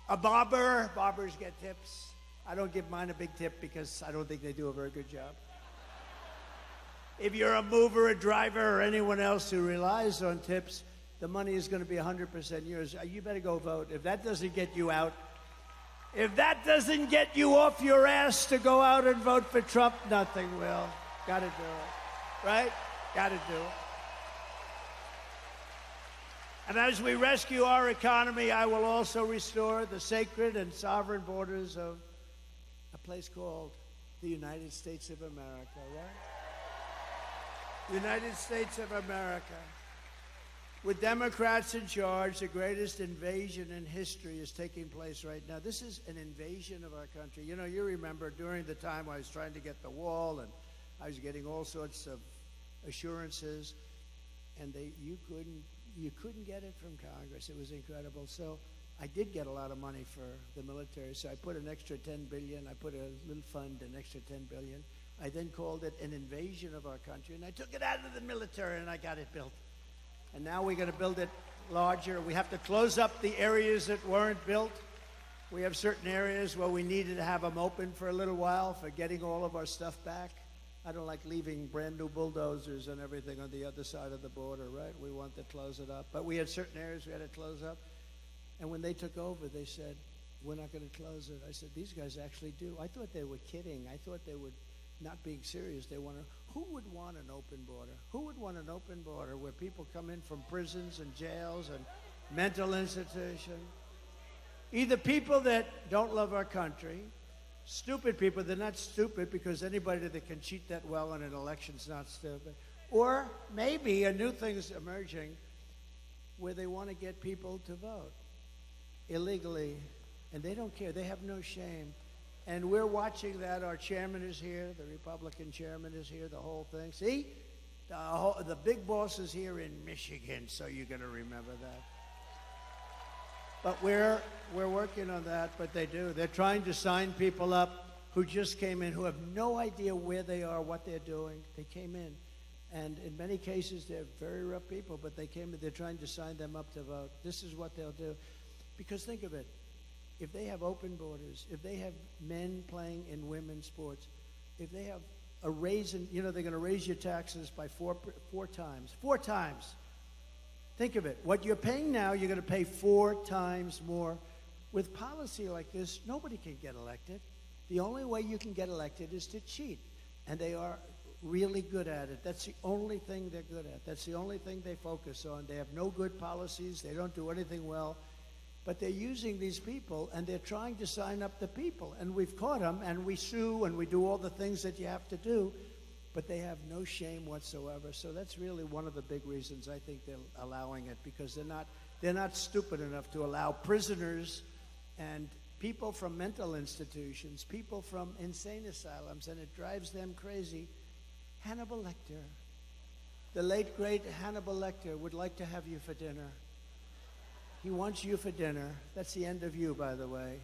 A barber. Barbers get tips. I don't give mine a big tip because I don't think they do a very good job. If you're a mover, a driver, or anyone else who relies on tips, the money is going to be 100% yours. You better go vote. If that doesn't get you out, if that doesn't get you off your ass to go out and vote for Trump, nothing will. Got to do it. Right? Got to do it. And as we rescue our economy, I will also restore the sacred and sovereign borders of a place called the United States of America, right? United States of America. With Democrats in charge, the greatest invasion in history is taking place right now. This is an invasion of our country. You know, you remember during the time I was trying to get the wall and I was getting all sorts of assurances, and you couldn't get it from Congress. It was incredible. So I did get a lot of money for the military. So I put an extra $10 billion. I put a little fund, an extra $10 billion. I then called it an invasion of our country, and I took it out of the military, and I got it built. And now we're going to build it larger. We have to close up the areas that weren't built. We have certain areas where we needed to have them open for a little while for getting all of our stuff back. I don't like leaving brand new bulldozers and everything on the other side of the border, right? We want to close it up. But we had certain areas we had to close up. And when they took over, they said, we're not going to close it. I said, these guys actually do. I thought they were kidding. I thought they were not being serious. They want to. Who would want an open border? Who would want an open border where people come in from prisons and jails and mental institutions? Either people that don't love our country, stupid people. They're not stupid because anybody that can cheat that well in an election's not stupid. Or maybe a new thing is emerging where they want to get people to vote illegally, and they don't care. They have no shame. And we're watching that. Our chairman is here. The Republican chairman is here, the whole thing. See? The big boss is here in Michigan, so you're going to remember that. But we're working on that, but they do. They're trying to sign people up who just came in, who have no idea where they are, what they're doing. They came in. And in many cases, they're very rough people, but they came in. They're trying to sign them up to vote. This is what they'll do. Because think of it. If they have open borders, if they have men playing in women's sports, if they have a raise in, they're going to raise your taxes by four times. 4 times. Think of it. What you're paying now, you're going to pay 4 times more. With policy like this, nobody can get elected. The only way you can get elected is to cheat. And they are really good at it. That's the only thing they're good at. That's the only thing they focus on. They have no good policies. They don't do anything well. But they're using these people, and they're trying to sign up the people. And we've caught them, and we sue, and we do all the things that you have to do. But they have no shame whatsoever. So that's really one of the big reasons I think they're allowing it, because they're not stupid enough to allow prisoners and people from mental institutions, people from insane asylums, and it drives them crazy. Hannibal Lecter, the late, great Hannibal Lecter, would like to have you for dinner. He wants you for dinner. That's the end of you, by the way.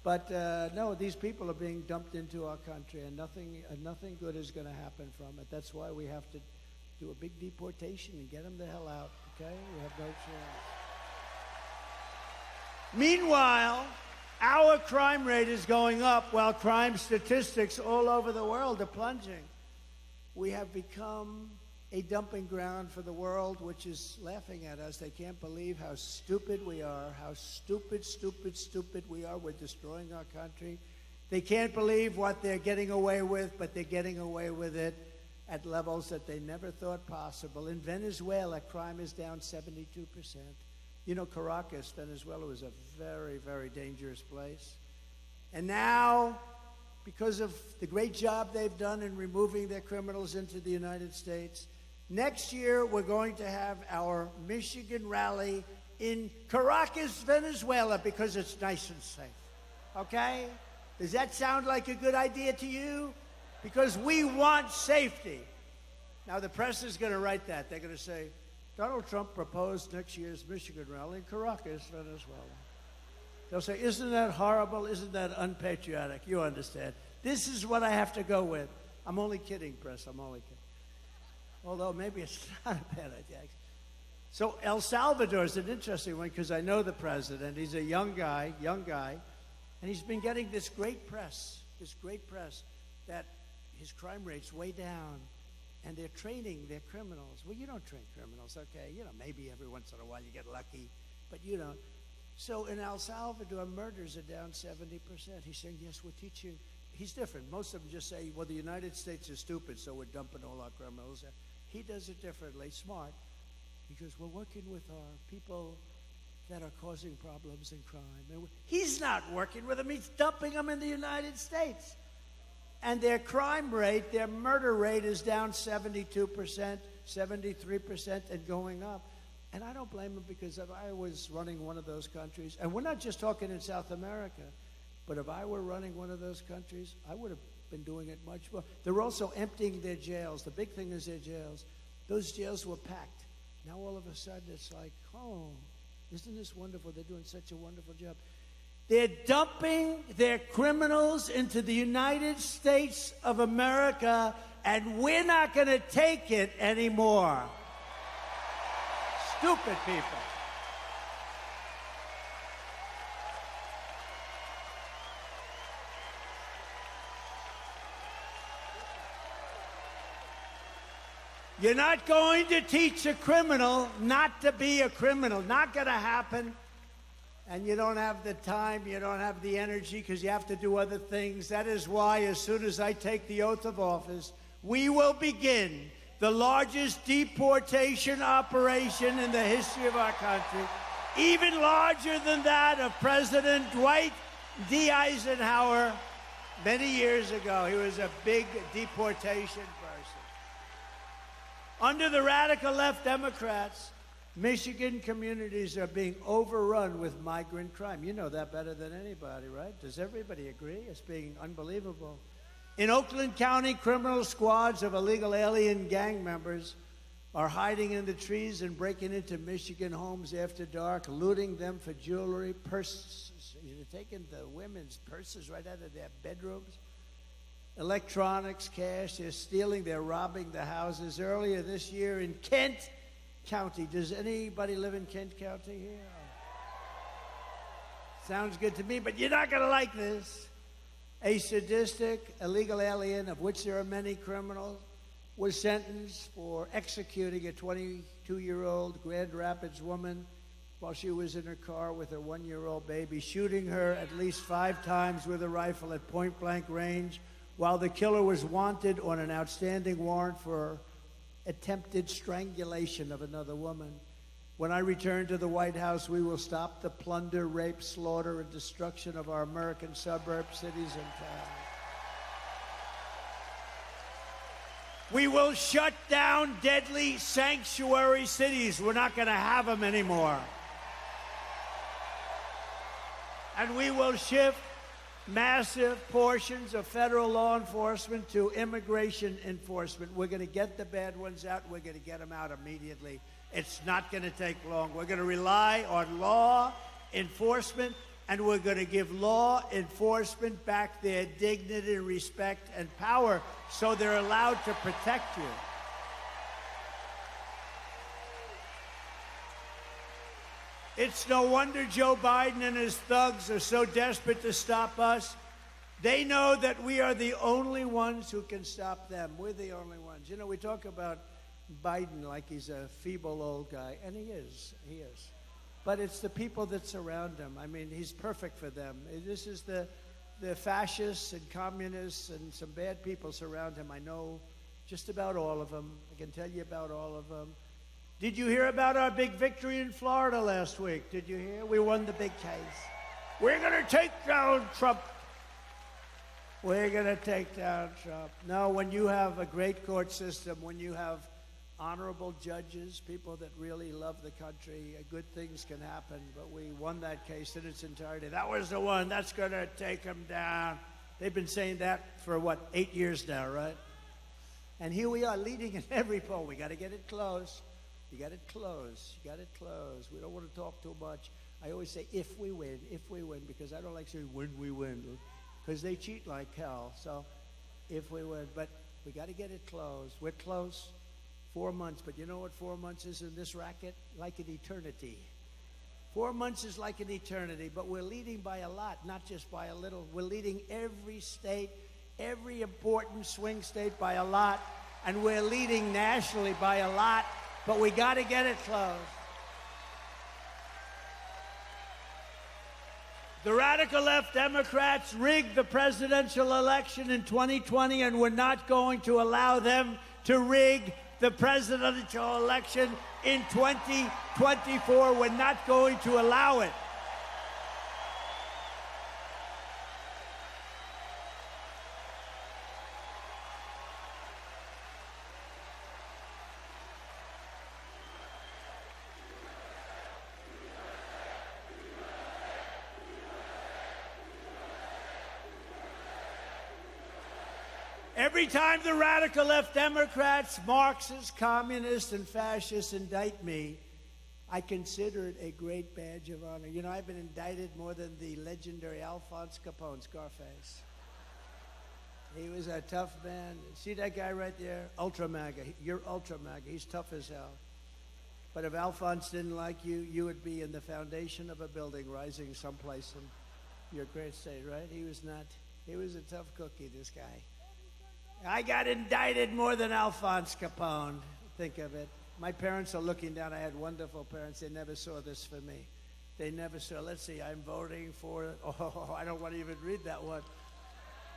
But no, these people are being dumped into our country, and nothing good is going to happen from it. That's why we have to do a big deportation and get them the hell out, okay? We have no chance. Meanwhile, our crime rate is going up while crime statistics all over the world are plunging. We have become a dumping ground for the world, which is laughing at us. They can't believe how stupid we are, how stupid we are. We're destroying our country. They can't believe what they're getting away with, but they're getting away with it at levels that they never thought possible. In Venezuela, crime is down 72%. You know, Caracas, Venezuela, was a very, very dangerous place. And now, because of the great job they've done in removing their criminals into the United States, next year, we're going to have our Michigan rally in Caracas, Venezuela, because it's nice and safe. Okay? Does that sound like a good idea to you? Because we want safety. Now, the press is going to write that. They're going to say, Donald Trump proposed next year's Michigan rally in Caracas, Venezuela. They'll say, isn't that horrible? Isn't that unpatriotic? You understand. This is what I have to go with. I'm only kidding, press. I'm only kidding. Although maybe it's not a bad idea. So El Salvador is an interesting one because I know the president. He's a young guy, and he's been getting this great press that his crime rate's way down, and they're training their criminals. Well, you don't train criminals, okay? You know, maybe every once in a while you get lucky, but you don't. So in El Salvador, murders are down 70%. He's saying, yes, we're teaching. He's different. Most of them just say, well, the United States is stupid, so we're dumping all our criminals. He does it differently, smart. He goes, we're working with our people that are causing problems and crime. And he's not working with them. He's dumping them in the United States. And their crime rate, their murder rate is down 72%, 73% and going up. And I don't blame him because if I was running one of those countries, and we're not just talking in South America, but if I were running one of those countries, I would have been doing it much more. They're also emptying their jails. The big thing is their jails. Those jails were packed. Now all of a sudden it's like, oh, isn't this wonderful? They're doing such a wonderful job. They're dumping their criminals into the United States of America, and we're not going to take it anymore. Stupid people. You're not going to teach a criminal not to be a criminal. Not going to happen. And you don't have the time, you don't have the energy because you have to do other things. That is why as soon as I take the oath of office, we will begin the largest deportation operation in the history of our country, even larger than that of President Dwight D. Eisenhower many years ago. He was a big deportation person. Under the radical left Democrats, Michigan communities are being overrun with migrant crime. You know that better than anybody, right? Does everybody agree? It's being unbelievable. In Oakland County, criminal squads of illegal alien gang members are hiding in the trees and breaking into Michigan homes after dark, looting them for jewelry, purses. They're taking the women's purses right out of their bedrooms. Electronics, cash, they're stealing, they're robbing the houses. Earlier this year in Kent County. Does anybody live in Kent County here? Sounds good to me, but you're not going to like this. A sadistic illegal alien, of which there are many criminals, was sentenced for executing a 22-year-old Grand Rapids woman while she was in her car with her 1-year-old baby, shooting her at least 5 times with a rifle at point-blank range, while the killer was wanted on an outstanding warrant for attempted strangulation of another woman. When I return to the White House, we will stop the plunder, rape, slaughter, and destruction of our American suburbs, cities, and towns. We will shut down deadly sanctuary cities. We're not going to have them anymore. And we will shift massive portions of federal law enforcement to immigration enforcement. We're going to get the bad ones out. We're going to get them out immediately. It's not going to take long. We're going to rely on law enforcement, and we're going to give law enforcement back their dignity, respect, and power so they're allowed to protect you. It's no wonder Joe Biden and his thugs are so desperate to stop us. They know that we are the only ones who can stop them. We're the only ones. You know, we talk about Biden like he's a feeble old guy, and he is. But it's the people that surround him. I mean, he's perfect for them. This is the fascists and communists and some bad people surround him. I know just about all of them. I can tell you about all of them. Did you hear about our big victory in Florida last week? Did you hear? We won the big case. We're going to take down Trump. We're going to take down Trump. No, when you have a great court system, when you have honorable judges, people that really love the country, good things can happen. But we won that case in its entirety. That was the one. That's going to take them down. They've been saying that for, 8 years now, right? And here we are leading in every poll. We got to get it close. You got it close. You got it close. We don't want to talk too much. I always say if we win, because I don't like saying when we win, because they cheat like hell. So if we win, but we got to get it close. We're close. 4 months. But you know what 4 months is in this racket? Like an eternity. 4 months is like an eternity, but we're leading by a lot, not just by a little. We're leading every state, every important swing state by a lot, and we're leading nationally by a lot, but we got to get it closed. The radical left Democrats rigged the presidential election in 2020, and we're not going to allow them to rig the presidential election in 2024. We're not going to allow it. Every time the radical left Democrats, Marxists, communists, and fascists indict me, I consider it a great badge of honor. You know, I've been indicted more than the legendary Alphonse Capone, Scarface. He was a tough man. See that guy right there? Ultra MAGA. You're Ultra MAGA. He's tough as hell. But if Alphonse didn't like you, you would be in the foundation of a building rising someplace in your great state, right? He was not. He was a tough cookie, this guy. I got indicted more than Alphonse Capone. Think of it. My parents are looking down. I had wonderful parents. They never saw this for me. They never saw, let's see, I'm voting for, oh, I don't want to even read that one.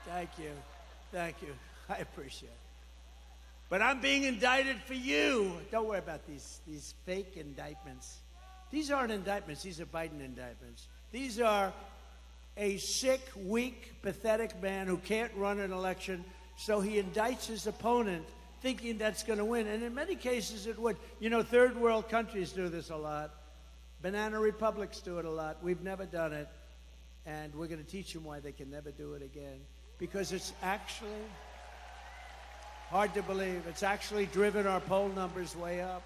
Thank you. Thank you. I appreciate it. But I'm being indicted for you. Don't worry about these fake indictments. These aren't indictments. These are Biden indictments. These are a sick, weak, pathetic man who can't run an election. So he indicts his opponent thinking that's going to win. And in many cases it would. You know, third world countries do this a lot. Banana republics do it a lot. We've never done it. And we're going to teach them why they can never do it again. Because it's actually hard to believe. It's actually driven our poll numbers way up.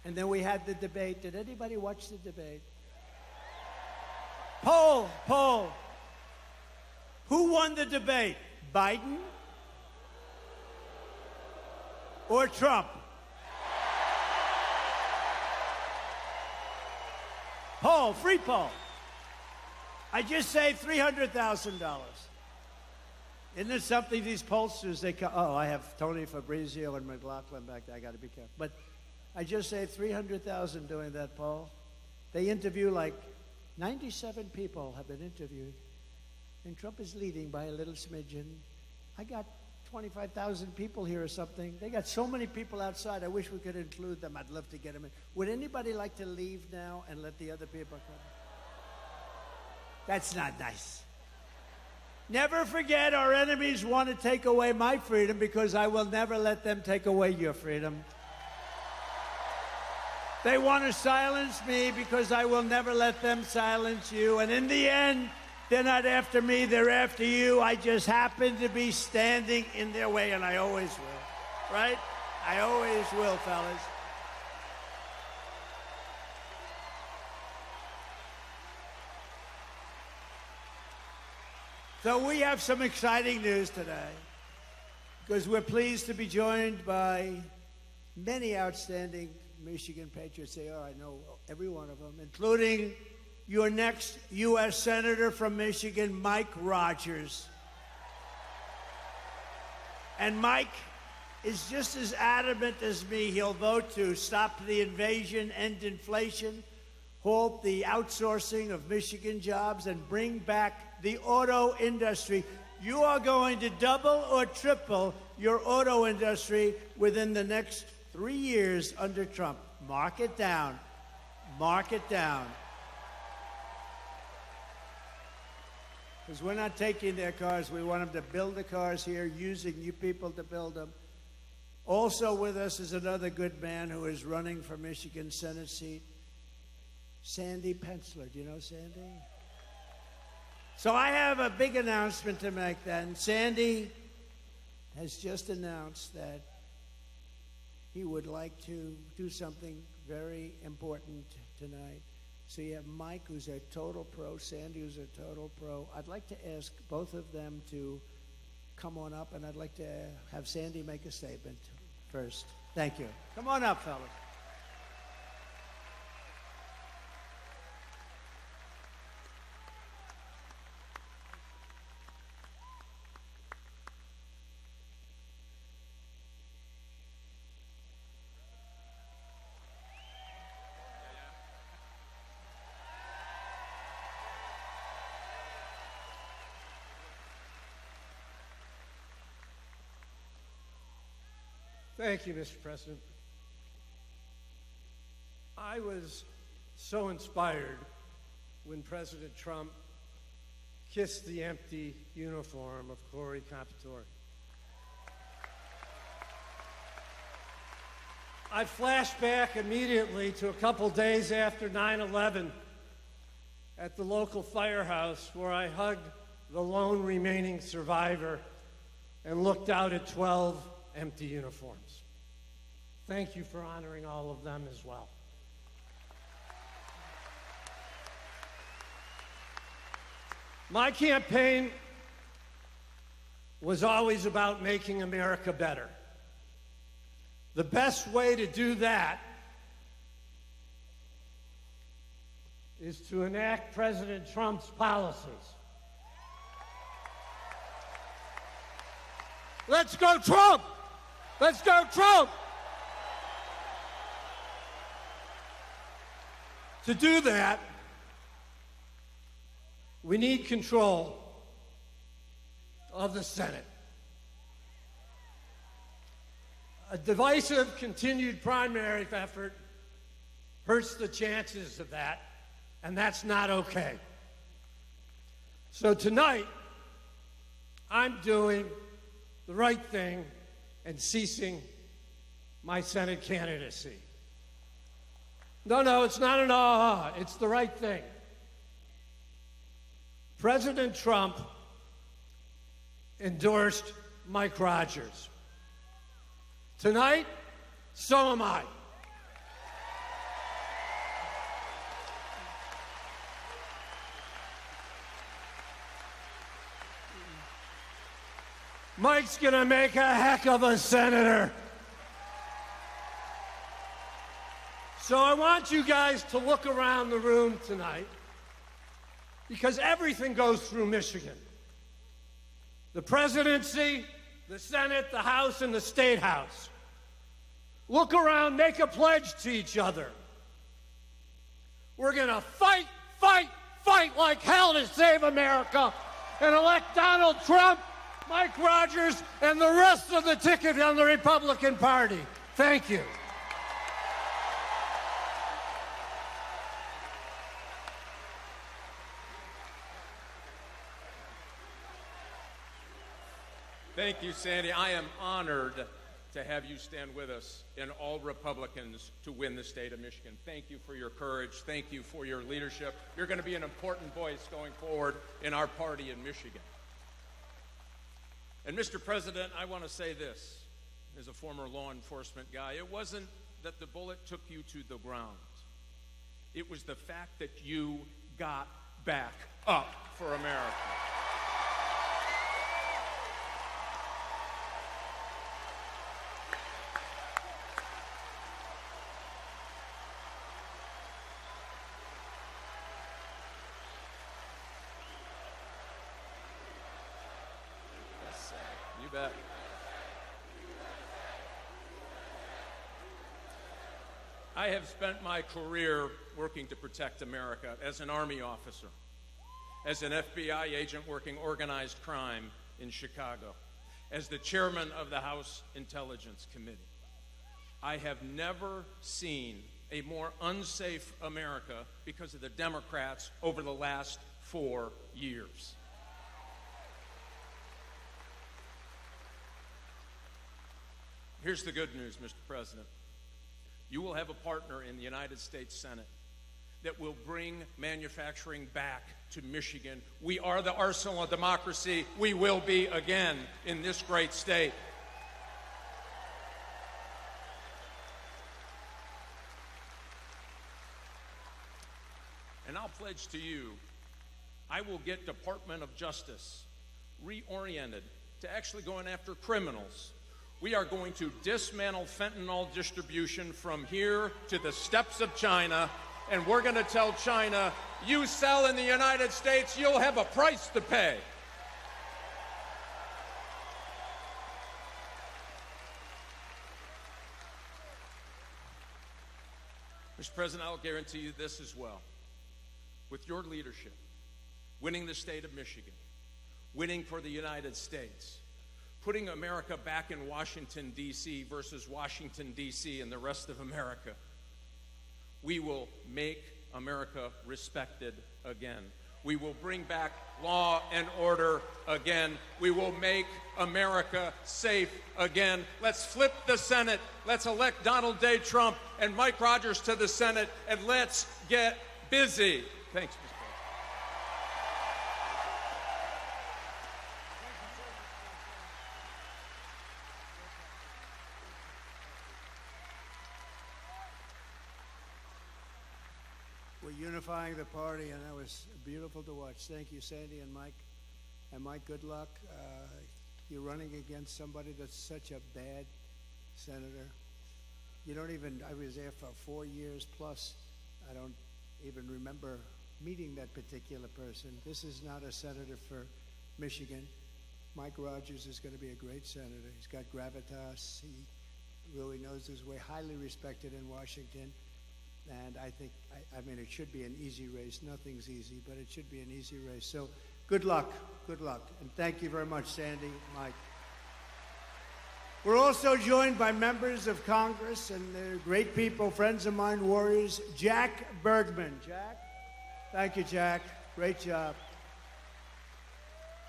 And then we had the debate. Did anybody watch the debate? Poll. Who won the debate? Biden or Trump? Poll, free poll. I just saved $300,000. Isn't it something these pollsters, I have Tony Fabrizio and McLaughlin back there. I got to be careful. But I just saved $300,000 doing that poll. They interview like 97 people have been interviewed. And Trump is leading by a little smidgen. I got 25,000 people here or something. They got so many people outside. I wish we could include them. I'd love to get them in. Would anybody like to leave now and let the other people come? That's not nice. Never forget, our enemies want to take away my freedom because I will never let them take away your freedom. They want to silence me because I will never let them silence you. And in the end, they're not after me, they're after you. I just happen to be standing in their way, and I always will. Right? I always will, fellas. So we have some exciting news today because we're pleased to be joined by many outstanding Michigan patriots. They are, I know every one of them, including your next U.S. Senator from Michigan, Mike Rogers. And Mike is just as adamant as me. He'll vote to stop the invasion, end inflation, halt the outsourcing of Michigan jobs, and bring back the auto industry. You are going to double or triple your auto industry within the next 3 years under Trump. Mark it down. Mark it down. Because we're not taking their cars. We want them to build the cars here, using you people to build them. Also with us is another good man who is running for Michigan Senate seat, Sandy Pensler. Do you know Sandy? So I have a big announcement to make then. Sandy has just announced that he would like to do something very important tonight. So you have Mike, who's a total pro, Sandy, who's a total pro. I'd like to ask both of them to come on up, and I'd like to have Sandy make a statement. first. Thank you. Come on up, fellas. Thank you, Mr. President. I was so inspired when President Trump kissed the empty uniform of Corey Compitore. I flashed back immediately to a couple days after 9/11 at the local firehouse where I hugged the lone remaining survivor and looked out at 12 empty uniforms. Thank you for honoring all of them as well. My campaign was always about making America better. The best way to do that is to enact President Trump's policies. Let's go, Trump! Let's go, Trump! To do that, we need control of the Senate. A divisive, continued primary effort hurts the chances of that, and that's not okay. So tonight, I'm doing the right thing and ceasing my Senate candidacy. No, it's not an aha. It's the right thing. President Trump endorsed Mike Rogers. Tonight, so am I. Mike's gonna make a heck of a senator. So I want you guys to look around the room tonight, because everything goes through Michigan. The presidency, the Senate, the House, and the State House. Look around, make a pledge to each other. We're gonna fight like hell to save America and elect Donald Trump, Mike Rogers, and the rest of the ticket on the Republican Party. Thank you. Thank you, Sandy. I am honored to have you stand with us and all Republicans to win the state of Michigan. Thank you for your courage. Thank you for your leadership. You're going to be an important voice going forward in our party in Michigan. And Mr. President, I want to say this, as a former law enforcement guy, it wasn't that the bullet took you to the ground. It was the fact that you got back up for America. You bet. I have spent my career working to protect America as an Army officer, as an FBI agent working organized crime in Chicago, as the chairman of the House Intelligence Committee. I have never seen a more unsafe America because of the Democrats over the last 4 years. Here's the good news, Mr. President. You will have a partner in the United States Senate that will bring manufacturing back to Michigan. We are the arsenal of democracy. We will be again in this great state. And I'll pledge to you, I will get Department of Justice reoriented to actually going after criminals We are going to dismantle fentanyl distribution from here to the steppes of China, and we're going to tell China, you sell in the United States, you'll have a price to pay. Mr. President, I'll guarantee you this as well. With your leadership, winning the state of Michigan, winning for the United States, putting America back in Washington, D.C. versus Washington, D.C. and the rest of America, we will make America respected again. We will bring back law and order again. We will make America safe again. Let's flip the Senate. Let's elect Donald J. Trump and Mike Rogers to the Senate, and let's get busy. Thanks, Mr. President. We're unifying the party, and that was beautiful to watch. Thank you, Sandy and Mike. And Mike, good luck. You're running against somebody that's such a bad senator. You don't even, I was there for 4 years plus. I don't even remember meeting that particular person. This is not a senator for Michigan. Mike Rogers is going to be a great senator. He's got gravitas. He really knows his way, highly respected in Washington. And I think, I mean, it should be an easy race. Nothing's easy, but it should be an easy race. So good luck, good luck. And thank you very much, Sandy, Mike. We're also joined by members of Congress, and they're great people, friends of mine, warriors. Jack Bergman. Jack? Thank you, Jack. Great job.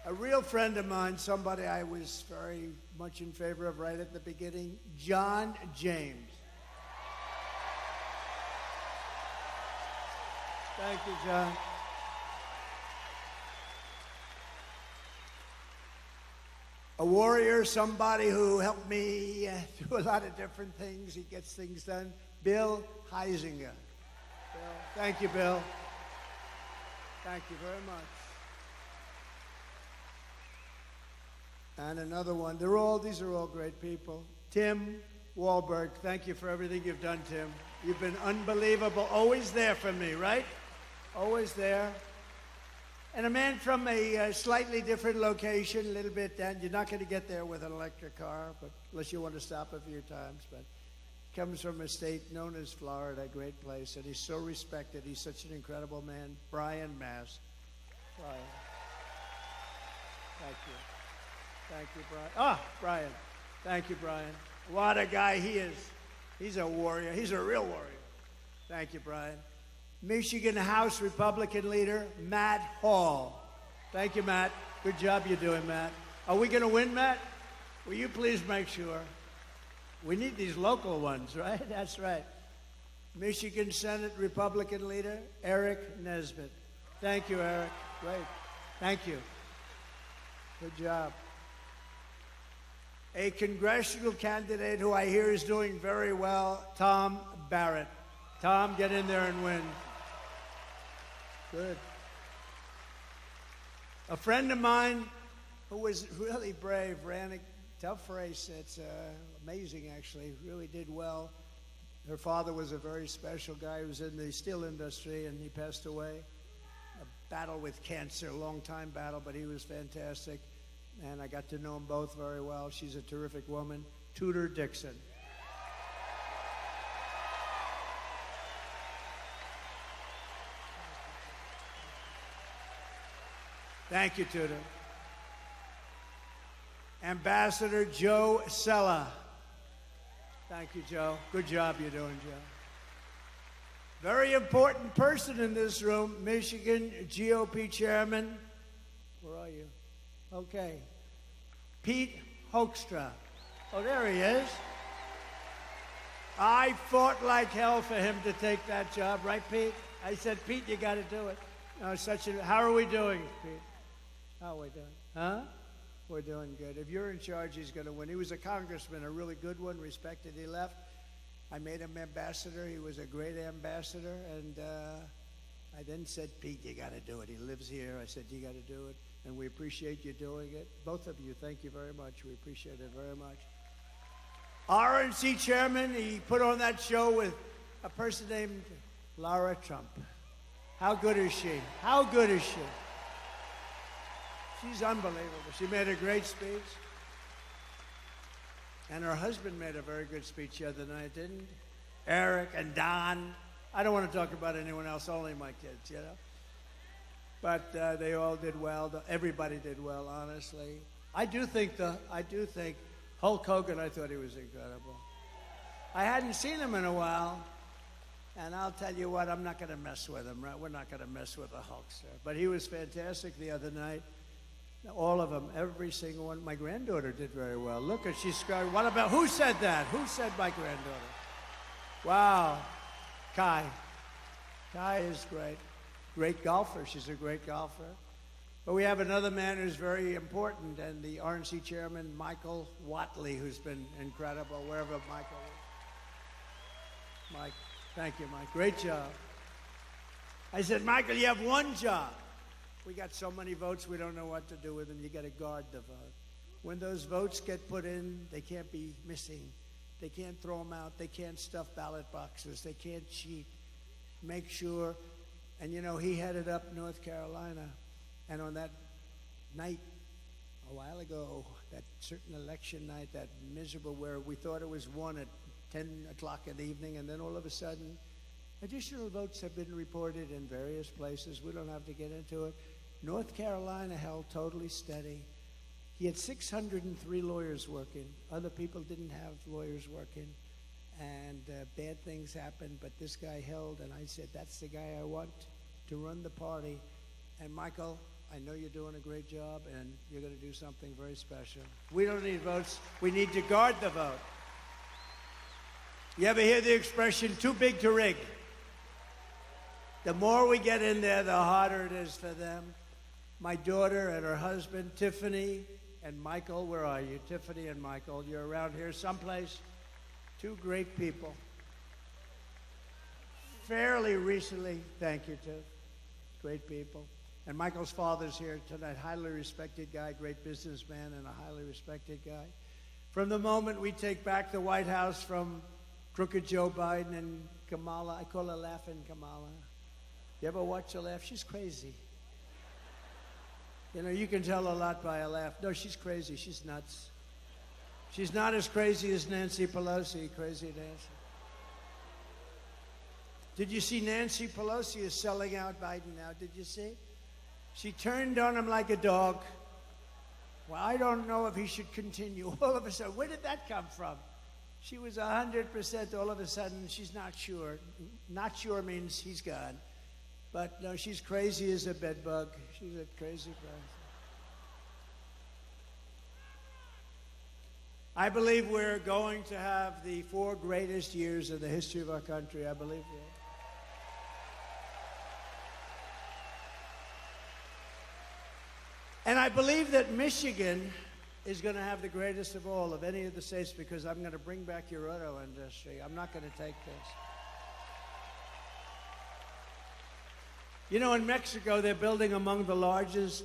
A real friend of mine, somebody I was very much in favor of right at the beginning, John James. Thank you, John. A warrior, somebody who helped me do a lot of different things. He gets things done. Bill Heisinger. Bill, thank you, Bill. Thank you very much. And another one. These are all great people. Tim Wahlberg, thank you for everything you've done, Tim. You've been unbelievable. Always there for me, right? Always there. And a man from a slightly different location, a little bit down. You're not going to get there with an electric car, but unless you want to stop a few times. But comes from a state known as Florida, a great place, and he's so respected. He's such an incredible man. Brian Mast. Brian. Thank you. Thank you, Brian. Ah, Brian. Thank you, Brian. What a guy he is. He's a warrior. He's a real warrior. Thank you, Brian. Michigan House Republican leader, Matt Hall. Thank you, Matt. Good job you're doing, Matt. Are we going to win, Matt? Will you please make sure? We need these local ones, right? That's right. Michigan Senate Republican leader, Eric Nesbitt. Thank you, Eric. Great. Thank you. Good job. A congressional candidate who I hear is doing very well, Tom Barrett. Tom, get in there and win. Good. A friend of mine who was really brave, ran a tough race. It's amazing, actually. Really did well. Her father was a very special guy who was in the steel industry, and he passed away. A battle with cancer, a long-time battle, but he was fantastic. And I got to know them both very well. She's a terrific woman. Tudor Dixon. Thank you, Tudor. Ambassador Joe Sella. Thank you, Joe. Good job you're doing, Joe. Very important person in this room, Michigan GOP Chairman. Where are you? Okay. Pete Hoekstra. Oh, there he is. I fought like hell for him to take that job, right, Pete? I said, Pete, you got to do it. How are we doing, Pete? How are we doing? Huh? We're doing good. If you're in charge, he's going to win. He was a congressman, a really good one, respected. He left. I made him ambassador. He was a great ambassador. And I then said, Pete, you got to do it. He lives here. I said, you got to do it. And we appreciate you doing it. Both of you, thank you very much. We appreciate it very much. RNC chairman, he put on that show with a person named Lara Trump. How good is she? How good is she? She's unbelievable. She made a great speech. And her husband made a very good speech the other night, didn't he? Eric and Don. I don't want to talk about anyone else, only my kids, you know. But they all did well. Everybody did well, honestly. I do think Hulk Hogan, I thought he was incredible. I hadn't seen him in a while. And I'll tell you what, I'm not going to mess with him, right? We're not going to mess with the Hulkster. But he was fantastic the other night. All of them, every single one. My granddaughter did very well. Look, she's scarred. What about, who said that? Who said my granddaughter? Wow. Kai. Kai is great. Great golfer. She's a great golfer. But we have another man who's very important, and the RNC chairman, Michael Watley, who's been incredible, wherever Michael is. Mike, thank you, Mike. Great job. I said, Michael, you have one job. We got so many votes, we don't know what to do with them. You got to guard the vote. When those votes get put in, they can't be missing. They can't throw them out. They can't stuff ballot boxes. They can't cheat. Make sure. And, you know, he headed up North Carolina. And on that night, a while ago, that certain election night, that miserable where we thought it was won at 10 o'clock in the evening, and then all of a sudden, additional votes have been reported in various places. We don't have to get into it. North Carolina held totally steady. He had 603 lawyers working. Other people didn't have lawyers working. And bad things happened, but this guy held, and I said, that's the guy I want to run the party. And Michael, I know you're doing a great job, and you're going to do something very special. We don't need votes. We need to guard the vote. You ever hear the expression, too big to rig? The more we get in there, the harder it is for them. My daughter and her husband, Tiffany and Michael, where are you? Tiffany and Michael, you're around here someplace. Two great people. Fairly recently, thank you, Tiff. Great people. And Michael's father's here tonight, highly respected guy, great businessman, and a highly respected guy. From the moment we take back the White House from crooked Joe Biden and Kamala, I call her Laughing Kamala. You ever watch her laugh? She's crazy. You know, you can tell a lot by a laugh. No, she's crazy. She's nuts. She's not as crazy as Nancy Pelosi. Crazy Nancy. Did you see Nancy Pelosi is selling out Biden now? Did you see? She turned on him like a dog. Well, I don't know if he should continue. All of a sudden, where did that come from? She was 100%. All of a sudden, she's not sure. Not sure means he's gone. But no, she's crazy as a bedbug. She's a crazy person. I believe we're going to have the 4 greatest years of the history of our country. I believe that. And I believe that Michigan is going to have the greatest of all of any of the states, because I'm going to bring back your auto industry. I'm not going to take this. You know, in Mexico, they're building among the largest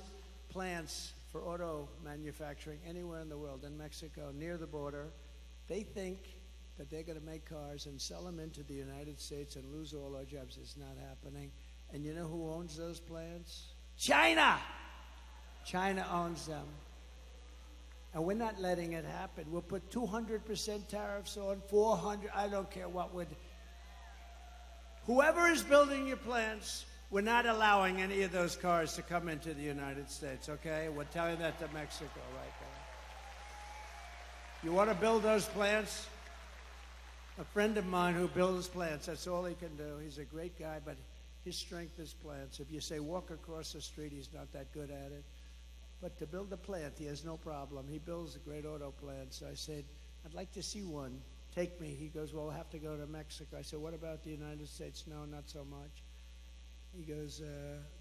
plants for auto manufacturing anywhere in the world. In Mexico, near the border, they think that they're going to make cars and sell them into the United States and lose all our jobs. It's not happening. And you know who owns those plants? China! China owns them. And we're not letting it happen. We'll put 200% tariffs on, 400, I don't care what would. Whoever is building your plants, we're not allowing any of those cars to come into the United States, okay? We're telling that to Mexico right now. You want to build those plants? A friend of mine who builds plants, that's all he can do. He's a great guy, but his strength is plants. If you say walk across the street, he's not that good at it. But to build a plant, he has no problem. He builds a great auto plant. So I said, I'd like to see one. Take me. He goes, well, I'll have to go to Mexico. I said, what about the United States? No, not so much. He goes,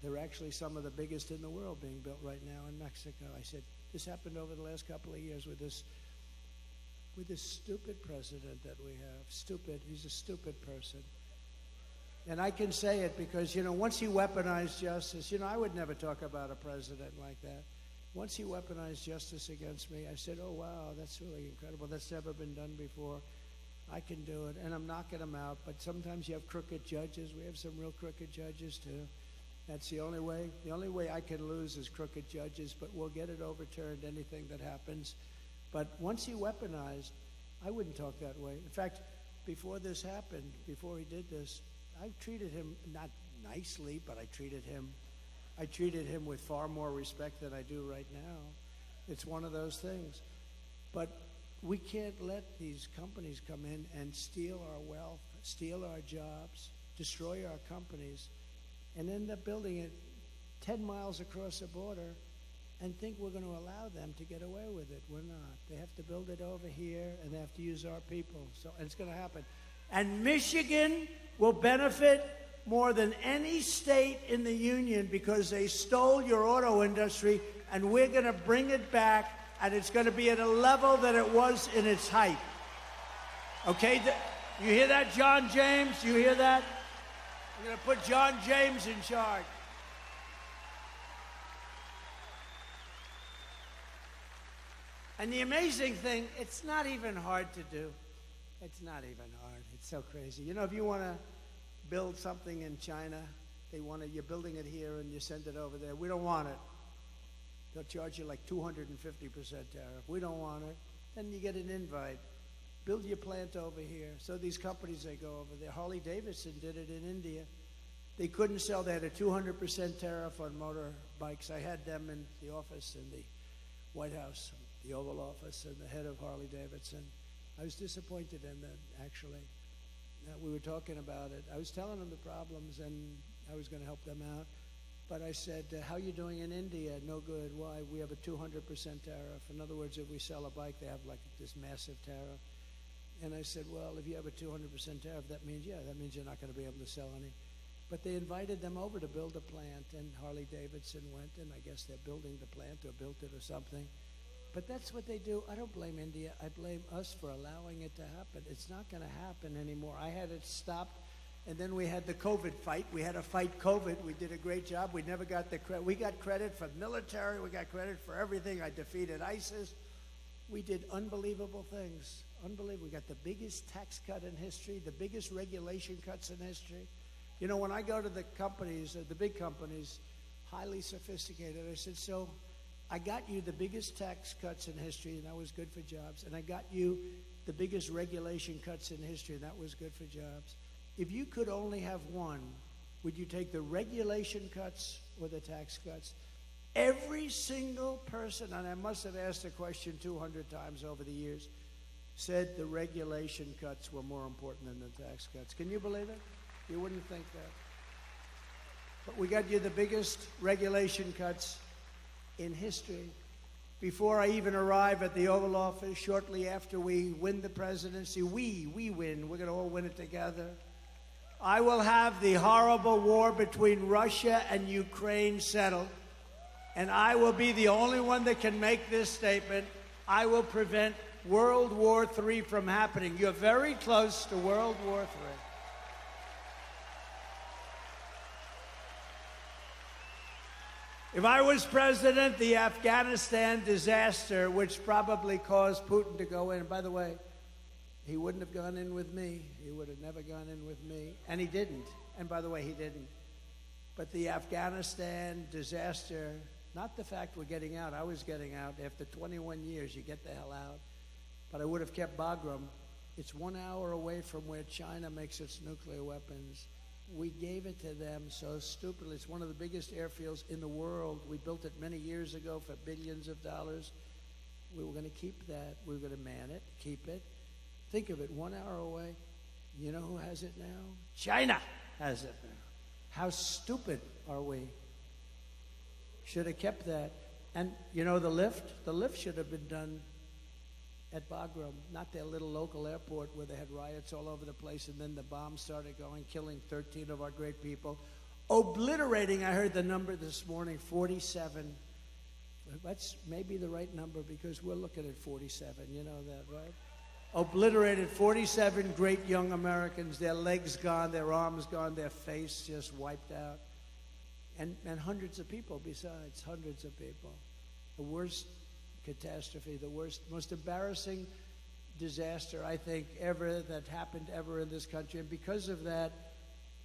they're actually some of the biggest in the world being built right now in Mexico. I said, this happened over the last couple of years with this stupid president that we have. Stupid. He's a stupid person. And I can say it because, you know, once he weaponized justice, you know, I would never talk about a president like that. Once he weaponized justice against me, I said, oh, wow, that's really incredible. That's never been done before. I can do it. And I'm knocking them out. But sometimes you have crooked judges. We have some real crooked judges, too. That's the only way. The only way I can lose is crooked judges, but we'll get it overturned, anything that happens. But once he weaponized, I wouldn't talk that way. In fact, before this happened, before he did this, I treated him not nicely, but I treated him with far more respect than I do right now. It's one of those things. But we can't let these companies come in and steal our wealth, steal our jobs, destroy our companies, and end up building it 10 miles across the border and think we're going to allow them to get away with it. We're not. They have to build it over here, and they have to use our people. So, and it's going to happen. And Michigan will benefit more than any state in the union because they stole your auto industry, and we're going to bring it back, and it's going to be at a level that it was in its height. Okay? You hear that, John James? You hear that? We're going to put John James in charge. And the amazing thing, it's not even hard to do. It's not even hard. It's so crazy. You know, if you want to build something in China, you're building it here and you send it over there. We don't want it. They'll charge you like 250% tariff. We don't want it. Then you get an invite. Build your plant over here. So these companies, they go over there. Harley-Davidson did it in India. They couldn't sell. They had a 200% tariff on motorbikes. I had them in the office in the White House, the Oval Office, and the head of Harley-Davidson. I was disappointed in that, actually. We were talking about it. I was telling them the problems, and I was going to help them out. But I said, how are you doing in India? No good. Why? We have a 200% tariff. In other words, if we sell a bike, they have like this massive tariff. And I said, well, if you have a 200% tariff, that means you're not going to be able to sell any. But they invited them over to build a plant, and Harley-Davidson went, and I guess they're building the plant or built it or something. But that's what they do. I don't blame India. I blame us for allowing it to happen. It's not going to happen anymore. I had it stopped, and then we had the COVID fight. We had to fight COVID. We did a great job. We never got the credit. We got credit for military. We got credit for everything. I defeated ISIS. We did unbelievable things. Unbelievable. We got the biggest tax cut in history, the biggest regulation cuts in history. You know, when I go to the companies, the big companies, highly sophisticated, I said, so I got you the biggest tax cuts in history, and that was good for jobs. And I got you the biggest regulation cuts in history, and that was good for jobs. If you could only have one, would you take the regulation cuts or the tax cuts? Every single person, and I must have asked the question 200 times over the years, said the regulation cuts were more important than the tax cuts. Can you believe it? You wouldn't think that. But we got you the biggest regulation cuts in history. Before I even arrive at the Oval Office, shortly after we win the presidency, we win. We're going to all win it together. I will have the horrible war between Russia and Ukraine settled, and I will be the only one that can make this statement. I will prevent World War III from happening. You're very close to World War III. If I was president, the Afghanistan disaster, which probably caused Putin to go in, by the way, he wouldn't have gone in with me. He would have never gone in with me. And he didn't. And by the way, he didn't. But the Afghanistan disaster, not the fact we're getting out. I was getting out. After 21 years, you get the hell out. But I would have kept Bagram. It's 1 hour away from where China makes its nuclear weapons. We gave it to them so stupidly. It's one of the biggest airfields in the world. We built it many years ago for billions of dollars. We were going to keep that. We were going to man it, keep it. Think of it, 1 hour away. You know who has it now? China has it now. How stupid are we? Should have kept that. And you know the lift? The lift should have been done at Bagram, not their little local airport where they had riots all over the place, and then the bombs started going, killing 13 of our great people. Obliterating, I heard the number this morning, 47. That's maybe the right number because we're looking at 47, you know that, right? Obliterated 47 great young Americans, their legs gone, their arms gone, their face just wiped out. And hundreds of people besides, hundreds of people. the worst catastrophe, the worst, most embarrassing disaster, I think, ever that happened ever in this country. And because of that,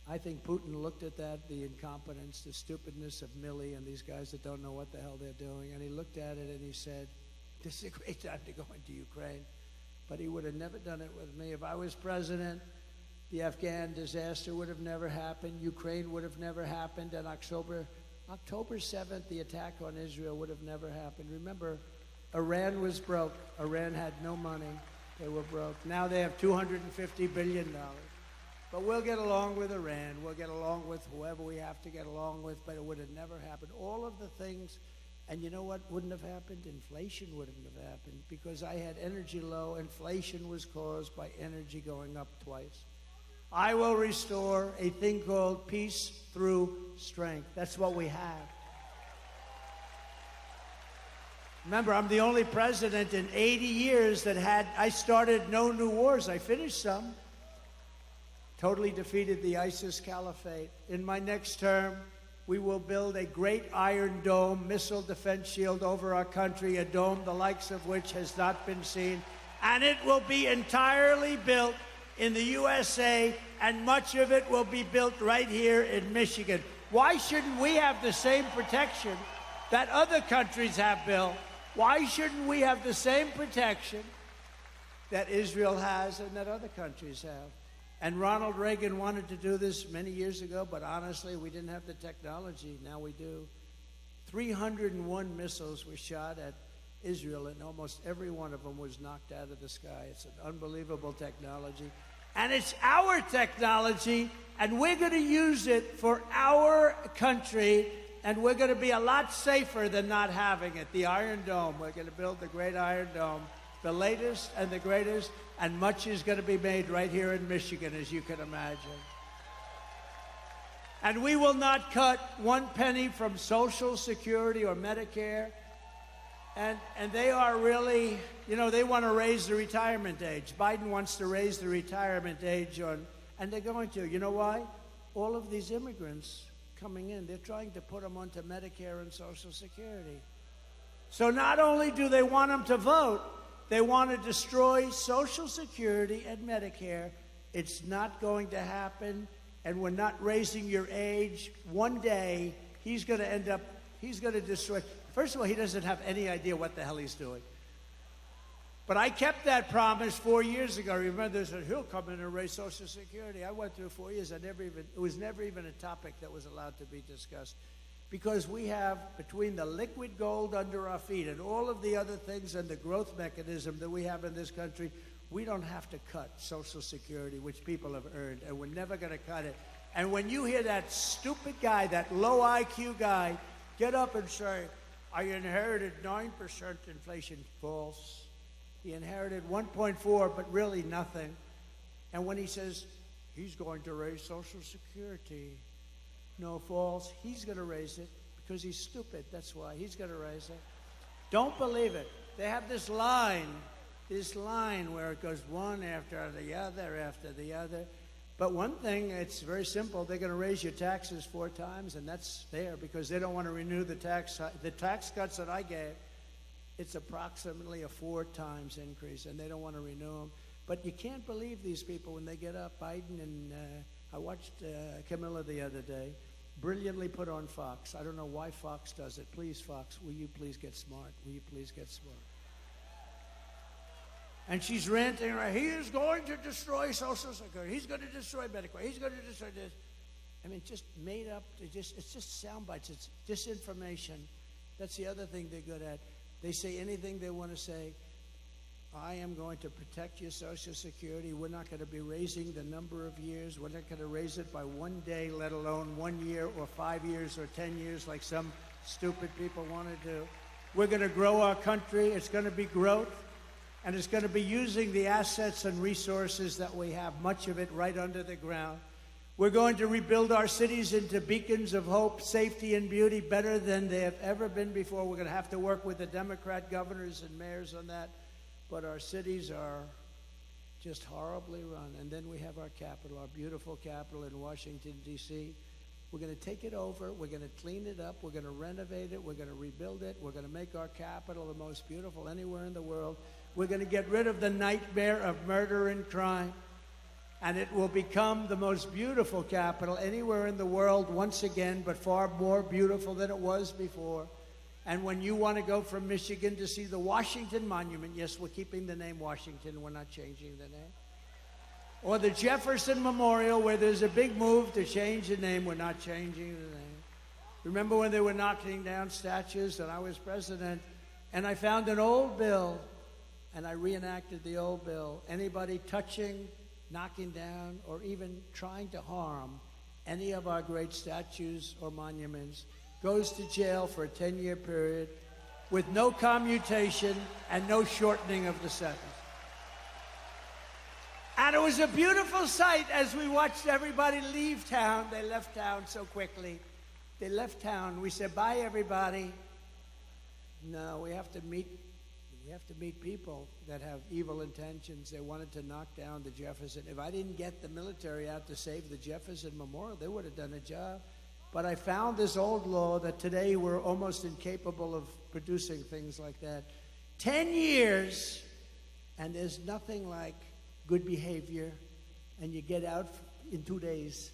I think Putin looked at that, the incompetence, the stupidness of Milley and these guys that don't know what the hell they're doing, and he looked at it and he said, this is a great time to go into Ukraine. But he would have never done it with me. If I was president, the Afghan disaster would have never happened. Ukraine would have never happened. And October 7th, the attack on Israel would have never happened. Remember, Iran was broke. Iran had no money. They were broke. Now they have $250 billion. But we'll get along with Iran. We'll get along with whoever we have to get along with, but it would have never happened. All of the things, and you know what wouldn't have happened? Inflation wouldn't have happened because I had energy low. Inflation was caused by energy going up twice. I will restore a thing called peace through strength. That's what we have. Remember, I'm the only president in 80 years that I started no new wars. I finished some. Totally defeated the ISIS caliphate. In my next term, we will build a great Iron Dome missile defense shield over our country, a dome the likes of which has not been seen. And it will be entirely built in the USA, and much of it will be built right here in Michigan. Why shouldn't we have the same protection that other countries have, Bill? Why shouldn't we have the same protection that Israel has and that other countries have? And Ronald Reagan wanted to do this many years ago, but honestly, we didn't have the technology. Now we do. 301 missiles were shot at Israel, and almost every one of them was knocked out of the sky. It's an unbelievable technology. And it's our technology, and we're going to use it for our country, and we're going to be a lot safer than not having it. The Iron Dome, we're going to build the great Iron Dome, the latest and the greatest, and much is going to be made right here in Michigan, as you can imagine. And we will not cut one penny from Social Security or Medicare. And they are really, you know, they want to raise the retirement age. Biden wants to raise the retirement age and they're going to. You know why? All of these immigrants coming in, they're trying to put them onto Medicare and Social Security. So not only do they want them to vote, they want to destroy Social Security and Medicare. It's not going to happen, and we're not raising your age. One day, he's going to destroy. First of all, he doesn't have any idea what the hell he's doing. But I kept that promise 4 years ago. Remember, they said, he'll come in and raise Social Security. I went through 4 years. It was never even a topic that was allowed to be discussed. Because we have, between the liquid gold under our feet and all of the other things and the growth mechanism that we have in this country, we don't have to cut Social Security, which people have earned, and we're never going to cut it. And when you hear that stupid guy, that low IQ guy, get up and say, I inherited 9% inflation. False. He inherited 1.4, but really nothing. And when he says, he's going to raise Social Security, no, false. He's going to raise it because he's stupid. That's why he's going to raise it. Don't believe it. They have this line where it goes one after the other. But one thing, it's very simple. They're going to raise your taxes 4 times, and that's fair because they don't want to renew the tax cuts that I gave. It's approximately a 4 times increase, and they don't want to renew them. But you can't believe these people when they get up. Biden and I watched Camilla the other day, brilliantly put on Fox. I don't know why Fox does it. Please, Fox, will you please get smart? Will you please get smart? And she's ranting, he is going to destroy Social Security. He's going to destroy Medicare. He's going to destroy this. I mean, just made up. It's just sound bites. It's disinformation. That's the other thing they're good at. They say anything they want to say. I am going to protect your Social Security. We're not going to be raising the number of years. We're not going to raise it by 1 day, let alone 1 year or 5 years or 10 years like some stupid people want to do. We're going to grow our country. It's going to be growth. And it's going to be using the assets and resources that we have, much of it right under the ground. We're going to rebuild our cities into beacons of hope, safety, and beauty better than they have ever been before. We're going to have to work with the Democrat governors and mayors on that. But our cities are just horribly run. And then we have our capital, our beautiful capital in Washington, D.C. We're going to take it over. We're going to clean it up. We're going to renovate it. We're going to rebuild it. We're going to make our capital the most beautiful anywhere in the world. We're going to get rid of the nightmare of murder and crime. And it will become the most beautiful capital anywhere in the world once again, but far more beautiful than it was before. And when you want to go from Michigan to see the Washington Monument, yes, we're keeping the name Washington. We're not changing the name. Or the Jefferson Memorial, where there's a big move to change the name. We're not changing the name. Remember when they were knocking down statues and I was president, and I found an old bill, and I reenacted the old bill. Anybody touching, knocking down, or even trying to harm any of our great statues or monuments goes to jail for a 10-year period with no commutation and no shortening of the sentence. And it was a beautiful sight as we watched everybody leave town. They left town so quickly. They left town. We said, bye, everybody. No, we have to meet people that have evil intentions. They wanted to knock down the Jefferson. If I didn't get the military out to save the Jefferson Memorial, they would have done a job. But I found this old law that today we're almost incapable of producing things like that. 10 years, and there's nothing like good behavior, and you get out in 2 days.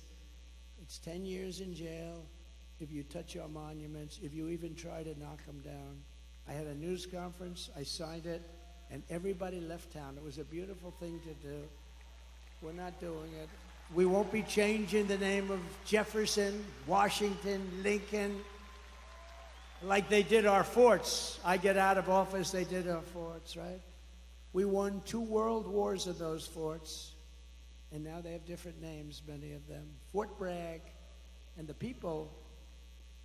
It's 10 years in jail if you touch our monuments, if you even try to knock them down. I had a news conference, I signed it, and everybody left town. It was a beautiful thing to do. We're not doing it. We won't be changing the name of Jefferson, Washington, Lincoln, like they did our forts. I get out of office, they did our forts, right? We won 2 world wars in those forts, and now they have different names, many of them. Fort Bragg, and the people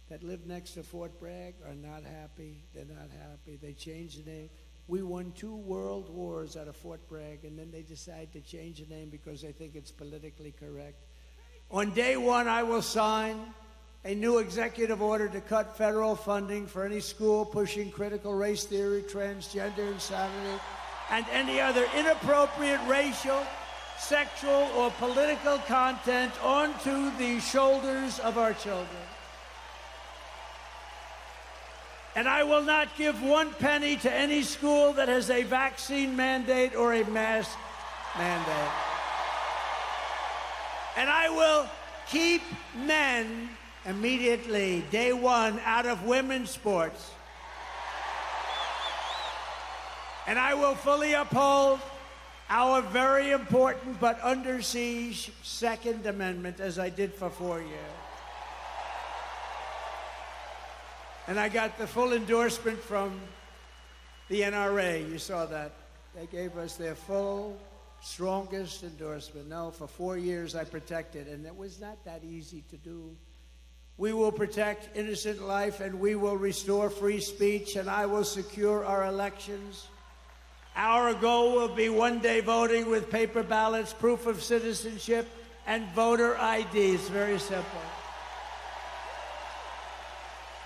that live next to Fort Bragg are not happy. They're not happy. They changed the name. We won 2 world wars out of Fort Bragg, and then they decide to change the name because they think it's politically correct. On day 1, I will sign a new executive order to cut federal funding for any school pushing critical race theory, transgender insanity, and any other inappropriate racial, sexual, or political content onto the shoulders of our children. And I will not give 1 penny to any school that has a vaccine mandate or a mask mandate. And I will keep men immediately, day 1, out of women's sports. And I will fully uphold our very important but under siege Second Amendment, as I did for 4 years. And I got the full endorsement from the NRA. You saw that. They gave us their full, strongest endorsement. No, for 4 years I protected, and it was not that easy to do. We will protect innocent life, and we will restore free speech, and I will secure our elections. Our goal will be one-day voting with paper ballots, proof of citizenship, and voter ID. It's very simple.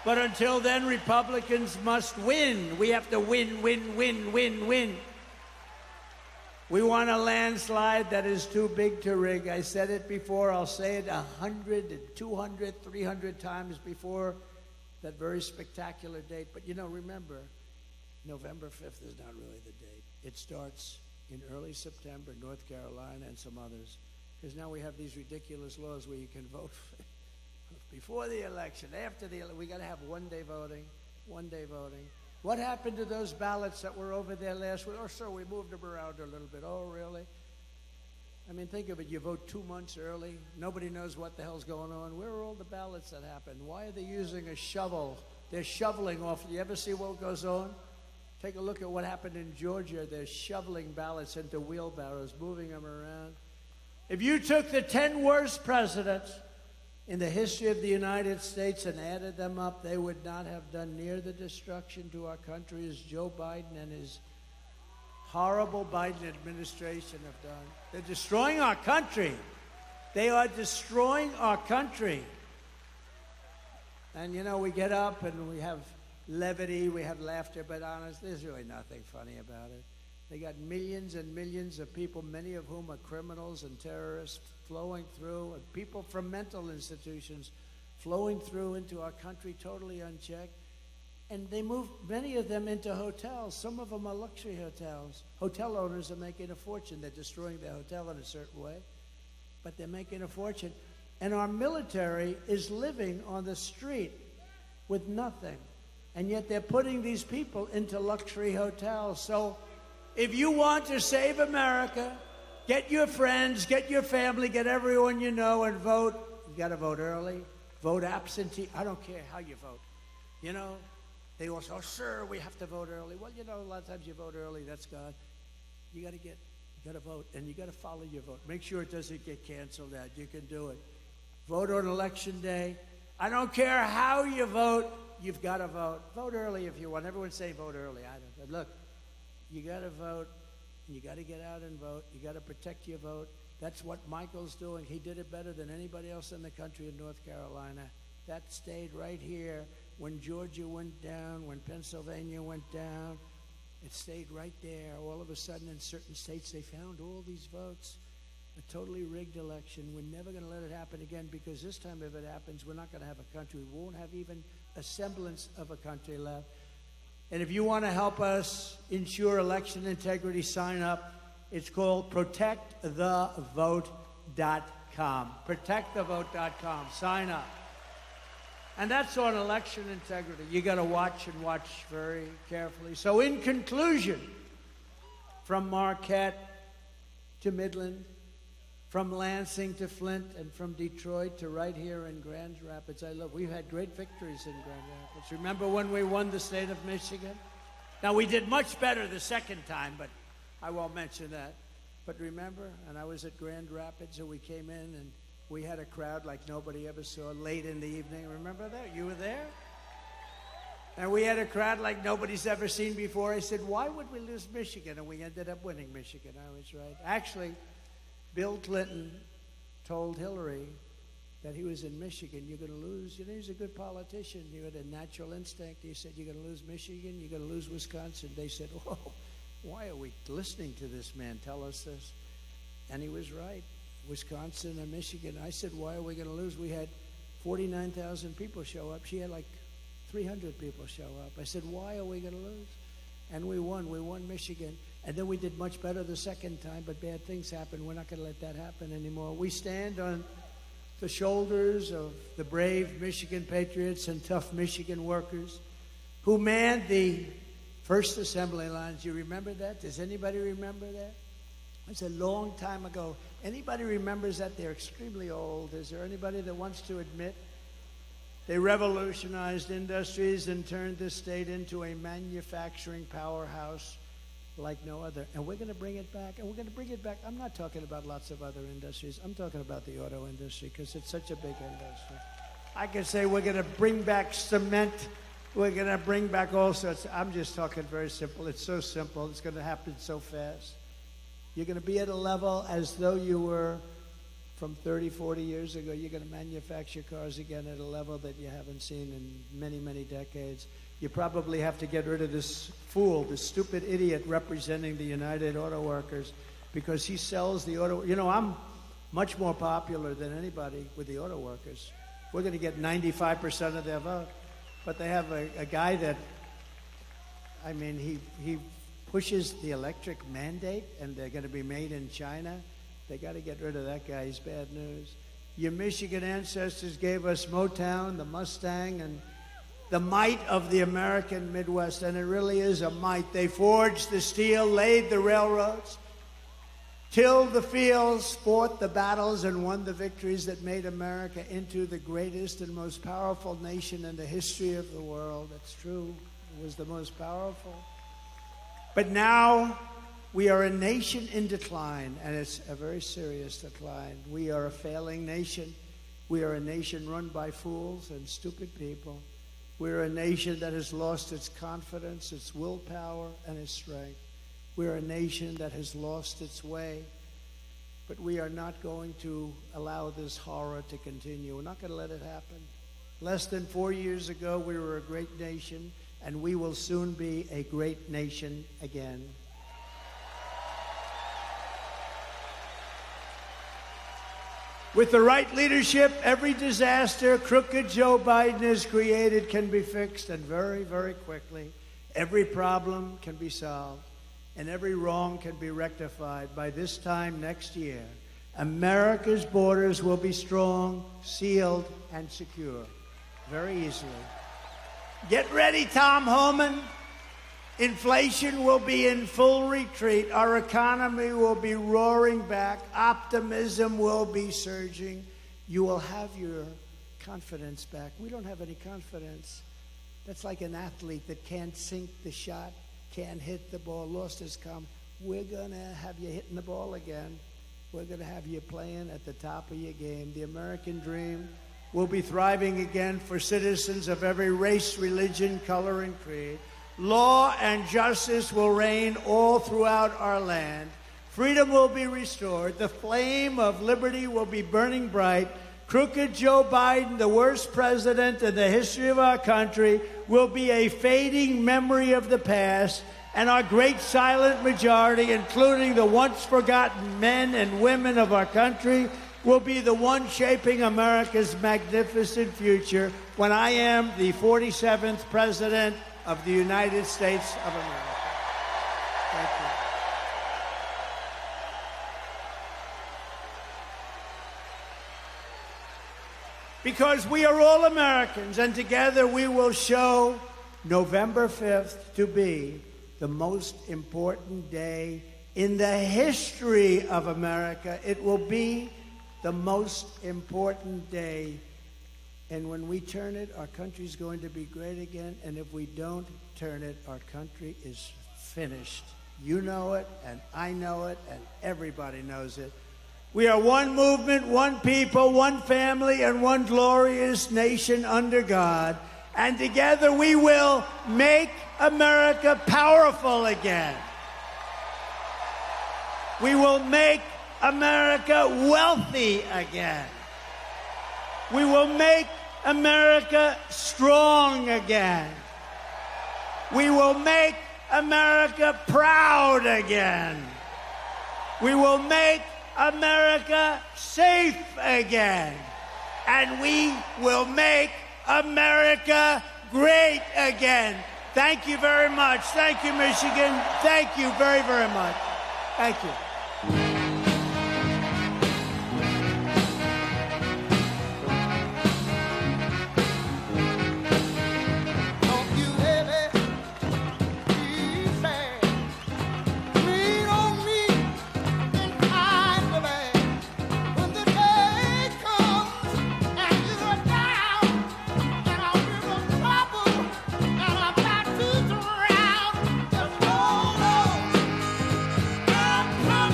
But until then, Republicans must win. We have to win, win, win, win, win. We want a landslide that is too big to rig. I said it before. I'll say it 100, 200, 300 times before that very spectacular date. But, you know, remember, November 5th is not really the date. It starts in early September, North Carolina and some others, because now we have these ridiculous laws where you can vote before the election, after the election. We got to have one-day voting, one-day voting. What happened to those ballots that were over there last week? Oh, sir, we moved them around a little bit. Oh, really? I mean, think of it. You vote 2 months early. Nobody knows what the hell's going on. Where are all the ballots that happened? Why are they using a shovel? They're shoveling off. You ever see what goes on? Take a look at what happened in Georgia. They're shoveling ballots into wheelbarrows, moving them around. If you took the 10 worst presidents in the history of the United States and added them up, they would not have done near the destruction to our country as Joe Biden and his horrible Biden administration have done. They're destroying our country. They are destroying our country. And, you know, we get up and we have levity, we have laughter, but honest, there's really nothing funny about it. They got millions and millions of people, many of whom are criminals and terrorists, flowing through, and people from mental institutions flowing through into our country totally unchecked. And they move many of them into hotels. Some of them are luxury hotels. Hotel owners are making a fortune. They're destroying their hotel in a certain way, but they're making a fortune. And our military is living on the street with nothing. And yet they're putting these people into luxury hotels. So if you want to save America, get your friends, get your family, get everyone you know and vote. You got to vote early, vote absentee. I don't care how you vote. You know, they all say, oh, sir, we have to vote early. Well, you know, a lot of times you vote early, that's God. You got to vote, and you got to follow your vote. Make sure it doesn't get canceled out. You can do it. Vote on election day. I don't care how you vote, you've got to vote. Vote early if you want. Everyone's saying vote early. I don't. Look, you got to vote, and you got to get out and vote. You got to protect your vote. That's what Michael's doing. He did it better than anybody else in the country in North Carolina. That stayed right here. When Georgia went down, when Pennsylvania went down, it stayed right there. All of a sudden, in certain states, they found all these votes. A totally rigged election. We're never going to let it happen again, because this time if it happens, we're not going to have a country. We won't have even a semblance of a country left. And if you want to help us ensure election integrity, sign up. It's called protectthevote.com. Protectthevote.com. Sign up. And that's on election integrity. You got to watch and watch very carefully. So in conclusion, from Marquette to Midland, from Lansing to Flint, and from Detroit to right here in Grand Rapids, we've had great victories in Grand Rapids. Remember when we won the state of Michigan? Now, we did much better the second time, but I won't mention that. But remember, and I was at Grand Rapids, and we came in, and we had a crowd like nobody ever saw late in the evening. Remember that? You were there? And we had a crowd like nobody's ever seen before. I said, why would we lose Michigan? And we ended up winning Michigan. I was right. Actually, Bill Clinton told Hillary that he was in Michigan. You're going to lose. You know, he's a good politician. He had a natural instinct. He said, you're going to lose Michigan. You're going to lose Wisconsin. They said, whoa, why are we listening to this man tell us this? And he was right. Wisconsin and Michigan. I said, why are we going to lose? We had 49,000 people show up. She had like 300 people show up. I said, why are we going to lose? And we won. We won Michigan. And then we did much better the second time, but bad things happened. We're not going to let that happen anymore. We stand on the shoulders of the brave Michigan patriots and tough Michigan workers who manned the first assembly lines. You remember that? Does anybody remember that? It's a long time ago. Anybody remembers that? They're extremely old. Is there anybody that wants to admit? They revolutionized industries and turned this state into a manufacturing powerhouse like no other. And we're going to bring it back. And we're going to bring it back. I'm not talking about lots of other industries. I'm talking about the auto industry, because it's such a big industry. I could say we're going to bring back cement. We're going to bring back all sorts. I'm just talking very simple. It's so simple. It's going to happen so fast. You're going to be at a level as though you were from 30, 40 years ago. You're going to manufacture cars again at a level that you haven't seen in many, many decades. You probably have to get rid of this fool, this stupid idiot representing the United Auto Workers, because he sells the auto. You know, I'm much more popular than anybody with the auto workers. We're going to get 95% of their vote. But they have a guy that, I mean, he pushes the electric mandate, and they're going to be made in China. They got to get rid of that guy. He's bad news. Your Michigan ancestors gave us Motown, the Mustang, and the might of the American Midwest, and it really is a might. They forged the steel, laid the railroads, tilled the fields, fought the battles, and won the victories that made America into the greatest and most powerful nation in the history of the world. That's true. It was the most powerful. But now we are a nation in decline, and it's a very serious decline. We are a failing nation. We are a nation run by fools and stupid people. We're a nation that has lost its confidence, its willpower, and its strength. We're a nation that has lost its way. But we are not going to allow this horror to continue. We're not going to let it happen. Less than 4 years ago, we were a great nation, and we will soon be a great nation again. With the right leadership, every disaster crooked Joe Biden has created can be fixed, and very, very quickly. Every problem can be solved, and every wrong can be rectified. By this time next year, America's borders will be strong, sealed, and secure. Very easily. Get ready, Tom Homan. Inflation will be in full retreat. Our economy will be roaring back. Optimism will be surging. You will have your confidence back. We don't have any confidence. That's like an athlete that can't sink the shot, can't hit the ball, lost his calm. We're going to have you hitting the ball again. We're going to have you playing at the top of your game. The American dream will be thriving again for citizens of every race, religion, color, and creed. Law and justice will reign all throughout our land. Freedom will be restored. The flame of liberty will be burning bright. Crooked Joe Biden, the worst president in the history of our country, will be a fading memory of the past, and our great silent majority, including the once forgotten men and women of our country, will be the one shaping America's magnificent future when I am the 47th president of the United States of America. Thank you. Because we are all Americans, and together we will show November 5th to be the most important day in the history of America. It will be the most important day. And when we turn it, our country's going to be great again. And if we don't turn it, our country is finished. You know it, and I know it, and everybody knows it. We are one movement, one people, one family, and one glorious nation under God. And together we will make America powerful again. We will make America wealthy again. We will make America strong again. We will make America proud again. We will make America safe again. And we will make America great again. Thank you very much. Thank you, Michigan. Thank you very, very much. Thank you. Come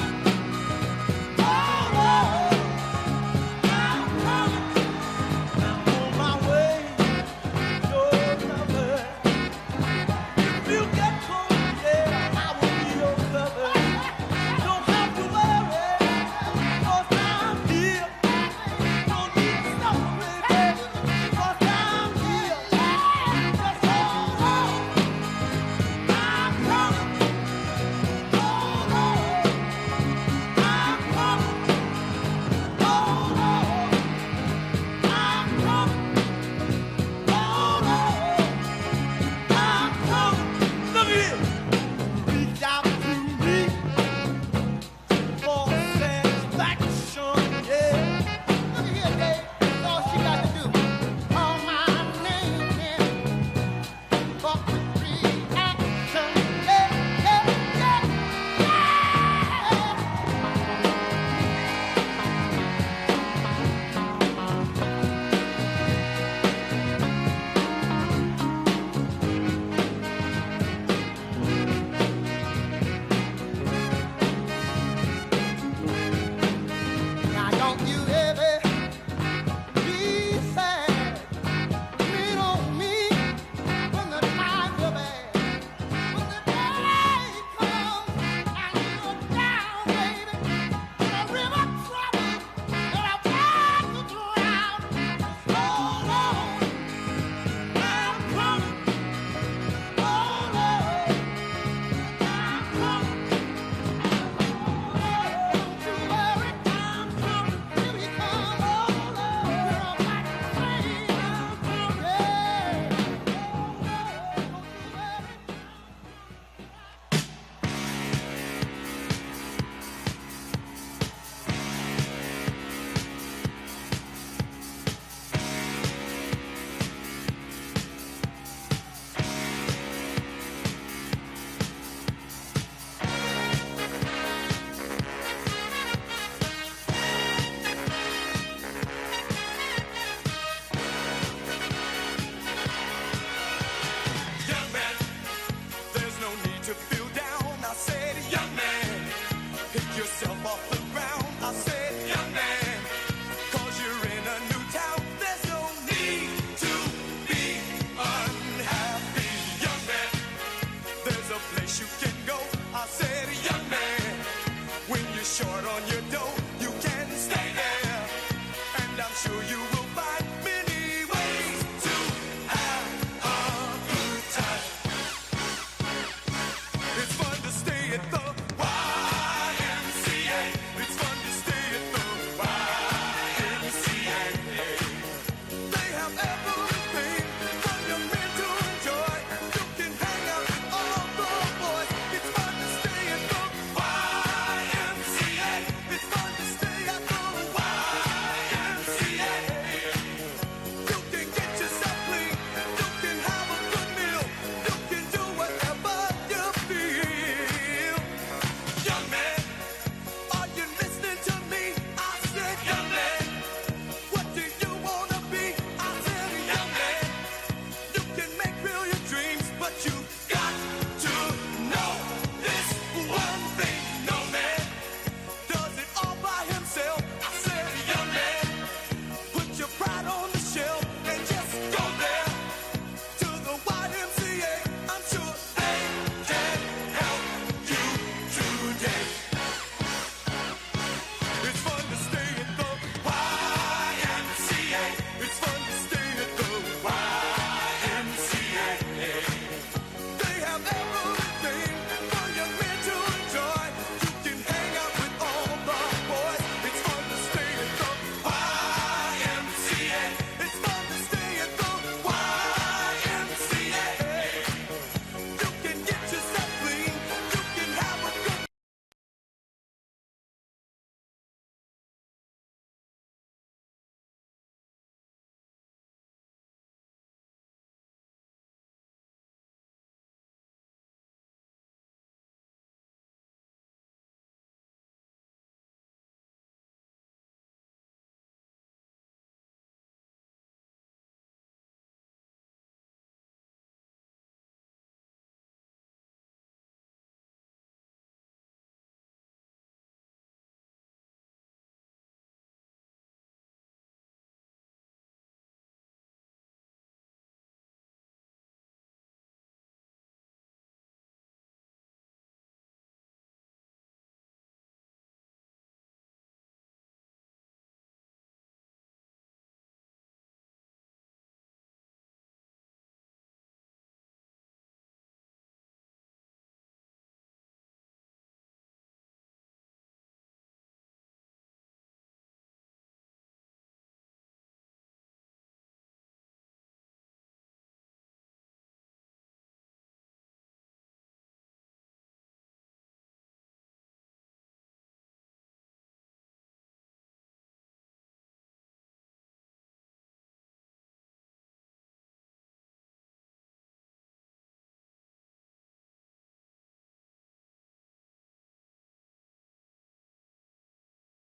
have ever